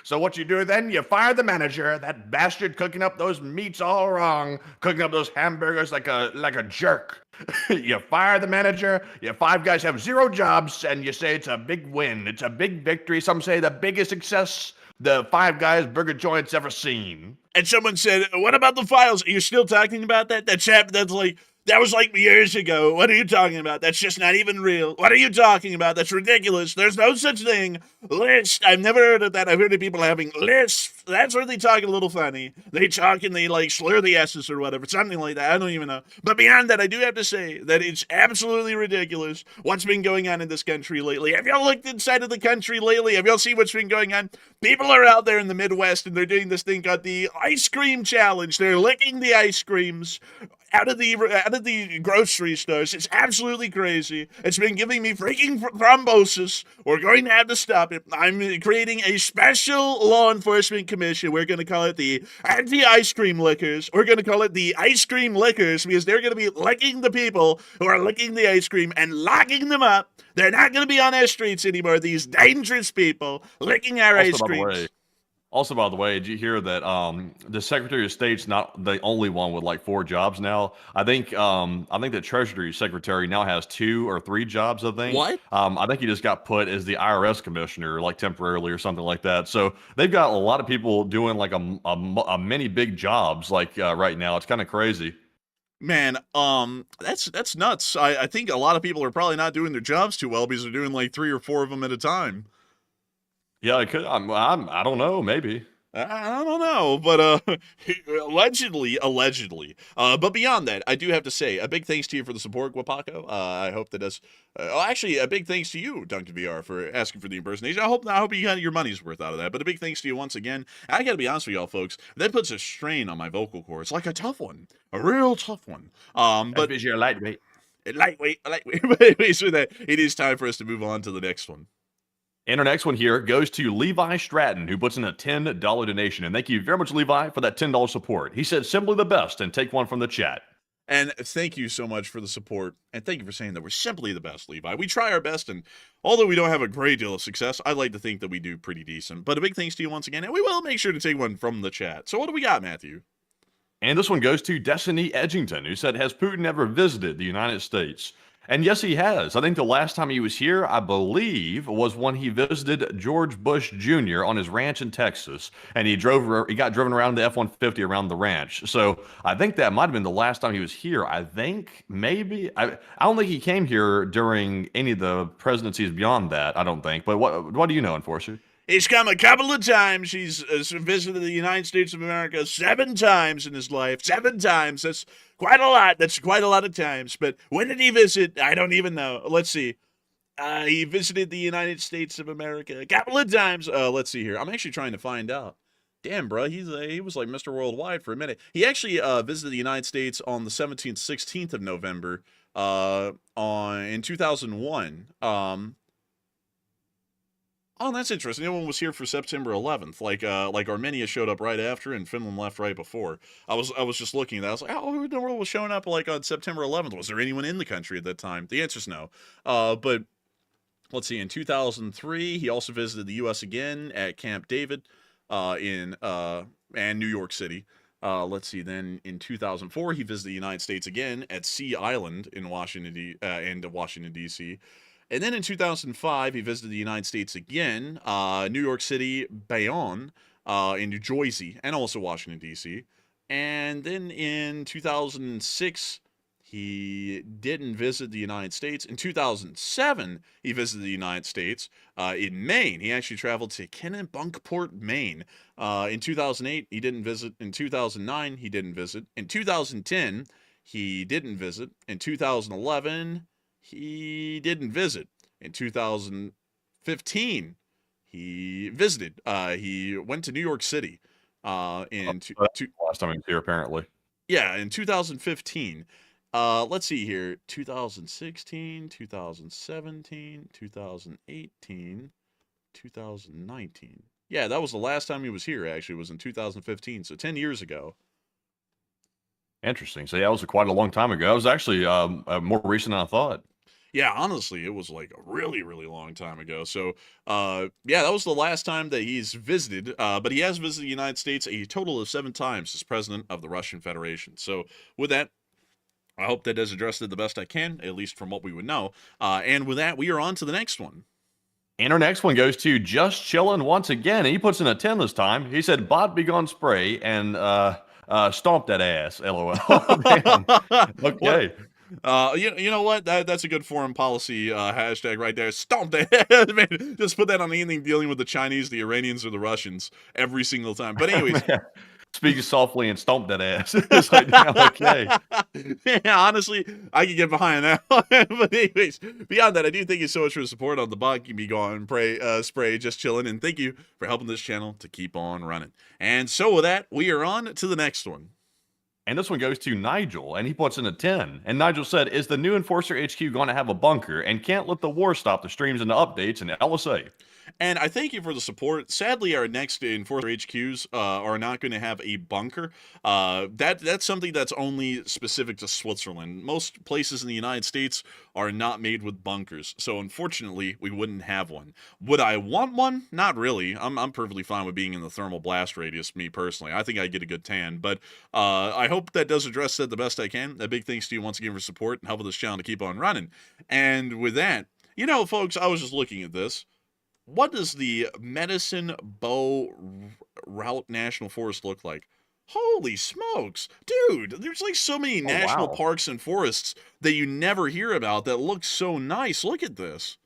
So what you do then? You fire the manager, that bastard cooking up those meats all wrong, cooking up those hamburgers like a jerk. You fire the manager, your 5 guys have 0 jobs, and you say it's a big win. It's a big victory. Some say the biggest success the 5 Guys burger joint's ever seen. And someone said, what about the files? Are you still talking about that? That was like years ago. What are you talking about? That's just not even real. What are you talking about? That's ridiculous. There's no such thing. List. I've never heard of that. I've heard of people having lists. That's where they talk a little funny. They talk and they slur the S's or whatever. Something like that. I don't even know. But beyond that, I do have to say that it's absolutely ridiculous what's been going on in this country lately. Have y'all looked inside of the country lately? Have y'all seen what's been going on? People are out there in the Midwest and they're doing this thing called the ice cream challenge. They're licking the ice creams out of the grocery stores. It's absolutely crazy. It's been giving me freaking thrombosis. We're going to have to stop it. I'm creating a special law enforcement commission. We're going to call it the anti-ice cream lickers. We're going to call it the ice cream lickers, because they're going to be licking the people who are licking the ice cream and locking them up. They're not going to be on our streets anymore. These dangerous people licking our ice creams. Also, by the way, did you hear that the Secretary of State's not the only one with 4 jobs now? I think the Treasury Secretary now has 2 or 3 jobs, I think. What? I think he just got put as the IRS commissioner, temporarily or something like that. So they've got a lot of people doing a many big jobs right now. It's kind of crazy. Man, that's nuts. I think a lot of people are probably not doing their jobs too well because they're doing 3 or 4 of them at a time. Yeah, it could. I don't know. Maybe. I don't know, but allegedly. But beyond that, I do have to say a big thanks to you for the support, Guapaco. I hope that does. Actually, a big thanks to you, Duncan VR, for asking for the impersonation. I hope you got your money's worth out of that. But a big thanks to you once again. I got to be honest with y'all, folks. That puts a strain on my vocal cords, like a tough one, a real tough one. But because you're lightweight. Lightweight. But anyways, with that, it is time for us to move on to the next one. And our next one here goes to Levi Stratton, who puts in a $10 donation. And thank you very much, Levi, for that $10 support. He said, simply the best, and take one from the chat. And thank you so much for the support. And thank you for saying that we're simply the best, Levi. We try our best, and although we don't have a great deal of success, I'd like to think that we do pretty decent. But a big thanks to you once again, and we will make sure to take one from the chat. So what do we got, Matthew? And this one goes to Destiny Edgington, who said, has Putin ever visited the United States? And yes, he has. I think the last time he was here, I believe, was when he visited George Bush Jr. on his ranch in Texas, and he got driven around the F-150 around the ranch. So I think that might have been the last time he was here. I think maybe I don't think he came here during any of the presidencies beyond that. I don't think. But what do you know, Enforcer? He's come a couple of times. He's visited the United States of America 7 times in his life. 7 times. That's quite a lot. That's quite a lot of times. But when did he visit? I don't even know. Let's see. He visited the United States of America a couple of times. Let's see here. I'm actually trying to find out. Damn, bro. He was like Mr. Worldwide for a minute. He actually visited the United States on the 17th, 16th of November in 2001. Oh, that's interesting. No one was here for September 11th. Like Armenia showed up right after, and Finland left right before. I was just looking at that. I was like, oh, who in the world was showing up like on September 11th? Was there anyone in the country at that time? The answer's no. But let's see. In 2003, he also visited the U.S. again at Camp David, and New York City. Let's see. Then in 2004, he visited the United States again at Sea Island in Washington D.C. And then in 2005, he visited the United States again, New York City, Bayonne, in New Jersey, and also Washington, D.C. And then in 2006, he didn't visit the United States. In 2007, he visited the United States in Maine. He actually traveled to Kennebunkport, Maine. In 2008, he didn't visit. In 2009, he didn't visit. In 2010, he didn't visit. In 2011... he didn't visit. In 2015, he visited. He went to New York City. Last time he was here, apparently. Yeah, in 2015. Let's see here. 2016, 2017, 2018, 2019. Yeah, that was the last time he was here, actually. It was in 2015, so 10 years ago. Interesting. So yeah, it was quite a long time ago. It was actually more recent than I thought. Yeah, honestly, it was like a really, really long time ago. So, yeah, that was the last time that he's visited. But he has visited the United States a total of 7 times as president of the Russian Federation. So, with that, I hope that has addressed it the best I can, at least from what we would know. And with that, we are on to the next one. And our next one goes to Just Chillin' once again. And he puts in a 10 this time. He said, "Bot be gone spray," and stomp that ass. LOL. Damn. Okay. You know what? That's a good foreign policy hashtag right there. Stomp that. Man, just put that on anything dealing with the Chinese, the Iranians, or the Russians every single time. But anyways. Speak softly and stomp that ass. It's like, damn, okay. Yeah, honestly, I can get behind that one. But anyways, beyond that, I do thank you so much for the support on the Bot Can Be Gone spray, just chilling, and thank you for helping this channel to keep on running. And so with that, we are on to the next one. And this one goes to Nigel, and he puts in a 10. And Nigel said, "Is the new Enforcer HQ going to have a bunker and can't let the war stop the streams and the updates in LSA?" And I thank you for the support. Sadly, our next Enforcer HQs are not going to have a bunker. That's something that's only specific to Switzerland. Most places in the United States are not made with bunkers. So unfortunately, we wouldn't have one. Would I want one? Not really. I'm perfectly fine with being in the thermal blast radius, me personally. I think I get a good tan. But I hope that does address that the best I can. A big thanks to you once again for support and helping this channel to keep on running. And with that, you know, folks, I was just looking at this. What does the Medicine Bow Route National Forest look like? Holy smokes. Dude, there's like so many national parks and forests that you never hear about that look so nice. Look at this.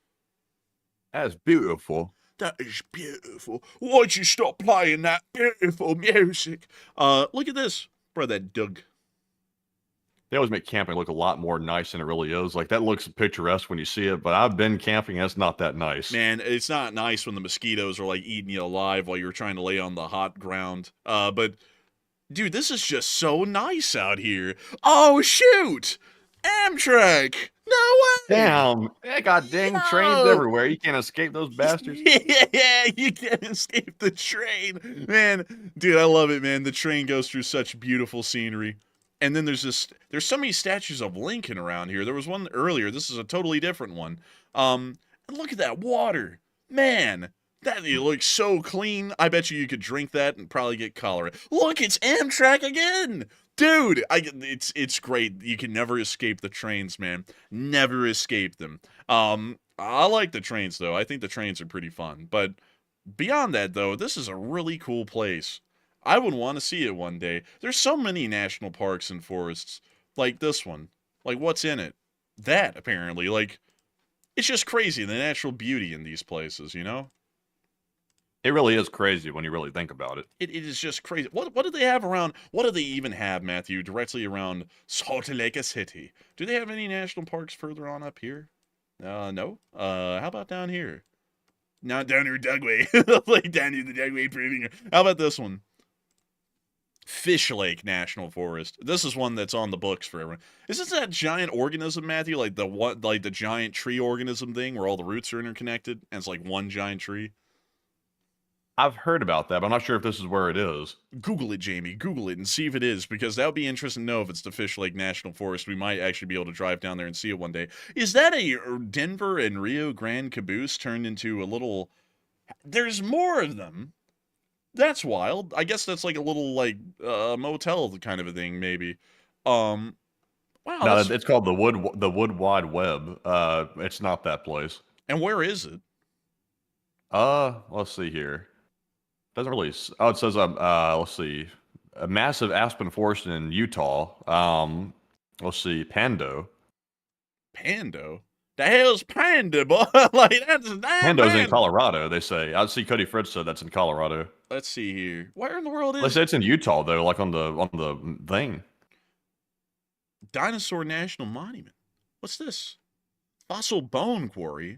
That's beautiful. That is beautiful. Why'd you stop playing that beautiful music? Look at this. Bro, that Doug. They always make camping look a lot more nice than it really is. Like, that looks picturesque when you see it, but I've been camping, and it's not that nice. Man, it's not nice when the mosquitoes are, like, eating you alive while you're trying to lay on the hot ground. But, dude, this is just so nice out here. Oh, shoot! Amtrak! No way! Damn! They got dang trains everywhere. You can't escape those bastards. Yeah, you can't escape the train. Man, dude, I love it, man. The train goes through such beautiful scenery. And then there's so many statues of Lincoln around here. There was one earlier. This is a totally different one. And look at that water. Man, that it looks so clean. I bet you could drink that and probably get cholera. Look, it's Amtrak again. Dude, it's great. You can never escape the trains, man. Never escape them. I like the trains though. I think the trains are pretty fun. But beyond that though, this is a really cool place. I would want to see it one day. There's so many national parks and forests like this one. Like what's in it? That apparently, like it's just crazy the natural beauty in these places, you know? It really is crazy when you really think about it. It is just crazy. What do they have around? What do they even have, Matthew, directly around Salt Lake City? Do they have any national parks further on up here? No. How about down here? Not down here, Dugway. Like down here, the Dugway proving. How about this one? Fish Lake National Forest. This is one that's on the books for everyone. Is this that giant organism, Matthew? Like the giant tree organism thing where all the roots are interconnected and it's like one giant tree? I've heard about that, but I'm not sure if this is where it is. Google it, Jamie. Google it and see if it is, because that would be interesting to know if it's the Fish Lake National Forest. We might actually be able to drive down there and see it one day. Is that a Denver and Rio Grande caboose turned into a little... There's more of them. That's wild. I guess that's like a little, like, motel kind of a thing, maybe. Wow. No, it's called the Wood Wide Web. It's not that place. And where is it? Let's see here. Doesn't really. Oh, it says let's see, a massive aspen forest in Utah. Let's see, Pando. Pando? The hell's Panda, boy? Like that's Pando's in Colorado. They say. I see Cody Fritz said that's in Colorado. Let's see here. Where in the world is They say it's in Utah though, like on the thing. Dinosaur National Monument? What's this? Fossil Bone Quarry.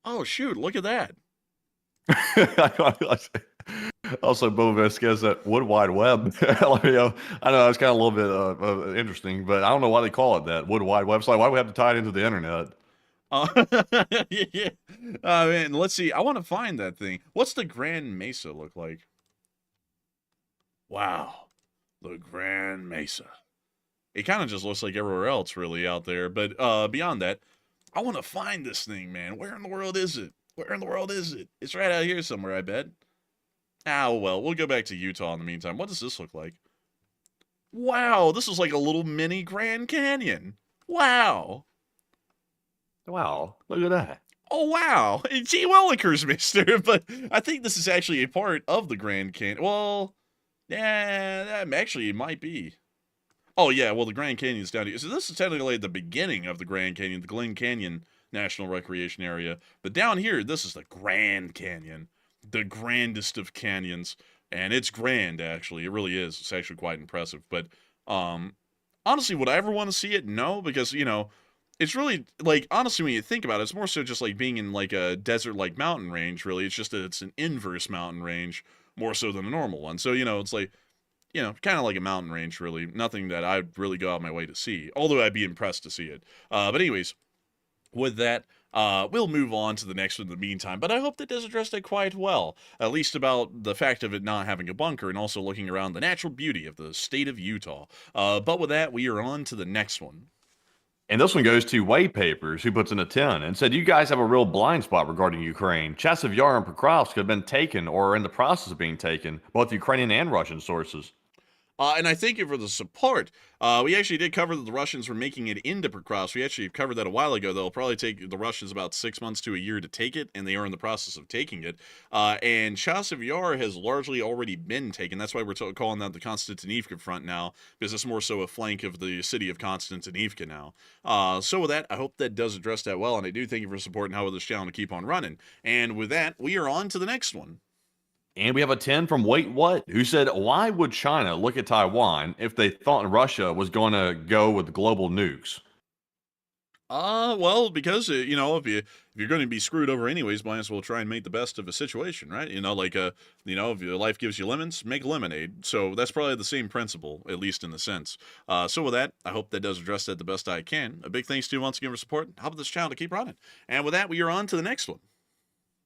Oh shoot! Look at that. Also, Bo Vasquez at Wood Wide Web. I know it's kind of a little bit interesting, but I don't know why they call it that Wood Wide Web. It's like, why do we have to tie it into the internet? Yeah. Man, let's see. I want to find that thing. What's the Grand Mesa look like? Wow, the Grand Mesa. It kind of just looks like everywhere else, really, out there. But beyond that, I want to find this thing, man. Where in the world is it? Where in the world is it? It's right out here somewhere, I bet. Ah, well, we'll go back to Utah in the meantime. What does this look like? Wow, this is like a little mini Grand Canyon. Wow. Wow, look at that. Oh, wow. Gee willikers, mister. But I think this is actually a part of the Grand Canyon. Well, yeah, that actually it might be. Oh, yeah, well, the Grand Canyon's down here. So this is technically the beginning of the Grand Canyon, the Glen Canyon National Recreation Area. But down here, this is the Grand Canyon, the grandest of canyons. And it's grand, actually. It really is. It's actually quite impressive. But honestly, would I ever want to see it? No, because, you know, it's really, like, honestly, when you think about it, it's more so just like being in, like, a desert-like mountain range, really. It's just that it's an inverse mountain range more so than a normal one. So, you know, it's like, you know, kind of like a mountain range, really. Nothing that I'd really go out my way to see, although I'd be impressed to see it. But anyways, with that, we'll move on to the next one in the meantime, but I hope that does address that quite well, at least about the fact of it not having a bunker and also looking around the natural beauty of the state of Utah. But with that, we are on to the next one. And this one goes to White Papers, who puts in a 10 and said, you guys have a real blind spot regarding Ukraine. Chasiv Yar and Pokrovsk have been taken or are in the process of being taken, both Ukrainian and Russian sources. And I thank you for the support. We actually did cover that the Russians were making it into Pokrovsk. We actually covered that a while ago. They'll probably take the Russians about 6 months to a year to take it, and they are in the process of taking it. And Chasiv Yar has largely already been taken. That's why we're calling that the Konstantinivka front now, because it's more so a flank of the city of Konstantinivka now. So with that, I hope that does address that well, and I do thank you for supporting how this channel to keep on running. And with that, we are on to the next one. And we have a 10 from Wait What, who said, why would China look at Taiwan if they thought Russia was going to go with global nukes? Well, because, you know, if you're going to be screwed over anyways, might as well try and make the best of a situation, right? You know, like, you know, if your life gives you lemons, make lemonade. So that's probably the same principle, at least in the sense. So with that, I hope that does address that the best I can. A big thanks to you once again for support. Help this channel to keep running. And with that, we are on to the next one.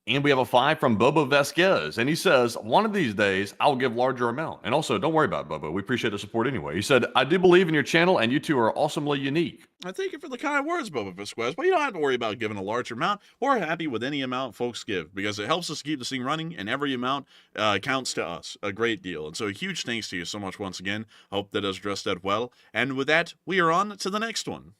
And we have a 5 from Bobo Vasquez, and he says, one of these days, I'll give larger amount. And also, don't worry about it, Bobo. We appreciate the support anyway. He said, I do believe in your channel, and you two are awesomely unique. I thank you for the kind words, Boba Vasquez, but you don't have to worry about giving a large amount. We're happy with any amount folks give because it helps us keep this thing running, and every amount counts to us a great deal. And so a huge thanks to you so much once again. Hope that has addressed that well. And with that, we are on to the next one.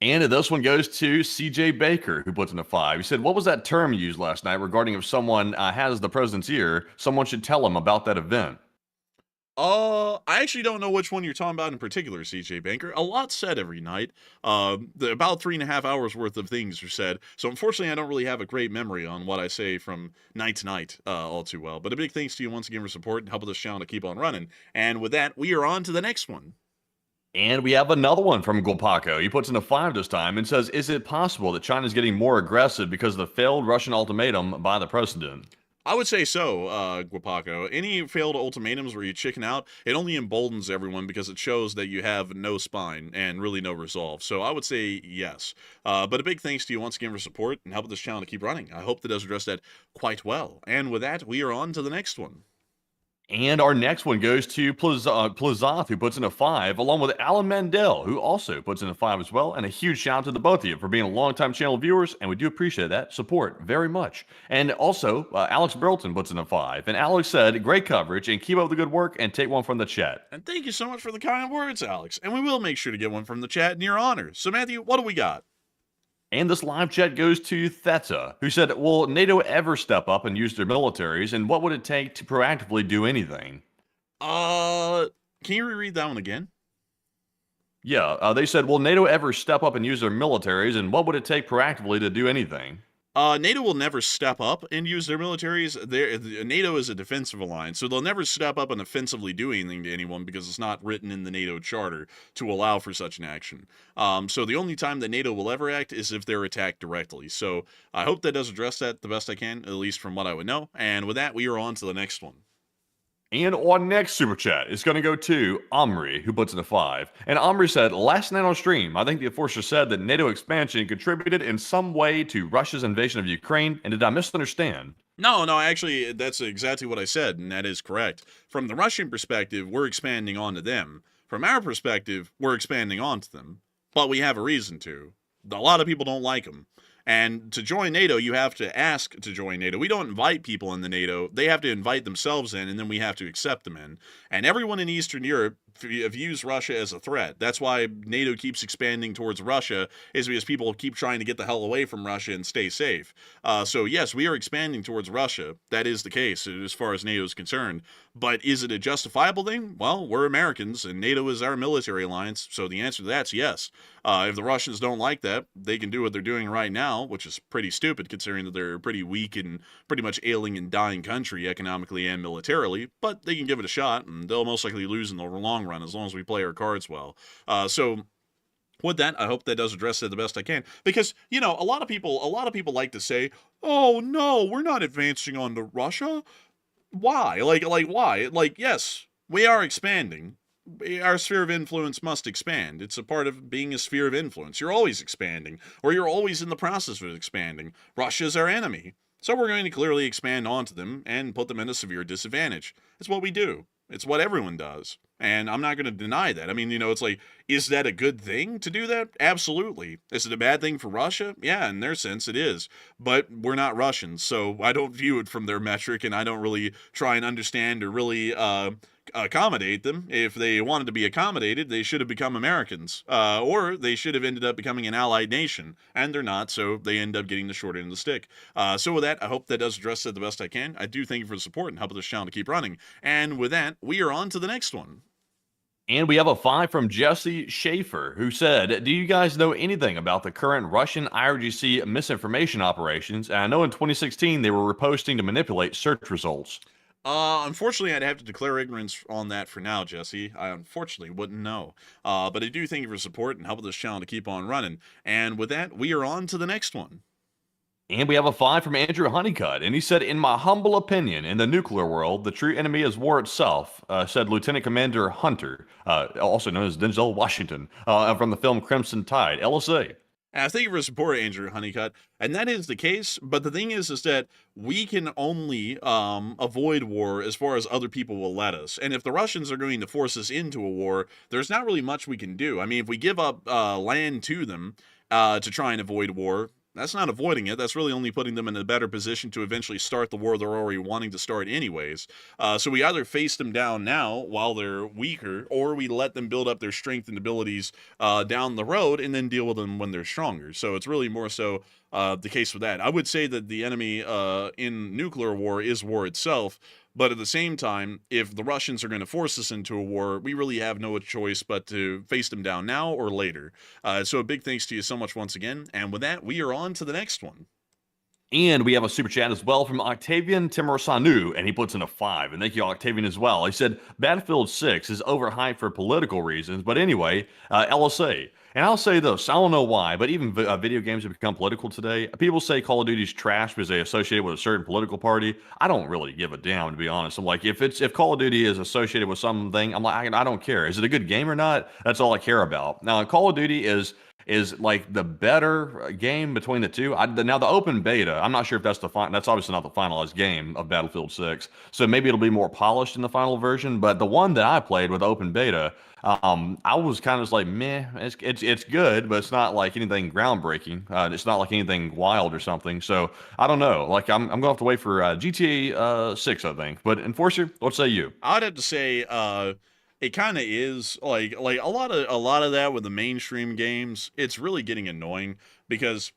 And this one goes to CJ Baker, who puts in a 5. He said, what was that term used last night regarding if someone has the president's ear, someone should tell him about that event? I actually don't know which one you're talking about in particular, CJ Banker. A lot said every night. About 3.5 hours worth of things are said. So unfortunately, I don't really have a great memory on what I say from night to night all too well. But a big thanks to you once again for support and helping this channel to keep on running. And with that, we are on to the next one. And we have another one from Guapaco. He puts in a 5 this time and says, is it possible that China is getting more aggressive because of the failed Russian ultimatum by the president? I would say so, Guapaco. Any failed ultimatums where you chicken out, it only emboldens everyone because it shows that you have no spine and really no resolve. So I would say yes. But a big thanks to you once again for support and helping this channel to keep running. I hope that does address that quite well. And with that, we are on to the next one. And our next one goes to Plazoth, who puts in a 5, along with Alan Mandel, who also puts in a 5 as well. And a huge shout out to the both of you for being longtime channel viewers, and we do appreciate that support very much. And also, Alex Burleton puts in a 5. And Alex said, great coverage, and keep up the good work, and take one from the chat. And thank you so much for the kind words, Alex. And we will make sure to get one from the chat in your honor. So, Matthew, what do we got? And this live chat goes to Theta, who said, will NATO ever step up and use their militaries, and what would it take to proactively do anything? Can you reread that one again? Yeah, they said, will NATO ever step up and use their militaries, and what would it take proactively to do anything? NATO will never step up and use their militaries. NATO is a defensive alliance, so they'll never step up and offensively do anything to anyone because it's not written in the NATO charter to allow for such an action. So the only time that NATO will ever act is if they're attacked directly. So I hope that does address that the best I can, at least from what I would know. And with that, we are on to the next one. And our next super chat is going to go to Omri, who puts in a 5. And Omri said, last night on stream, I think the enforcer said that NATO expansion contributed in some way to Russia's invasion of Ukraine. And did I misunderstand? No, actually, that's exactly what I said, and that is correct. From the Russian perspective, we're expanding onto them. From our perspective, we're expanding onto them. But we have a reason to. A lot of people don't like them. And to join NATO, you have to ask to join NATO. We don't invite people in the NATO. They have to invite themselves in, and then we have to accept them in. And everyone in Eastern Europe views Russia as a threat. That's why NATO keeps expanding towards Russia, is because people keep trying to get the hell away from Russia and stay safe. So yes, we are expanding towards Russia. That is the case as far as NATO is concerned. But is it a justifiable thing? Well, we're Americans, and NATO is our military alliance, so the answer to that's yes. If the Russians don't like that, they can do what they're doing right now, which is pretty stupid considering that they're a pretty weak and pretty much ailing and dying country economically and militarily, but they can give it a shot, and they'll most likely lose in the long run as long as we play our cards well. So with that, I hope that does address it the best I can, because a lot of people like to say, "Oh no, we're not advancing onto Russia." Why? Like why? Like, yes, we are expanding. Our sphere of influence must expand. It's a part of being a sphere of influence. You're always expanding, or you're always in the process of expanding. Russia's our enemy, so we're going to clearly expand onto them and put them in a severe disadvantage. It's what we do. It's what everyone does. And I'm not going to deny that. I mean, it's like, is that a good thing to do that? Absolutely. Is it a bad thing for Russia? Yeah, in their sense it is. But we're not Russians, so I don't view it from their metric, and I don't really try and understand or really accommodate them. If they wanted to be accommodated, they should have become Americans. Or they should have ended up becoming an allied nation. And they're not, so they end up getting the short end of the stick. So with that, I hope that does address it the best I can. I do thank you for the support and helping this channel to keep running. And with that, we are on to the next one. And we have a 5 from Jesse Schaefer, who said, do you guys know anything about the current Russian IRGC misinformation operations? And I know in 2016 they were reposting to manipulate search results. Unfortunately, I'd have to declare ignorance on that for now, Jesse. I unfortunately wouldn't know. But I do thank you for support and helping this channel to keep on running. And with that, we are on to the next one. And we have a 5 from Andrew Honeycutt, and he said, in my humble opinion, in the nuclear world, the true enemy is war itself, said Lieutenant Commander Hunter, also known as Denzel Washington, from the film Crimson Tide, LSA. Thank you for support, Andrew Honeycutt. And that is the case, but the thing is that we can only avoid war as far as other people will let us. And if the Russians are going to force us into a war, there's not really much we can do. I mean, if we give up land to them to try and avoid war, that's not avoiding it. That's really only putting them in a better position to eventually start the war they're already wanting to start anyways. So we either face them down now while they're weaker, or we let them build up their strength and abilities down the road and then deal with them when they're stronger. So it's really more so the case with that. I would say that the enemy in nuclear war is war itself. But at the same time, if the Russians are going to force us into a war, we really have no choice but to face them down now or later. So a big thanks to you so much once again. And with that, we are on to the next one. And we have a super chat as well from Octavian Timorsanu, and he puts in a 5. And thank you, Octavian, as well. He said, Battlefield 6 is overhyped for political reasons. But anyway, LSA. And I'll say this, I don't know why, but even video games have become political today. People say Call of Duty's trash because they associate it with a certain political party. I don't really give a damn, to be honest. I'm like, if Call of Duty is associated with something, I'm like, I don't care. Is it a good game or not? That's all I care about. Now, Call of Duty is like the better game between the two. Now the open beta, I'm not sure if that's that's obviously not the finalized game of Battlefield 6. So maybe it'll be more polished in the final version. But the one that I played with open beta, I was kind of just like, meh, it's good, but it's not like anything groundbreaking. It's not like anything wild or something. So I don't know. Like I'm gonna have to wait for GTA 6, I think. But Enforcer, what say you? I'd have to say it kind of is like a lot of that with the mainstream games. It's really getting annoying because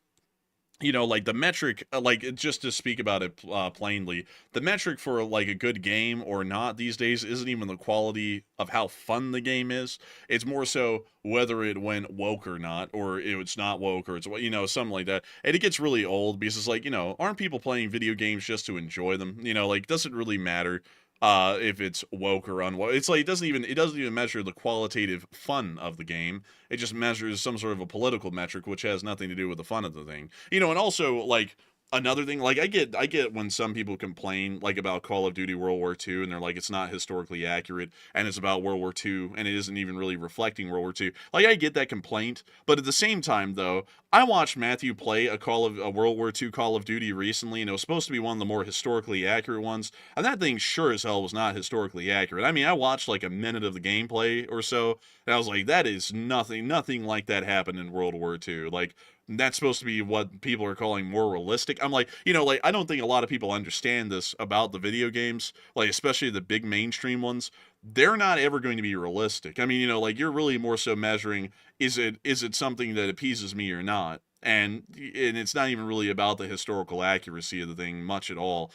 like the metric, just to speak about it plainly, the metric for like a good game or not these days isn't even the quality of how fun the game is. It's more so whether it went woke or not, or it's not woke, or it's something like that. And it gets really old because it's like, aren't people playing video games just to enjoy them? Doesn't really matter if it's woke or unwoke. It's like it doesn't even measure the qualitative fun of the game. It just measures some sort of a political metric, which has nothing to do with the fun of the thing. And also like another thing, like I get when some people complain like about Call of Duty World War II, and they're like, it's not historically accurate, and it's about World War II, and it isn't even really reflecting World War II. Like I get that complaint, but at the same time though, I watched Matthew play a World War II Call of Duty recently, and it was supposed to be one of the more historically accurate ones, and that thing sure as hell was not historically accurate. I mean, I watched like a minute of the gameplay or so, and I was like, that is nothing like that happened in World War II. Like, that's supposed to be what people are calling more realistic. I'm like, I don't think a lot of people understand this about the video games, like especially the big mainstream ones. They're not ever going to be realistic. I mean, you're really more so measuring, is it something that appeases me or not? And it's not even really about the historical accuracy of the thing much at all.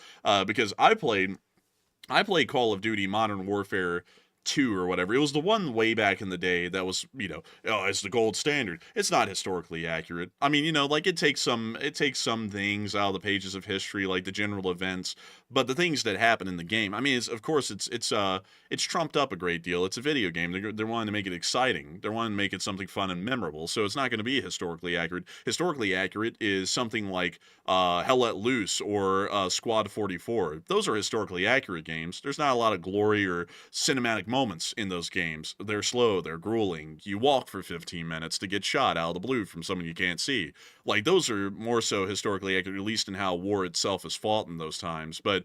Because I played Call of Duty Modern Warfare 2 or whatever. It was the one way back in the day that was, it's the gold standard. It's not historically accurate. I mean, it takes some things out of the pages of history, like the general events, but the things that happen in the game, I mean, it's trumped up a great deal. It's a video game. They're wanting to make it exciting. They're wanting to make it something fun and memorable. So it's not going to be historically accurate. Historically accurate is something like Hell Let Loose or Squad 44. Those are historically accurate games. There's not a lot of glory or cinematic moments in those games. They're slow, they're grueling. You walk for 15 minutes to get shot out of the blue from someone you can't see. Like, those are more so historically accurate, at least in how war itself is fought in those times. But,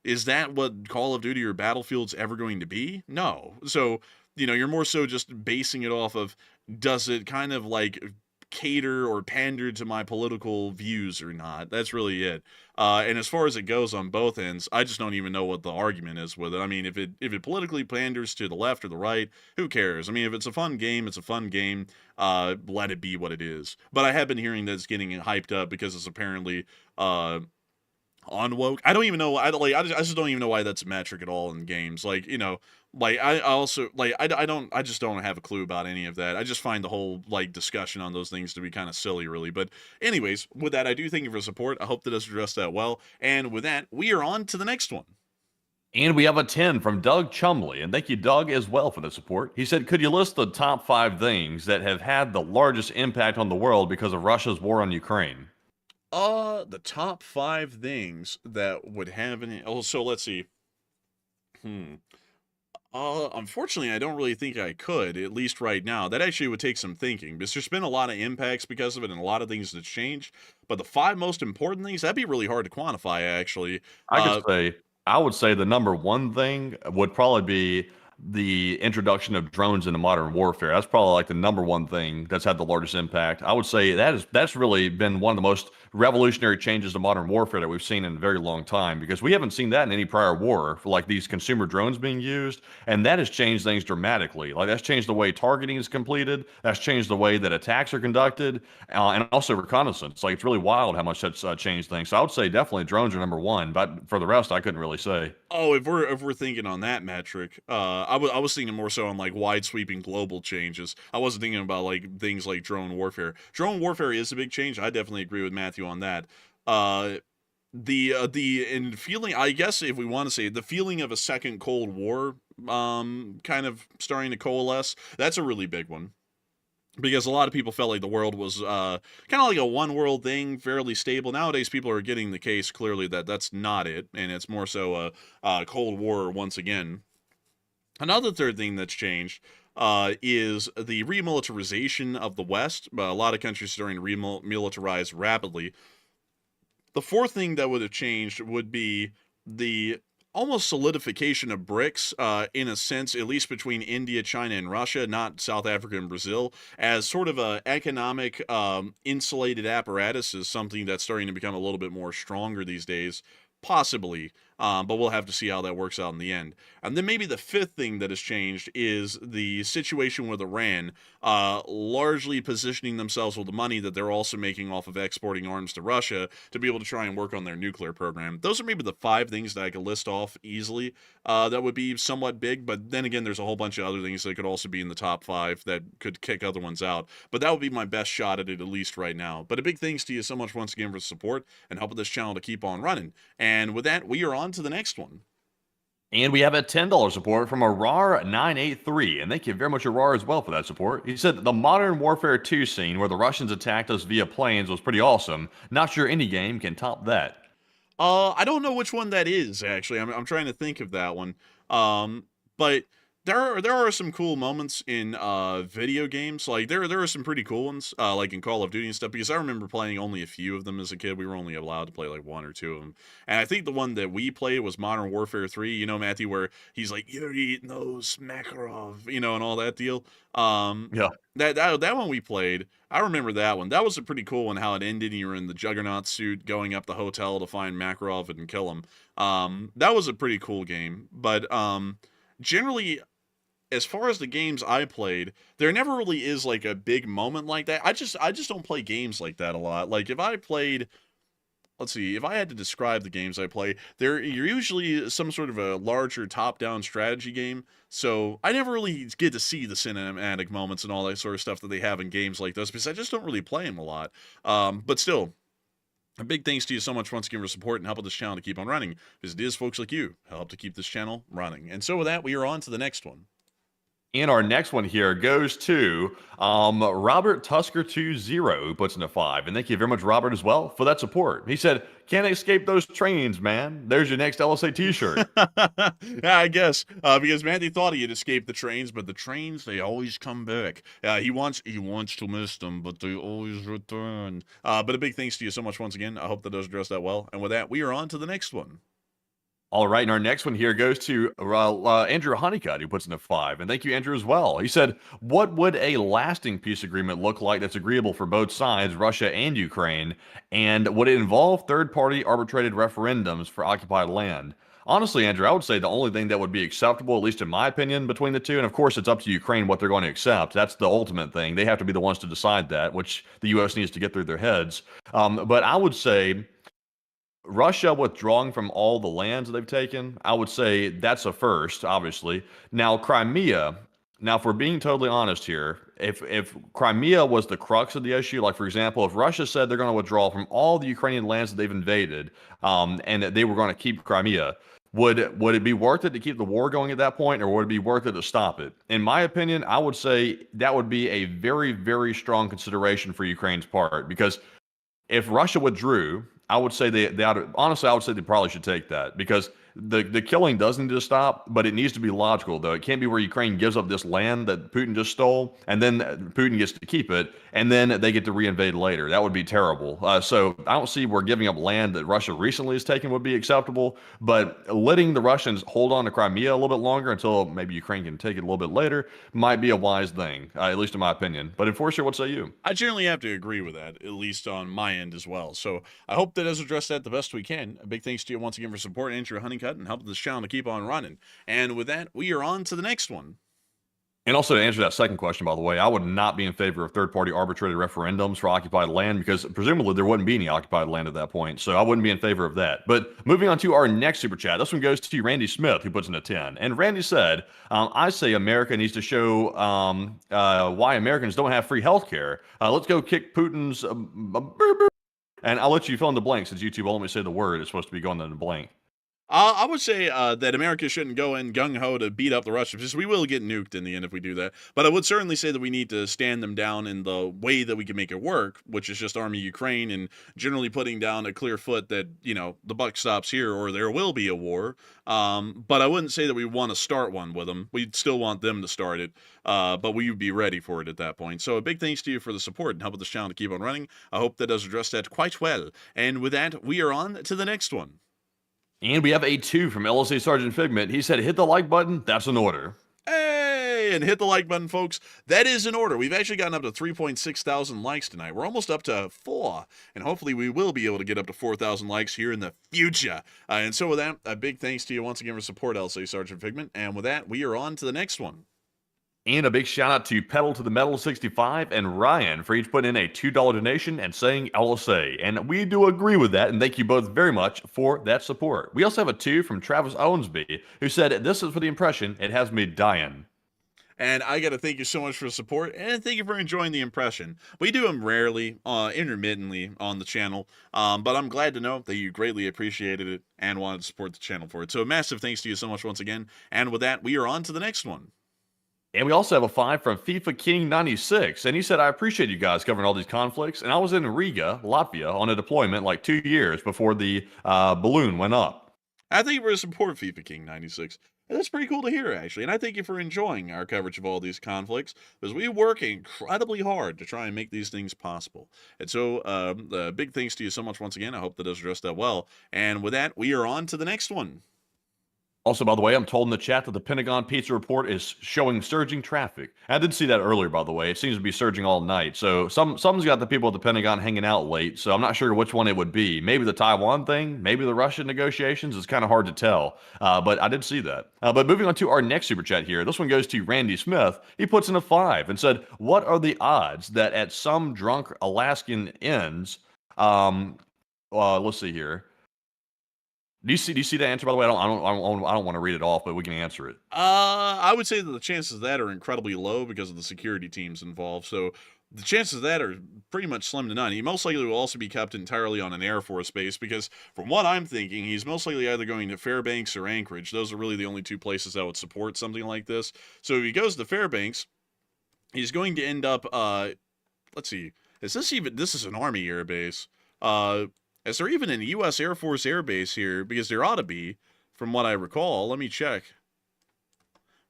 is that what Call of Duty or Battlefield's ever going to be? No. So, you're more so just basing it off of, does it kind of like cater or pander to my political views or not? That's really it. And as far as it goes on both ends, I just don't even know what the argument is with it. I mean, if it politically panders to the left or the right, who cares? I mean, if it's a fun game, it's a fun game. Let it be what it is. But I have been hearing that it's getting hyped up because it's apparently on woke. I don't even know. I just don't even know why that's a metric at all in games. Like, I also I just don't have a clue about any of that. I just find the whole discussion on those things to be kind of silly, really. But anyways, with that, I do thank you for support. I hope that does address that well. And with that, we are on to the next one. And we have a 10 from Doug Chumley. And thank you, Doug, as well for the support. He said, could you list the top 5 things that have had the largest impact on the world because of Russia's war on Ukraine? The top 5 things that would have any. Oh, so let's see. Unfortunately, I don't really think I could, at least right now. That actually would take some thinking because there's been a lot of impacts because of it and a lot of things that's changed. But the five most important things, that'd be really hard to quantify, actually. I could say, I would say the number one thing would probably be the introduction of drones into modern warfare. That's probably like the number one thing that's had the largest impact. I would say that's really been one of the most revolutionary changes to modern warfare that we've seen in a very long time, because we haven't seen that in any prior war, for like these consumer drones being used, and that has changed things dramatically. Like that's changed the way targeting is completed, that's changed the way that attacks are conducted, and also reconnaissance. Like it's really wild how much that's changed things. So I would say definitely drones are number one, but for the rest, I couldn't really say. Oh, if we're thinking on that metric, I was thinking more so on like wide sweeping global changes. I wasn't thinking about like things like drone warfare. Drone warfare is a big change. I definitely agree with Matthew on that. Uh, the and feeling, I guess if we want to say it, the feeling of a second Cold War, kind of starting to coalesce. That's a really big one because a lot of people felt like the world was kind of like a one world thing, fairly stable. Nowadays, people are getting the case clearly that that's not it, and it's more so a Cold War once again. Another third thing that's changed is the remilitarization of the West. A lot of countries are starting to remilitarize rapidly. The fourth thing that would have changed would be the almost solidification of BRICS, in a sense, at least between India, China, and Russia, not South Africa and Brazil, as sort of a economic insulated apparatus is something that's starting to become a little bit more stronger these days. Possibly, but we'll have to see how that works out in the end. And then maybe the fifth thing that has changed is the situation with Iran, largely positioning themselves with the money that they're also making off of exporting arms to Russia to be able to try and work on their nuclear program. Those are maybe the five things that I could list off easily, that would be somewhat big, but then again, there's a whole bunch of other things that could also be in the top five that could kick other ones out. But that would be my best shot at it, at least right now. But a big thanks to you so much once again for the support and helping this channel to keep on running. And with that, we are on to the next one. And we have a $10 support from Arar983, and thank you very much, Arar, as well, for that support. He said the Modern Warfare 2 scene where the Russians attacked us via planes was pretty awesome. Not sure any game can top that. I don't know which one that is, actually. I'm trying to think of that one. But there are some cool moments in video games. Like there are some pretty cool ones, like in Call of Duty and stuff, because I remember playing only a few of them as a kid. We were only allowed to play like one or two of them. And I think the one that we played was Modern Warfare 3, you know, Matthew, where he's like, "You're eating those Makarov," you know, and all that deal. Yeah. That one we played, I remember that one. That was a pretty cool one, how it ended. You were in the Juggernaut suit going up the hotel to find Makarov and kill him. That was a pretty cool game. But generally, as far as the games I played, there never really is like a big moment like that. I just don't play games like that a lot. Like if I played, let's see, if I had to describe the games I play, they're usually some sort of a larger top-down strategy game. So I never really get to see the cinematic moments and all that sort of stuff that they have in games like this because I just don't really play them a lot. But still, a big thanks to you so much once again for support and helping this channel to keep on running, because it is folks like you who help to keep this channel running. And so with that, we are on to the next one. And our next one here goes to Robert Tusker20, who puts in a 5. And thank you very much, Robert, as well, for that support. He said, "Can't escape those trains, man. There's your next LSA t-shirt." Yeah, I guess, because Matthew thought he had escaped the trains, but the trains, they always come back. He wants to miss them, but they always return. But a big thanks to you so much once again. I hope that does address that well. And with that, we are on to the next one. All right, and our next one here goes to Andrew Honeycutt, who puts in a 5. And thank you, Andrew, as well. He said, "What would a lasting peace agreement look like that's agreeable for both sides, Russia and Ukraine? And would it involve third-party arbitrated referendums for occupied land?" Honestly, Andrew, I would say the only thing that would be acceptable, at least in my opinion, between the two, and of course it's up to Ukraine what they're going to accept. That's the ultimate thing. They have to be the ones to decide that, which the U.S. needs to get through their heads. But I would say Russia withdrawing from all the lands that they've taken, I would say that's a first, obviously. Now, Crimea, now, if we're being totally honest here, if Crimea was the crux of the issue, like, for example, if Russia said they're going to withdraw from all the Ukrainian lands that they've invaded, and that they were going to keep Crimea, would it be worth it to keep the war going at that point, or would it be worth it to stop it? In my opinion, I would say that would be a very, very strong consideration for Ukraine's part, because if Russia withdrew, I would say honestly, I would say they probably should take that, because the killing does need to stop, but it needs to be logical, though. It can't be where Ukraine gives up this land that Putin just stole, and then Putin gets to keep it, and then they get to reinvade later. That would be terrible. So I don't see where giving up land that Russia recently has taken would be acceptable, but letting the Russians hold on to Crimea a little bit longer until maybe Ukraine can take it a little bit later might be a wise thing, at least in my opinion. But Enforcer, what say you? I generally have to agree with that, at least on my end as well. So I hope that does address that the best we can. A big thanks to you once again for supporting Andrew Honeycutt and helping this channel to keep on running. And with that, we are on to the next one. And also to answer that second question, by the way, I would not be in favor of third-party arbitrated referendums for occupied land because presumably there wouldn't be any occupied land at that point. So I wouldn't be in favor of that. But moving on to our next super chat, this one goes to Randy Smith, who puts in a 10. And Randy said, I say America needs to show why Americans don't have free health care. Let's go kick Putin's... and I'll let you fill in the blank since YouTube won't let me say the word. It's supposed to be going in the blank. I would say that America shouldn't go in gung-ho to beat up the Russians, because we will get nuked in the end if we do that. But I would certainly say that we need to stand them down in the way that we can make it work, which is just arming Ukraine and generally putting down a clear foot that, you know, the buck stops here or there will be a war. But I wouldn't say that we want to start one with them. We'd still want them to start it, but we would be ready for it at that point. So a big thanks to you for the support and helping this channel to keep on running. I hope that does address that quite well. And with that, we are on to the next one. And we have a 2 from LSA Sergeant Figment. He said, hit the like button. That's an order. Hey, and hit the like button, folks. That is an order. We've actually gotten up to 3.6 thousand likes tonight. We're almost up to 4, and hopefully we will be able to get up to 4,000 likes here in the future. And so with that, a big thanks to you once again for support, LSA Sergeant Figment. And with that, we are on to the next one. And a big shout out to Pedal to the Metal 65 and Ryan for each putting in a $2 donation and saying LSA. And we do agree with that, and thank you both very much for that support. We also have a 2 from Travis Owensby, who said, this is for the impression, it has me dying. And I got to thank you so much for the support, and thank you for enjoying the impression. We do them rarely, intermittently on the channel, but I'm glad to know that you greatly appreciated it and wanted to support the channel for it. So a massive thanks to you so much once again. And with that, we are on to the next one. And we also have a 5 from FIFA King 96, and he said, I appreciate you guys covering all these conflicts, and I was in Riga, Latvia, on a deployment like 2 years before the balloon went up. I thank you for the support, FIFA King 96. And that's pretty cool to hear, actually, and I thank you for enjoying our coverage of all these conflicts, because we work incredibly hard to try and make these things possible. And so, big thanks to you so much once again. I hope that does address that well. And with that, we are on to the next one. Also, by the way, I'm told in the chat that the Pentagon Pizza Report is showing surging traffic. I did see that earlier, by the way. It seems to be surging all night. So some's got the people at the Pentagon hanging out late. So I'm not sure which one it would be. Maybe the Taiwan thing, maybe the Russian negotiations. It's kind of hard to tell. But I did see that. But moving on to our next super chat here. This one goes to Randy Smith. He puts in a 5 and said, what are the odds that at some drunk Alaskan inns, let's see here. Do you see that answer, by the way? I don't want to read it off, but we can answer it. I would say that the chances of that are incredibly low because of the security teams involved. So the chances of that are pretty much slim to none. He most likely will also be kept entirely on an Air Force base because, from what I'm thinking, he's most likely either going to Fairbanks or Anchorage. Those are really the only 2 places that would support something like this. So if he goes to Fairbanks, he's going to end up, let's see, this is an Army air base. Is there even a U.S. Air Force Air Base here? Because there ought to be, from what I recall. Let me check.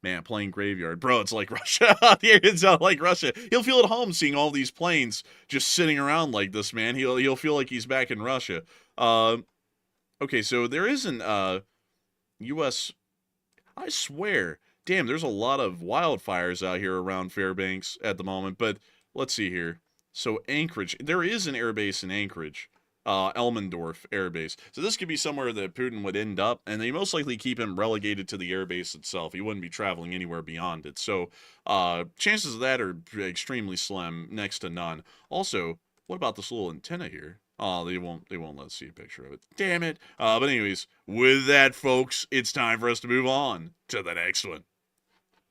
Man, plane graveyard. Bro, it's like Russia. It's not like Russia. He'll feel at home seeing all these planes just sitting around like this, man. He'll feel like he's back in Russia. Okay, so there isn't U.S. I swear. Damn, there's a lot of wildfires out here around Fairbanks at the moment. But let's see here. So Anchorage. There is an air base in Anchorage. Elmendorf Air Base. So this could be somewhere that Putin would end up, and they most likely keep him relegated to the air base itself. He wouldn't be traveling anywhere beyond it. So chances of that are extremely slim, next to none. Also, what about this little antenna here? Oh, they won't let us see a picture of it. Damn it. But anyways, with that, folks, it's time for us to move on to the next one.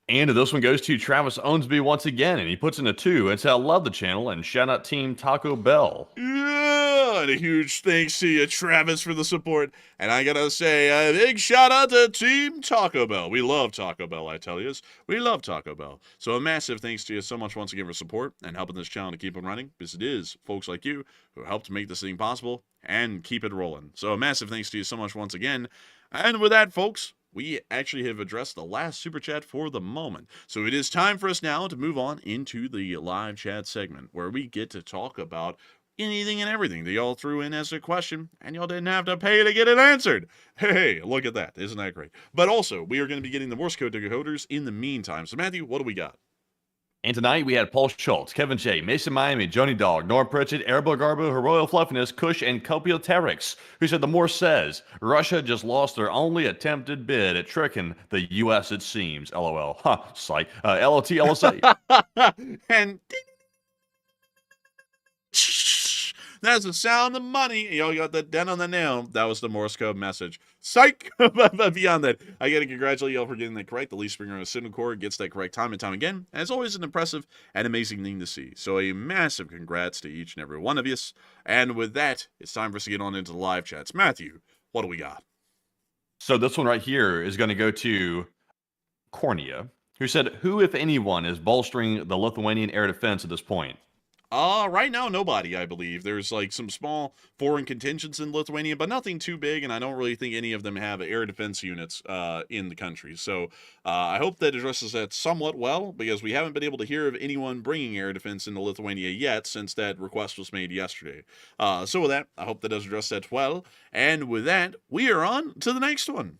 And this one goes to Travis Ownsby once again, and he puts in a 2 and said, I love the channel, and shout out Team Taco Bell. Yeah, and a huge thanks to you, Travis, for the support. And I gotta say, a big shout out to Team Taco Bell. We love Taco Bell, I tell you. We love Taco Bell. So a massive thanks to you so much once again for support and helping this channel to keep on running, because it is folks like you who helped make this thing possible and keep it rolling. So a massive thanks to you so much once again. And with that, folks, we actually have addressed the last super chat for the moment. So it is time for us now to move on into the live chat segment where we get to talk about anything and everything that y'all threw in as a question, and y'all didn't have to pay to get it answered. Hey, look at that. Isn't that great? But also, we are going to be getting the Morse code decoders in the meantime. So Matthew, what do we got? And tonight we had Paul Schultz, Kevin J, Mason Miami, Joni Dog, Norm Pritchett, Erbil Garbo, Heroic Fluffiness, Kush, and Copioterix, who said the Morse says, Russia just lost their only attempted bid at tricking the U.S., it seems. LOL. Huh, psych. LOT, LSA. And that's the sound of money. Y'all got that dent on the nail. That was the Morse code message. Psych! But beyond that, I got to congratulate y'all for getting that correct. The Lee Springer of Signal Corps gets that correct time and time again. And it's always an impressive and amazing thing to see. So a massive congrats to each and every one of you. And with that, it's time for us to get on into the live chats. Matthew, what do we got? So this one right here is going to go to Cornea, who said, who, if anyone, is bolstering the Lithuanian air defense at this point? Right now, nobody, I believe. There's like some small foreign contingents in Lithuania, but nothing too big, and I don't really think any of them have air defense units in the country. So I hope that addresses that somewhat well, because we haven't been able to hear of anyone bringing air defense into Lithuania yet since that request was made yesterday. So with that, I hope that does address that well. And with that, we are on to the next one.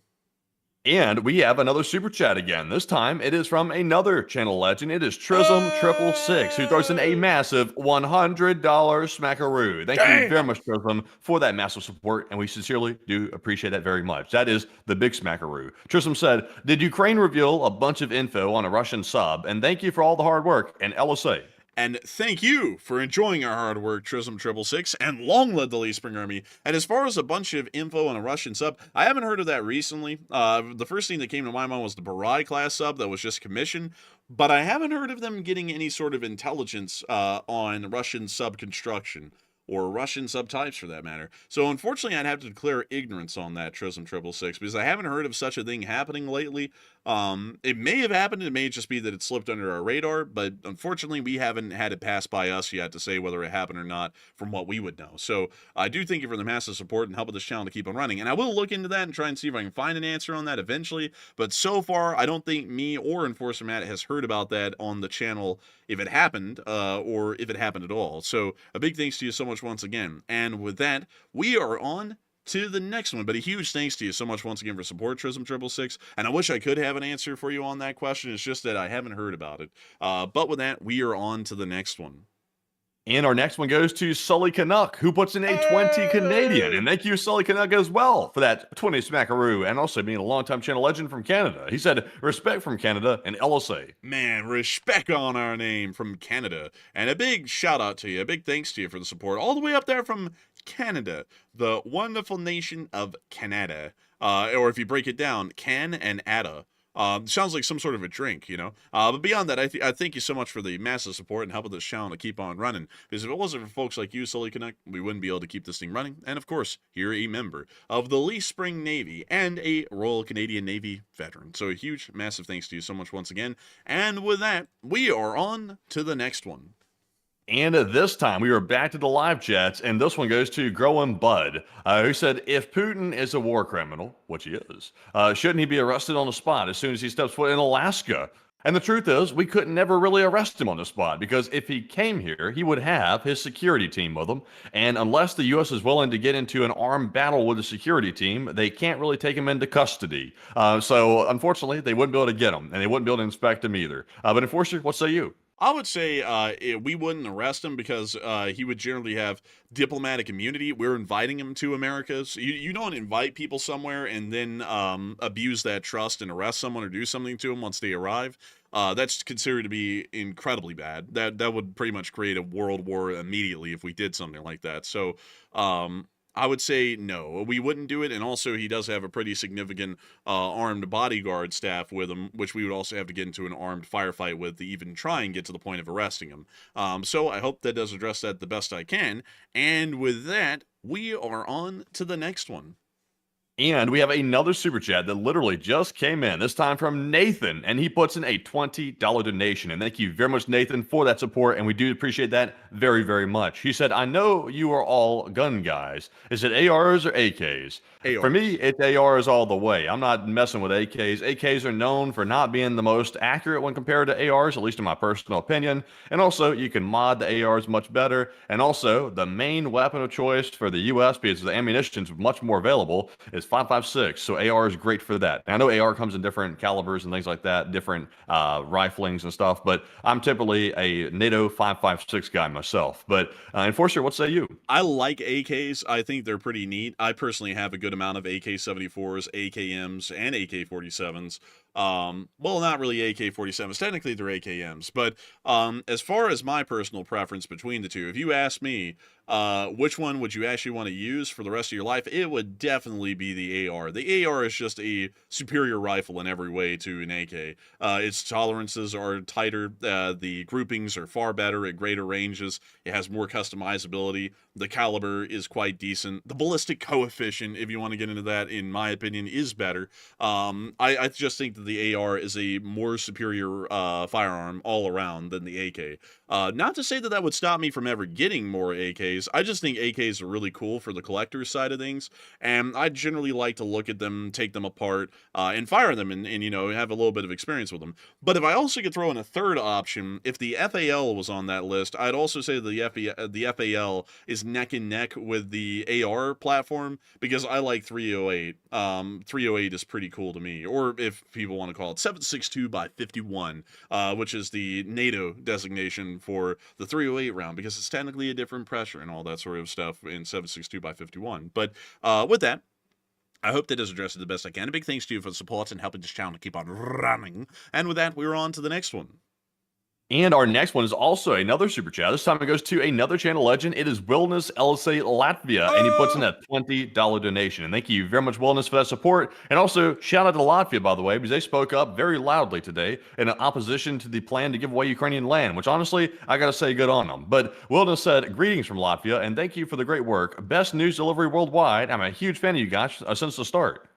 And we have another super chat again. This time it is from another channel legend. It is Trism666, who throws in a massive $100 smackaroo. Thank you very much, Trism, for that massive support, and we sincerely do appreciate that very much. That is the big smackaroo. Trism said, did Ukraine reveal a bunch of info on a Russian sub? And thank you for all the hard work, and LSA. And thank you for enjoying our hard work, Trism666, and long live the Lee Spring Army. And as far as a bunch of info on a Russian sub, I haven't heard of that recently. The first thing that came to my mind was the Barai class sub that was just commissioned, but I haven't heard of them getting any sort of intelligence on Russian sub construction, or Russian subtypes for that matter. So unfortunately, I'd have to declare ignorance on that, Trism666, because I haven't heard of such a thing happening lately. It may have happened, it may just be that it slipped under our radar, but unfortunately, we haven't had it pass by us yet to say whether it happened or not from what we would know. So I do thank you for the massive support and helping this channel to keep on running, and I will look into that and try and see if I can find an answer on that eventually, but so far, I don't think me or Enforcer Matt has heard about that on the channel if it happened, or if it happened at all. So a big thanks to you so much once again. And with that, we are on to the next one. But a huge thanks to you so much once again for support, Trism666. And I wish I could have an answer for you on that question. It's just that I haven't heard about it. But with that, we are on to the next one. And our next one goes to Sully Canuck, who puts in a 20 Canadian. And thank you, Sully Canuck, as well, for that 20 smackaroo, and also being a longtime channel legend from Canada. He said, respect from Canada and LSA. Man, respect on our name from Canada. And a big shout out to you, a big thanks to you for the support, all the way up there from Canada, the wonderful nation of Canada. Or if you break it down, Can and Ada. Sounds like some sort of a drink, you know? But beyond that, I thank you so much for the massive support and helping this channel to keep on running. Because if it wasn't for folks like you, Sully Connect, we wouldn't be able to keep this thing running. And of course, you're a member of the Lee Spring Navy and a Royal Canadian Navy veteran. So a huge, massive thanks to you so much once again. And with that, we are on to the next one. And this time, we are back to the live chats, and this one goes to Growing Bud, who said, if Putin is a war criminal, which he is, shouldn't he be arrested on the spot as soon as he steps foot in Alaska? And the truth is, we couldn't never really arrest him on the spot, because if he came here, he would have his security team with him, and unless the U.S. is willing to get into an armed battle with the security team, they can't really take him into custody. So, unfortunately, they wouldn't be able to get him, and they wouldn't be able to inspect him either. But Enforcer, what say you? I would say we wouldn't arrest him because he would generally have diplomatic immunity. We're inviting him to America. So you don't invite people somewhere and then abuse that trust and arrest someone or do something to them once they arrive. That's considered to be incredibly bad. That would pretty much create a world war immediately if we did something like that. So I would say no, we wouldn't do it. And also, he does have a pretty significant armed bodyguard staff with him, which we would also have to get into an armed firefight with to even try and get to the point of arresting him. So I hope that does address that the best I can. And with that, we are on to the next one. And we have another super chat that literally just came in, this time from Nathan, and he puts in a $20 donation. And thank you very much, Nathan, for that support, and we do appreciate that very, very much. He said, I know you are all gun guys. Is it ARs or AKs? ARs. For me, it's ARs all the way. I'm not messing with AKs. AKs are known for not being the most accurate when compared to ARs, at least in my personal opinion. And also, you can mod the ARs much better. And also, the main weapon of choice for the U.S., because the ammunition is much more available, is 5.56, so AR is great for that. And I know AR comes in different calibers and things like that, different riflings and stuff, but I'm typically a NATO 5.56 guy myself. But Enforcer, what say you? I like AKs. I think they're pretty neat. I personally have a good amount of AK-74s, AKMs, and AK-47s. Well, not really AK-47s. Technically, they're AKMs. But as far as my personal preference between the two, if you ask me, which one would you actually want to use for the rest of your life, it would definitely be the AR. The AR is just a superior rifle in every way to an AK. Its tolerances are tighter. The groupings are far better at greater ranges. It has more customizability. The caliber is quite decent. The ballistic coefficient, if you want to get into that, in my opinion, is better. I just think that the AR is a more superior firearm all around than the AK. Not to say that that would stop me from ever getting more AKs. I just think AKs are really cool for the collector's side of things, and I generally like to look at them, take them apart, and fire them, and you know, have a little bit of experience with them. But if I also could throw in a third option, if the FAL was on that list, I'd also say that the FAL is neck and neck with the AR platform, because I like 308. 308 is pretty cool to me, or if people want to call it 7.62 by 51, which is the NATO designation for the 308 round, because it's technically a different pressure and all that sort of stuff in 7.62 by 51. But with that, I hope that does address it the best I can. A big thanks to you for the support and helping this channel to keep on running. And with that, we're on to the next one. And our next one is also another super chat. This time it goes to another channel legend. It is Wilderness LSA Latvia, and he puts in a $20 donation. And thank you very much, Wilderness, for that support. And also, shout out to Latvia, by the way, because they spoke up very loudly today in opposition to the plan to give away Ukrainian land, which honestly, I got to say good on them. But Wilderness said, greetings from Latvia, and thank you for the great work. Best news delivery worldwide. I'm a huge fan of you guys since the start.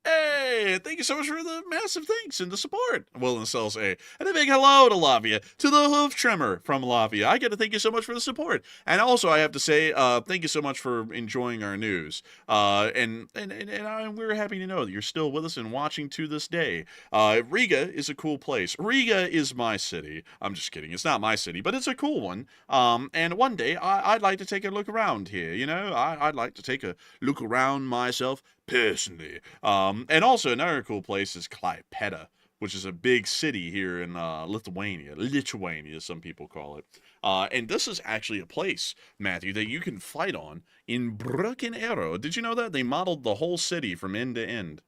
Hey, thank you so much for the massive thanks and the support. Wilderness LSA. And a big hello to Latvia, to the hoof trimmer from Latvia. I got to thank you so much for the support. And also, I have to say, thank you so much for enjoying our news. And we're happy to know that you're still with us and watching to this day. Riga is a cool place. Riga is my city. I'm just kidding. It's not my city, but it's a cool one. And one day, I'd like to take a look around here. You know, I'd like to take a look around myself personally. And also another cool place is Klaipėda, which is a big city here in Lithuania, some people call it. And this is actually a place, Matthew, that you can fight on in Broken Arrow. Did you know that? They modeled the whole city from end to end.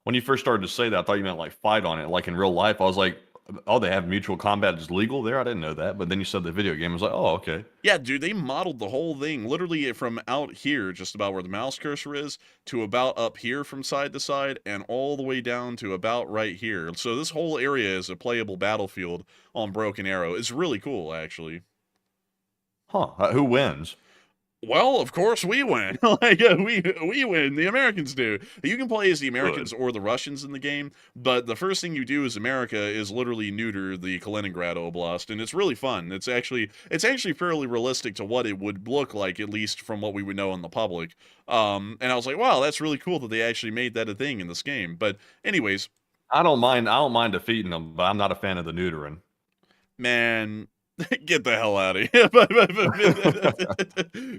When you first started to say that, I thought you meant like fight on it, like in real life. I was like, oh, they have mutual combat is legal there? I didn't know that. But then you said the video game. I was like, oh, okay. Yeah, dude, they modeled the whole thing, literally from out here, just about where the mouse cursor is, to about up here from side to side, and all the way down to about right here. So this whole area is a playable battlefield on Broken Arrow. It's really cool, actually. Huh. Who wins? Well, of course we win. We win. The Americans do. You can play as the Americans or the Russians in the game, but the first thing you do as America is literally neuter the Kaliningrad Oblast, and it's really fun. It's actually fairly realistic to what it would look like, at least from what we would know in the public. And I was like, wow, that's really cool that they actually made that a thing in this game. But anyways, I don't mind defeating them, but I'm not a fan of the neutering. Man, get the hell out of here.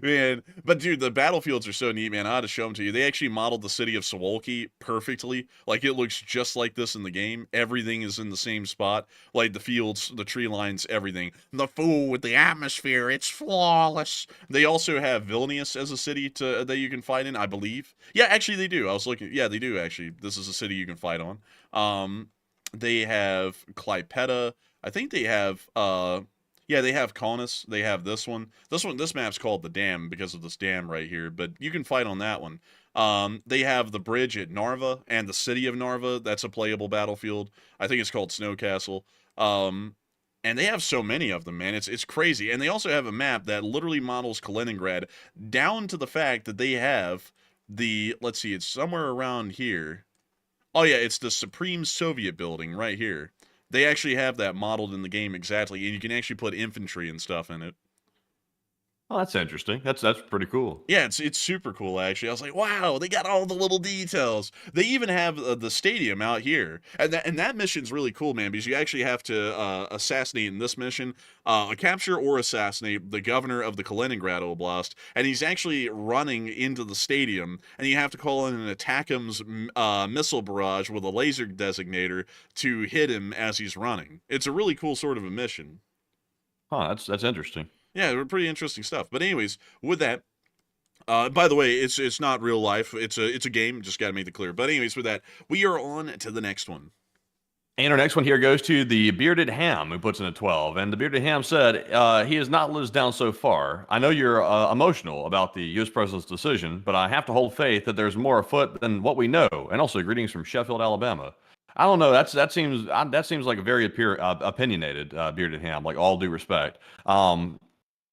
Man, but dude, the battlefields are so neat, man. I ought to show them to you. They actually modeled the city of Suwalki perfectly. Like, it looks just like this in the game. Everything is in the same spot. Like, the fields, the tree lines, everything. The food with the atmosphere, it's flawless. They also have Vilnius as a city that you can fight in, I believe. Yeah, actually, they do. I was looking. Yeah, they do, actually. This is a city you can fight on. They have Klaipėda. I think they have, Yeah, they have Kaunas. They have this one. This map's called the Dam because of this dam right here, but you can fight on that one. They have the bridge at Narva and the city of Narva. That's a playable battlefield. I think it's called Snow Castle. And they have so many of them, man. It's crazy. And they also have a map that literally models Kaliningrad down to the fact that they have the, let's see, it's somewhere around here. Oh yeah, it's the Supreme Soviet building right here. They actually have that modeled in the game exactly, and you can actually put infantry and stuff in it. Oh, that's interesting. That's pretty cool. Yeah, it's super cool actually. I was like, wow, they got all the little details. They even have the stadium out here, and that mission's really cool, man, because you actually have to assassinate in this mission, capture or assassinate the governor of the Kaliningrad Oblast, and he's actually running into the stadium, and you have to call in an ATACMS missile barrage with a laser designator to hit him as he's running. It's a really cool sort of a mission. Huh, that's interesting. Yeah, they're pretty interesting stuff. But anyways, with that, by the way, it's not real life. It's a game. Just got to make it clear. But anyways, with that, we are on to the next one. And our next one here goes to the Bearded Ham, who puts in a 12. And the Bearded Ham said, he has not let us down so far. I know you're emotional about the U.S. president's decision, but I have to hold faith that there's more afoot than what we know. And also, greetings from Sheffield, Alabama. I don't know. That seems like a very opinionated Bearded Ham, like all due respect.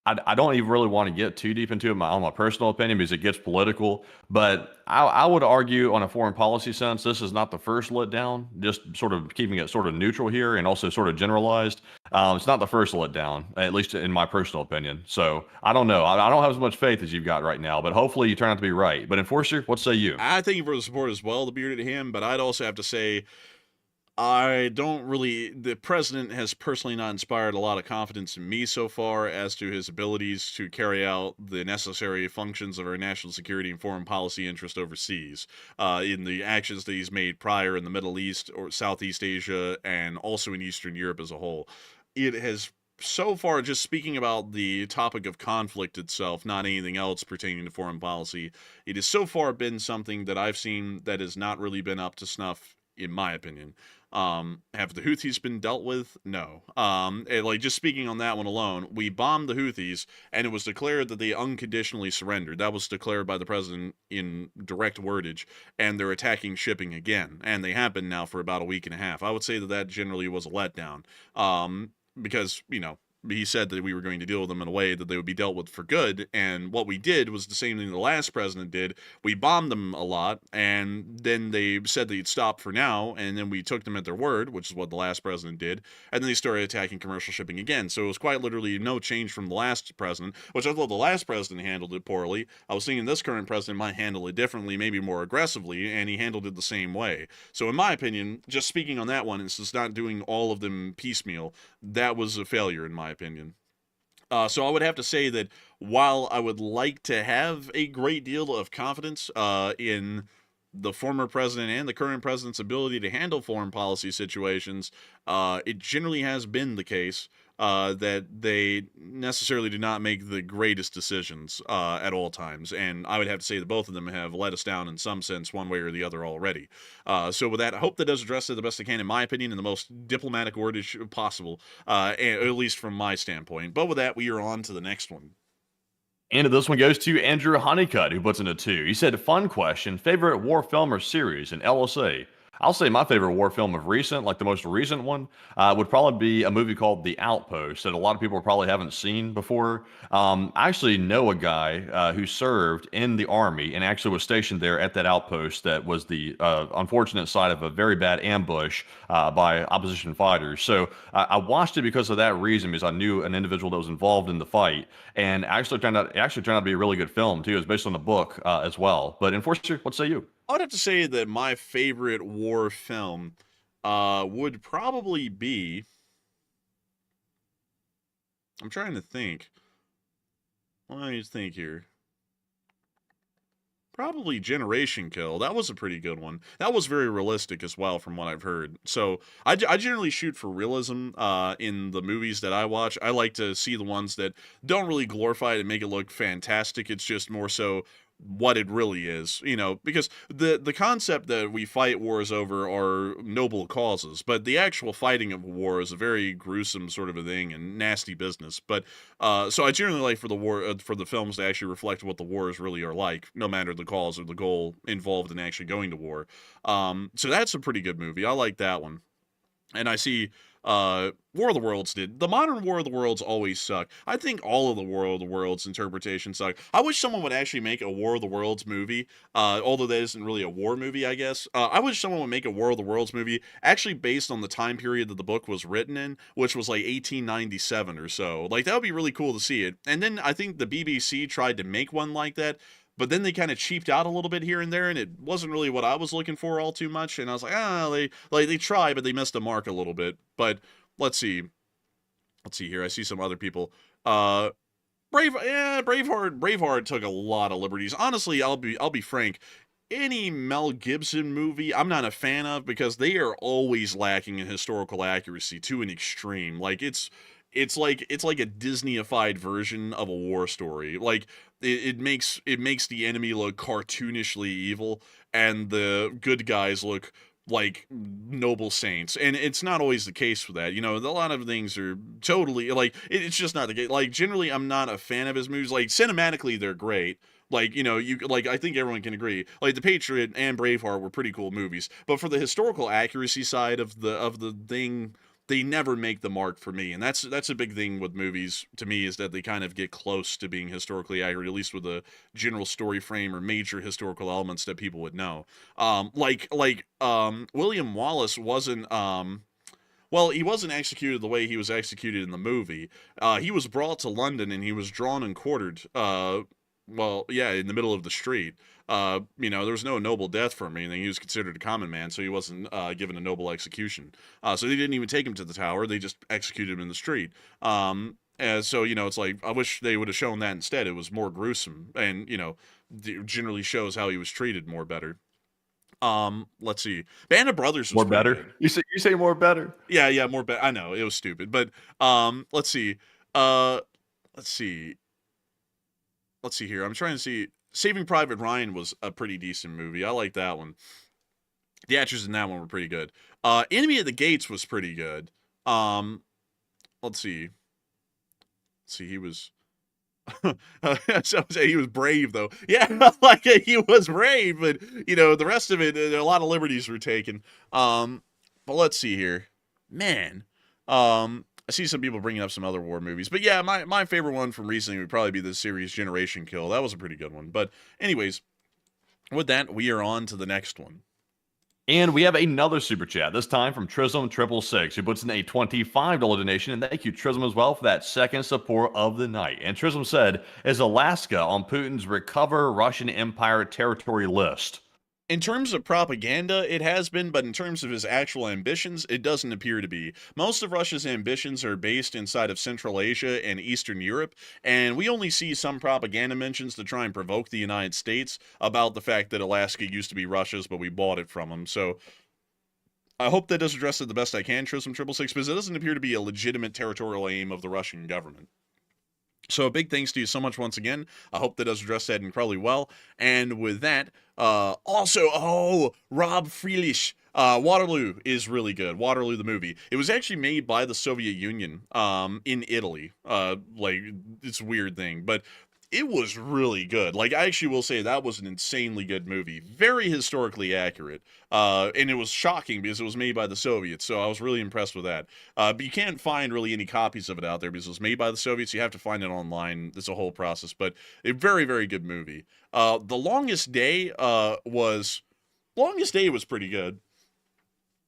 I don't even really want to get too deep into it on my personal opinion because it gets political, but I would argue on a foreign policy sense, this is not the first letdown, just sort of keeping it sort of neutral here and also sort of generalized. It's not the first letdown, at least in my personal opinion. So I don't know. I don't have as much faith as you've got right now, but hopefully you turn out to be right. But Enforcer, what say you? I thank you for the support as well, the Bearded Ham, but I'd also have to say the president has personally not inspired a lot of confidence in me so far as to his abilities to carry out the necessary functions of our national security and foreign policy interest overseas, in the actions that he's made prior in the Middle East or Southeast Asia and also in Eastern Europe as a whole. It has so far, just speaking about the topic of conflict itself, not anything else pertaining to foreign policy, it has so far been something that I've seen that has not really been up to snuff, in my opinion. Have the Houthis been dealt with? No. Like just speaking on that one alone, we bombed the Houthis and it was declared that they unconditionally surrendered. That was declared by the president in direct wordage, and they're attacking shipping again. And they have been now for about a week and a half. I would say that generally was a letdown. Because, he said that we were going to deal with them in a way that they would be dealt with for good, and what we did was the same thing the last president did. We bombed them a lot, and then they said they'd stop for now, and then we took them at their word, which is what the last president did, and then they started attacking commercial shipping again. So it was quite literally no change from the last president, which I thought the last president handled it poorly. I was thinking this current president might handle it differently, maybe more aggressively, and he handled it the same way. So in my opinion, just speaking on that one, it's just not doing all of them piecemeal, that was a failure in my opinion. So I would have to say that while I would like to have a great deal of confidence in the former president and the current president's ability to handle foreign policy situations, it generally has been the case that they necessarily do not make the greatest decisions at all times. And I would have to say that both of them have let us down in some sense, one way or the other already. So with that, I hope that does address it the best I can, in my opinion, in the most diplomatic wordage possible, and, at least from my standpoint. But with that, we are on to the next one. And this one goes to Andrew Honeycutt, who puts in a 2. He said, fun question, favorite war film or series in LSA? I'll say my favorite war film of recent, like the most recent one, would probably be a movie called The Outpost that a lot of people probably haven't seen before. I actually know a guy who served in the Army and actually was stationed there at that outpost that was the unfortunate side of a very bad ambush by opposition fighters. So I watched it because of that reason, because I knew an individual that was involved in the fight, and it actually turned out to be a really good film too. It's based on the book as well. But Enforcer, what say you? I would have to say that my favorite war film would probably be... I'm trying to think. Let me think here. Probably Generation Kill. That was a pretty good one. That was very realistic as well, from what I've heard. So I generally shoot for realism in the movies that I watch. I like to see the ones that don't really glorify it and make it look fantastic. It's just more so what it really is, because the concept that we fight wars over are noble causes, but the actual fighting of war is a very gruesome sort of a thing and nasty business. But so I generally like for the war for the films to actually reflect what the wars really are like, no matter the cause or the goal involved in actually going to war. So that's a pretty good movie. I like that one. And I see War of the Worlds did. The modern War of the Worlds always suck. I think all of the War of the Worlds interpretations suck. I wish someone would actually make a War of the Worlds movie, although that isn't really a war movie, I guess. I wish someone would make a War of the Worlds movie actually based on the time period that the book was written in, which was like 1897 or so. Like, that would be really cool to see it. And then I think the BBC tried to make one like that, but then they kind of cheaped out a little bit here and there, and it wasn't really what I was looking for all too much. And I was like, they tried, but they missed the mark a little bit. But let's see here. I see some other people. Braveheart took a lot of liberties. Honestly, I'll be frank. Any Mel Gibson movie I'm not a fan of, because they are always lacking in historical accuracy to an extreme. Like, it's like a Disneyified version of a war story. Like, it makes the enemy look cartoonishly evil, and the good guys look like noble saints. And it's not always the case for that. A lot of things are totally like it's just not the case. Like, generally, I'm not a fan of his movies. Like, cinematically, they're great. Like, I think everyone can agree. Like, The Patriot and Braveheart were pretty cool movies. But for the historical accuracy side of the thing, they never make the mark for me. And that's a big thing with movies to me, is that they kind of get close to being historically accurate, at least with the general story frame or major historical elements that people would know. William Wallace wasn't well, he wasn't executed the way he was executed in the movie. He was brought to London and he was drawn and quartered in the middle of the street. There was no noble death for him or anything. He was considered a common man, so he wasn't given a noble execution. So they didn't even take him to the tower. They just executed him in the street. So, it's like, I wish they would have shown that instead. It was more gruesome and, it generally shows how he was treated more better. Let's see. Band of Brothers was More better? good. You say more better? Yeah, more better. I know, it was stupid. But, let's see. Let's see here. I'm trying to see. Saving Private Ryan was a pretty decent movie. I like that one. The actors in that one were pretty good. Enemy at the Gates was pretty good. Let's see. He was. He was brave though. Yeah, like he was brave, but the rest of it, a lot of liberties were taken. But let's see here, man. I see some people bringing up some other war movies, but yeah, my favorite one from recently would probably be the series Generation Kill. That was a pretty good one. But anyways, with that, we are on to the next one. And we have another super chat, this time from Trism666, who puts in a $25 donation. And thank you, Trism, as well, for that second support of the night. And Trism said, is Alaska on Putin's Recover Russian Empire territory list? In terms of propaganda, it has been, but in terms of his actual ambitions, it doesn't appear to be. Most of Russia's ambitions are based inside of Central Asia and Eastern Europe, and we only see some propaganda mentions to try and provoke the United States about the fact that Alaska used to be Russia's, but we bought it from them. So I hope that does address it the best I can, Trism666, because it doesn't appear to be a legitimate territorial aim of the Russian government. So a big thanks to you so much once again. I hope that does address that incredibly well. And with that, also, Rob Freilish, Waterloo is really good. Waterloo, the movie. It was actually made by the Soviet Union in Italy. It's a weird thing, but it was really good. Like, I actually will say that was an insanely good movie. Very historically accurate. And it was shocking because it was made by the Soviets, so I was really impressed with that. But you can't find really any copies of it out there because it was made by the Soviets. You have to find it online. It's a whole process, but a very, very good movie. The Longest Day was pretty good.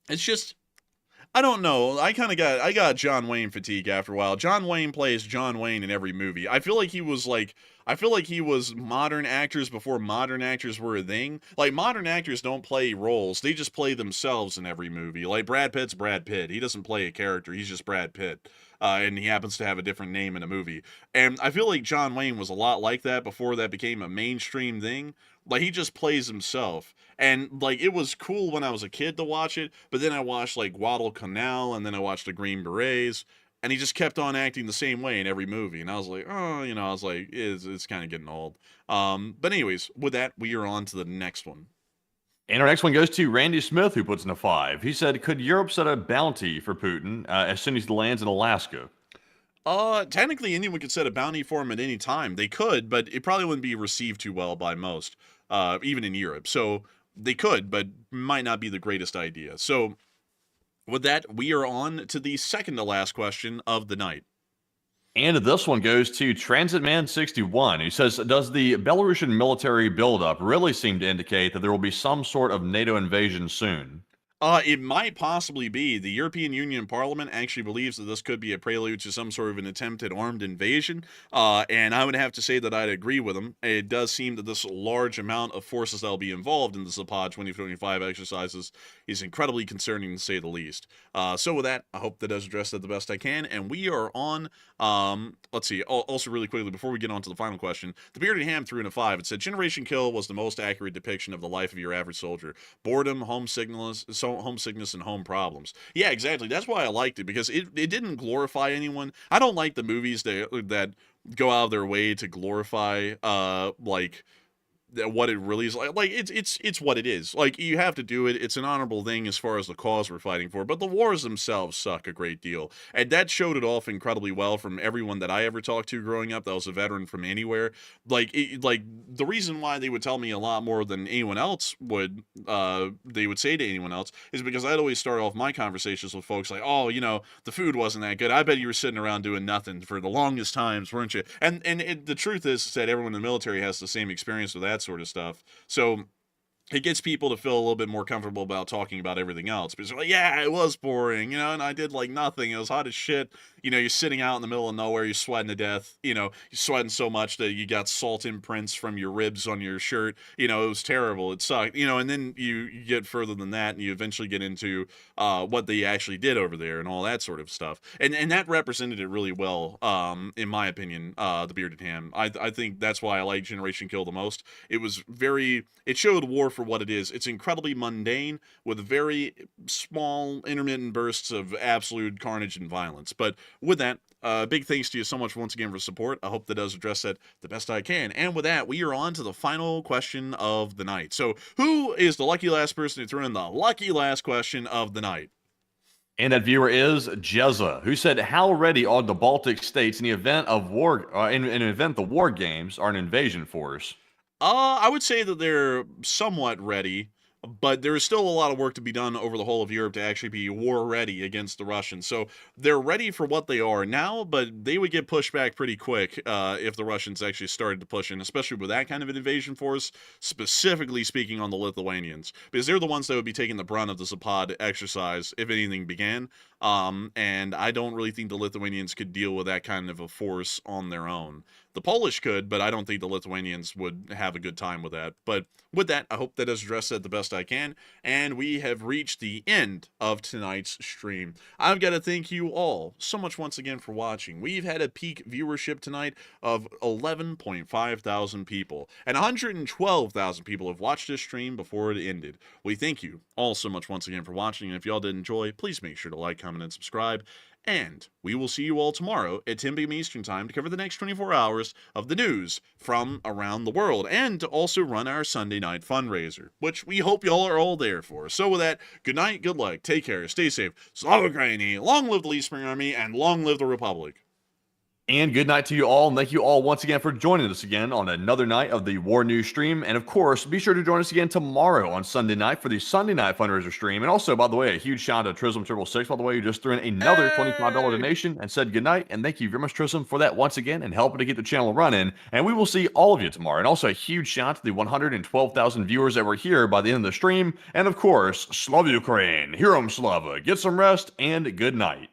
It's just, I don't know. I got John Wayne fatigue after a while. John Wayne plays John Wayne in every movie. I feel like he was modern actors before modern actors were a thing. Like, modern actors don't play roles. They just play themselves in every movie. Like, Brad Pitt's Brad Pitt. He doesn't play a character. He's just Brad Pitt. And he happens to have a different name in a movie. And I feel like John Wayne was a lot like that before that became a mainstream thing. Like, he just plays himself. And, like, it was cool when I was a kid to watch it, but then I watched, like, Guadalcanal, and then I watched The Green Berets, and he just kept on acting the same way in every movie. And I was like, oh, I was like, it's kind of getting old. But anyways, with that, we are on to the next one. And our next one goes to Randy Smith, who puts in a 5. He said, could Europe set a bounty for Putin as soon as he lands in Alaska? Technically, anyone could set a bounty for him at any time. They could, but it probably wouldn't be received too well by most, even in Europe. So they could, but might not be the greatest idea. So with that, we are on to the second to last question of the night. And this one goes to TransitMan61, who says, does the Belarusian military buildup really seem to indicate that there will be some sort of NATO invasion soon? It might possibly be. The European Union Parliament actually believes that this could be a prelude to some sort of an attempted armed invasion, and I would have to say that I'd agree with them. It does seem that this large amount of forces that will be involved in the Zapad 2025 exercises is incredibly concerning, to say the least. So with that, I hope that does address that the best I can, and we are on, let's see, also really quickly, before we get on to the final question, the Bearded Ham threw in a 5. It said, Generation Kill was the most accurate depiction of the life of your average soldier. Boredom, homesickness, and home problems. Yeah, exactly. That's why I liked it, because it didn't glorify anyone. I don't like the movies that go out of their way to glorify like what it really is like. It's what it is. Like, you have to do it. It's an honorable thing as far as the cause we're fighting for, but the wars themselves suck a great deal, and that showed it off incredibly well from everyone that I ever talked to growing up that was a veteran from anywhere. Like the reason why they would tell me a lot more than anyone else would, they would say to anyone else, is because I'd always start off my conversations with folks like, oh, the food wasn't that good. I bet you were sitting around doing nothing for the longest times, weren't you? And the truth is that everyone in the military has the same experience with that sort of stuff. So it gets people to feel a little bit more comfortable about talking about everything else, because they're like, yeah, it was boring, and I did like nothing. It was hot as shit. You're sitting out in the middle of nowhere, you're sweating to death. You're sweating so much that you got salt imprints from your ribs on your shirt. It was terrible. It sucked. And then you get further than that, and you eventually get into what they actually did over there and all that sort of stuff. And that represented it really well, in my opinion, the Bearded Ham. I think that's why I like Generation Kill the most. It showed war for what it is. It's incredibly mundane with very small intermittent bursts of absolute carnage and violence. But with that, big thanks to you so much once again for support. I hope that does address that the best I can. And with that, we are on to the final question of the night. So who is the lucky last person who threw in the lucky last question of the night? And that viewer is Jezza, who said, how ready are the Baltic states in the event of war, in an event the war games are an invasion force? I would say that they're somewhat ready, but there is still a lot of work to be done over the whole of Europe to actually be war ready against the Russians. So they're ready for what they are now, but they would get pushed back pretty quick if the Russians actually started to push in, especially with that kind of an invasion force, specifically speaking on the Lithuanians, because they're the ones that would be taking the brunt of the Zapad exercise if anything began. And I don't really think the Lithuanians could deal with that kind of a force on their own. The Polish could, but I don't think the Lithuanians would have a good time with that. But with that, I hope that has addressed that the best I can. And we have reached the end of tonight's stream. I've got to thank you all so much once again for watching. We've had a peak viewership tonight of 11.5 thousand people. And 112,000 people have watched this stream before it ended. We thank you all so much once again for watching. And if y'all did enjoy, please make sure to like, comment, and subscribe. And we will see you all tomorrow at 10 p.m. Eastern Time to cover the next 24 hours of the news from around the world, and to also run our Sunday night fundraiser, which we hope y'all are all there for. So with that, good night, good luck, take care, stay safe, Slava Ukraini, long live the Lead Spring Army, and long live the Republic. And good night to you all, and thank you all once again for joining us again on another night of the War News stream. And of course, be sure to join us again tomorrow on Sunday night for the Sunday night fundraiser stream. And also, by the way, a huge shout out to Trism666, by the way, who just threw in another $25 donation and said good night. And thank you very much, Trism, for that once again and helping to get the channel running. And we will see all of you tomorrow. And also a huge shout out to the 112,000 viewers that were here by the end of the stream. And of course, Slava Ukraine, Herom Slava, get some rest, and good night.